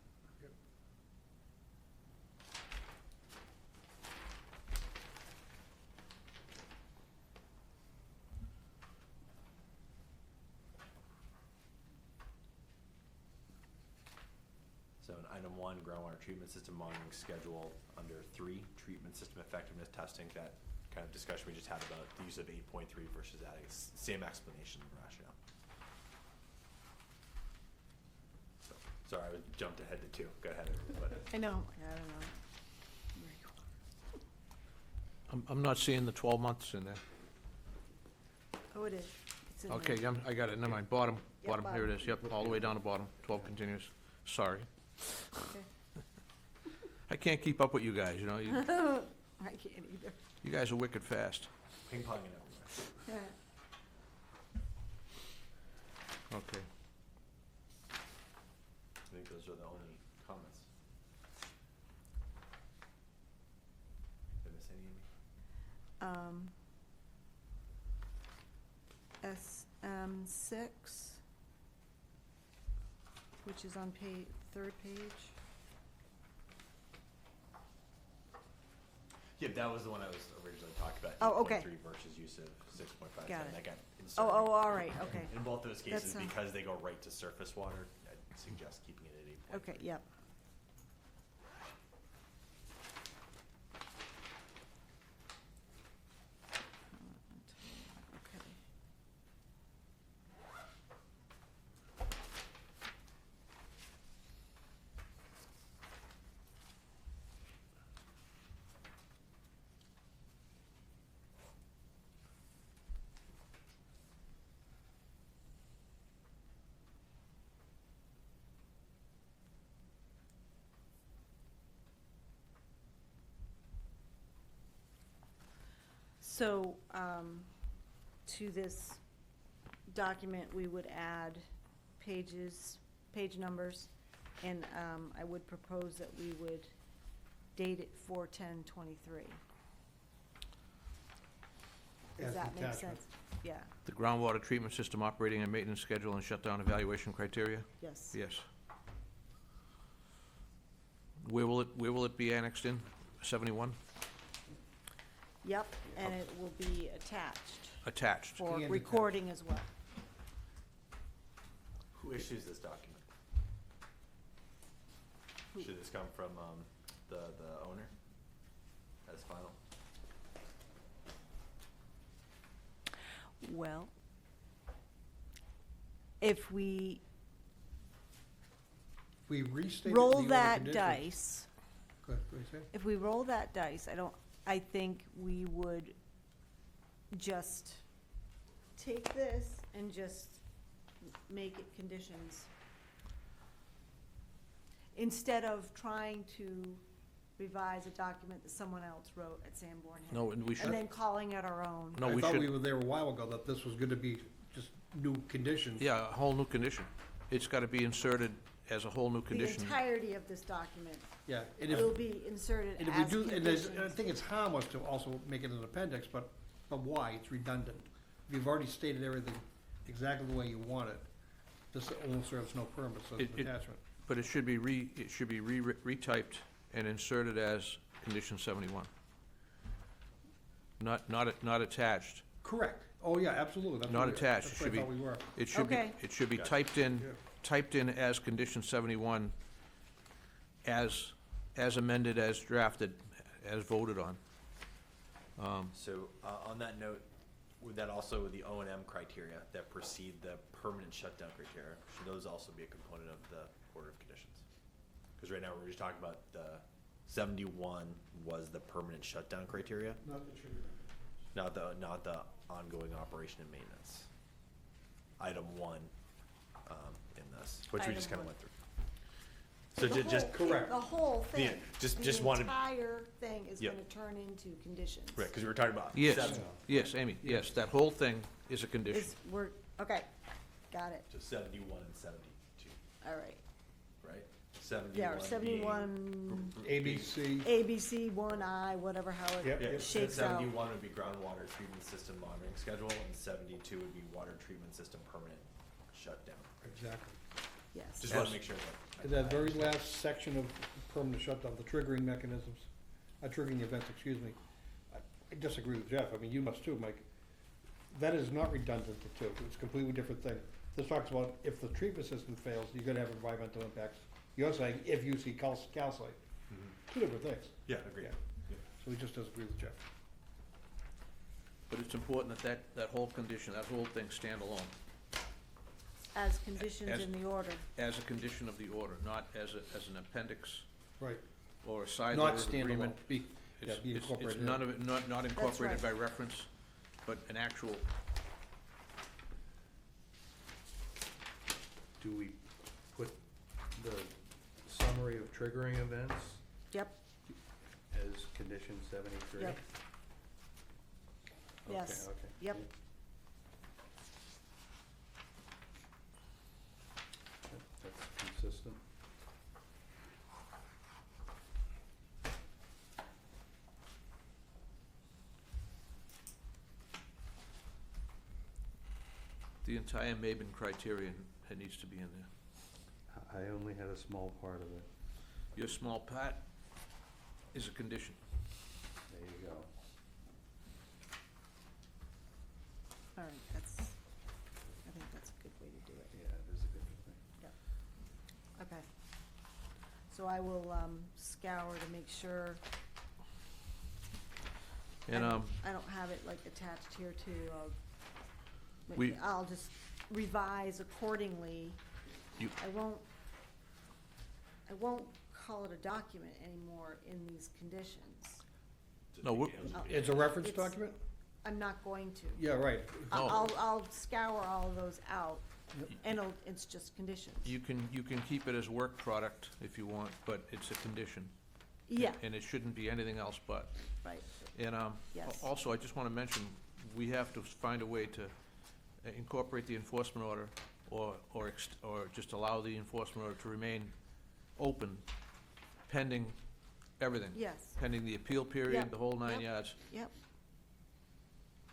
So in item 1, groundwater treatment system monitoring schedule, under 3, treatment system effectiveness testing, that kind of discussion we just had about the use of 8.3 versus adding, same explanation and rationale. So, sorry, I jumped ahead to 2. Go ahead, but I know, I don't know. I'm not seeing the 12 months in there. Oh, it is. It's in there. Okay, I got it, never mind, bottom, Yep, here it bottom. is, yep, all the way down the bottom, 12 continuous, sorry. Okay. I can't keep up with you guys, you know, you I can't either. you guys are wicked fast. ping ponging everywhere. Yeah. Okay. I think those are the only comments. Did I miss any, Amy? SM6, which is on third page. Yeah, that was the one I was originally talking about. Oh, okay. 8.3 versus use of 6.5. Got it. That got Oh, inserted. all right, okay. In both those cases, That's, because they go right to surface water, I'd suggest keeping it at 8.3. Okay, yep. Okay. So, to this document, we would add page numbers, and I would propose that we would date it 4/10/23. Does As that an make attachment. sense? Yeah, The groundwater treatment system operating and maintenance schedule and shutdown evaluation criteria? yes. Yes. Where will it be annexed in? 71? Yep, and it will be attached Attached? for And recording as well. Who issues this document? Should this come from the owner as final? Well, if we If we restate the roll order that conditions- dice, Go ahead, what do you say? if we roll that dice, I think we would just take this and just make it conditions. Instead of trying to revise a document that someone else wrote at Sanborn Hill. No, and we should- And then calling it our own. No, I we thought we should, were there a while ago, that this was gonna be just new conditions. yeah, a whole new condition. It's got to be inserted as a whole new The condition. entirety of this document Yeah, and will if, be inserted and if we as do, and there's- I conditions. think it's harmless to also make it an appendix, but why? It's redundant. If you've already stated everything exactly the way you want it, this only serves no purpose as an It- attachment. But it should be retyped and inserted as condition 71. Not attached. Correct. Oh, yeah, absolutely. That's Not what we- attached. That's It what should I thought we were. It should be, Okay. it should be Gotcha. typed in as condition 71, as amended, as drafted, as voted on. So on that note, would that also, the O&M criteria that precede the permanent shutdown criteria, should those also be a component of the order of conditions? Because right now, we're just talking about the 71 was the permanent shutdown criteria, Not the trigger. not the ongoing operation and maintenance. Item 1 in this, which we just kind Item of went through. So The just, whole- correct. The whole thing. just wanted- The entire thing is Yep. gonna turn into conditions. right, because we were talking about. Yes, seven- yes, Amy, yes, that whole thing is a condition. Okay, got it, So 71 and 72, all right. right? 71 Yeah, or being- 71, ABC, ABC, 1I, whatever, how Yep. it Yeah, shakes out. 71 would be groundwater treatment system monitoring schedule, and 72 would be water treatment system permanent shutdown. exactly. Yes. Just want Yes. to make sure that. That very last section of permanent shutdown, the triggering mechanisms, triggering events, excuse me, I disagree with Jeff. I mean, you must too, Mike. That is not redundant to two. It's a completely different thing. This talks about if the treatment system fails, you're gonna have environmental impacts. You're saying if you see calcite. Two different things. Yeah, agreed. Yeah. So we just disagree with Jeff. But it's important that whole condition, that whole thing stand alone, As conditions As- in the order. as a condition of the order, not as an appendix Right. or a side Not order of agreement. standalone, be It's incorporated in. none of it, not incorporated by right. reference, but an actual, Do we put the summary of triggering events Yep, as condition 73? yep, Okay, yes, okay. yep. Yep, That's consistent. the entire Mabin criterion that needs to be in there. I only had a small part of it. Your small part is a condition. There you go. All right, I think that's a good way to do it. Yeah, it is a good thing. Yep. Okay. So I will scour to make sure. And, I don't have it like attached here too. We- I'll just revise accordingly. you, I won't call it a document anymore in these conditions. no, we're- It's a reference It's- document? I'm not going to. Yeah, right. No. I'll scour all of those out, and it's just conditions. you can keep it as work product if you want, but it's a condition. Yeah, And it shouldn't be anything else but. right. And Yes. also, I just want to mention, we have to find a way to incorporate the enforcement order or just allow the enforcement order to remain open pending everything. Yes, Pending the appeal period, Yep, the whole 9 yep. yards. yep.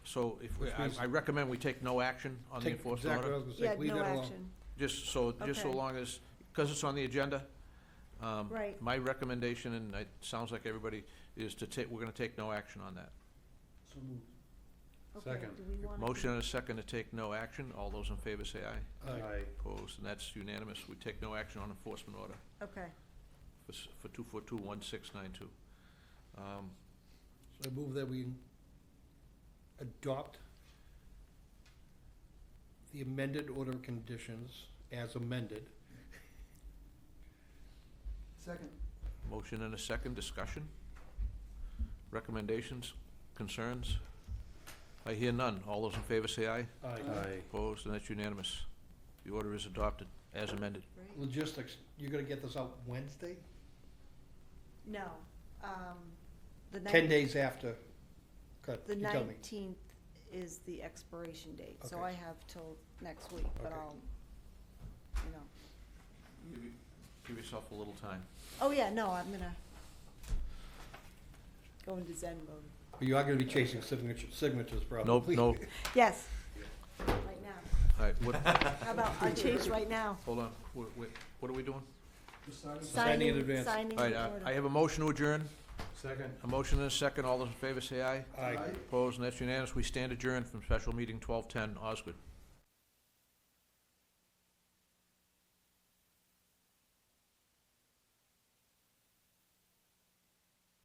So if, Which means- I recommend we take no action on the Take enforcement exactly what I order. was gonna Yeah, say, leave no that alone. action. Just so Okay. long as, because it's on the agenda. Right. My recommendation, and it sounds like everybody, is to take, we're gonna take no action on that. So moved. Okay, Second. do we want to? Motion and a second to take no action. All those in favor say aye. Aye. Opposed, and that's unanimous. We take no action on enforcement order Okay, for 2421692. So I move that we adopt the amended order of conditions as amended. Second. Motion and a second, discussion? Recommendations, concerns? I hear none. All those in favor say aye. Aye. Opposed, and that's unanimous. The order is adopted as amended. great. Logistics, you're gonna get this out Wednesday? No, the 10 days after, good, The you tell me. 19th is the expiration date, so Okay. I have till next week, but Okay. I'll, you know. Give yourself a little time. Oh, yeah, no, I'm gonna go into Zen mode. But you are gonna be chasing signatures probably. No. Yes, right now. All right, what, How about I chase right now? hold on. What are we doing? Signing in advance. Signing All in right, order. I have a motion to adjourn. Second. A motion and a second. All those in favor say aye. Aye. Opposed, and that's unanimous. We stand adjourned from special meeting 1210 Osgood.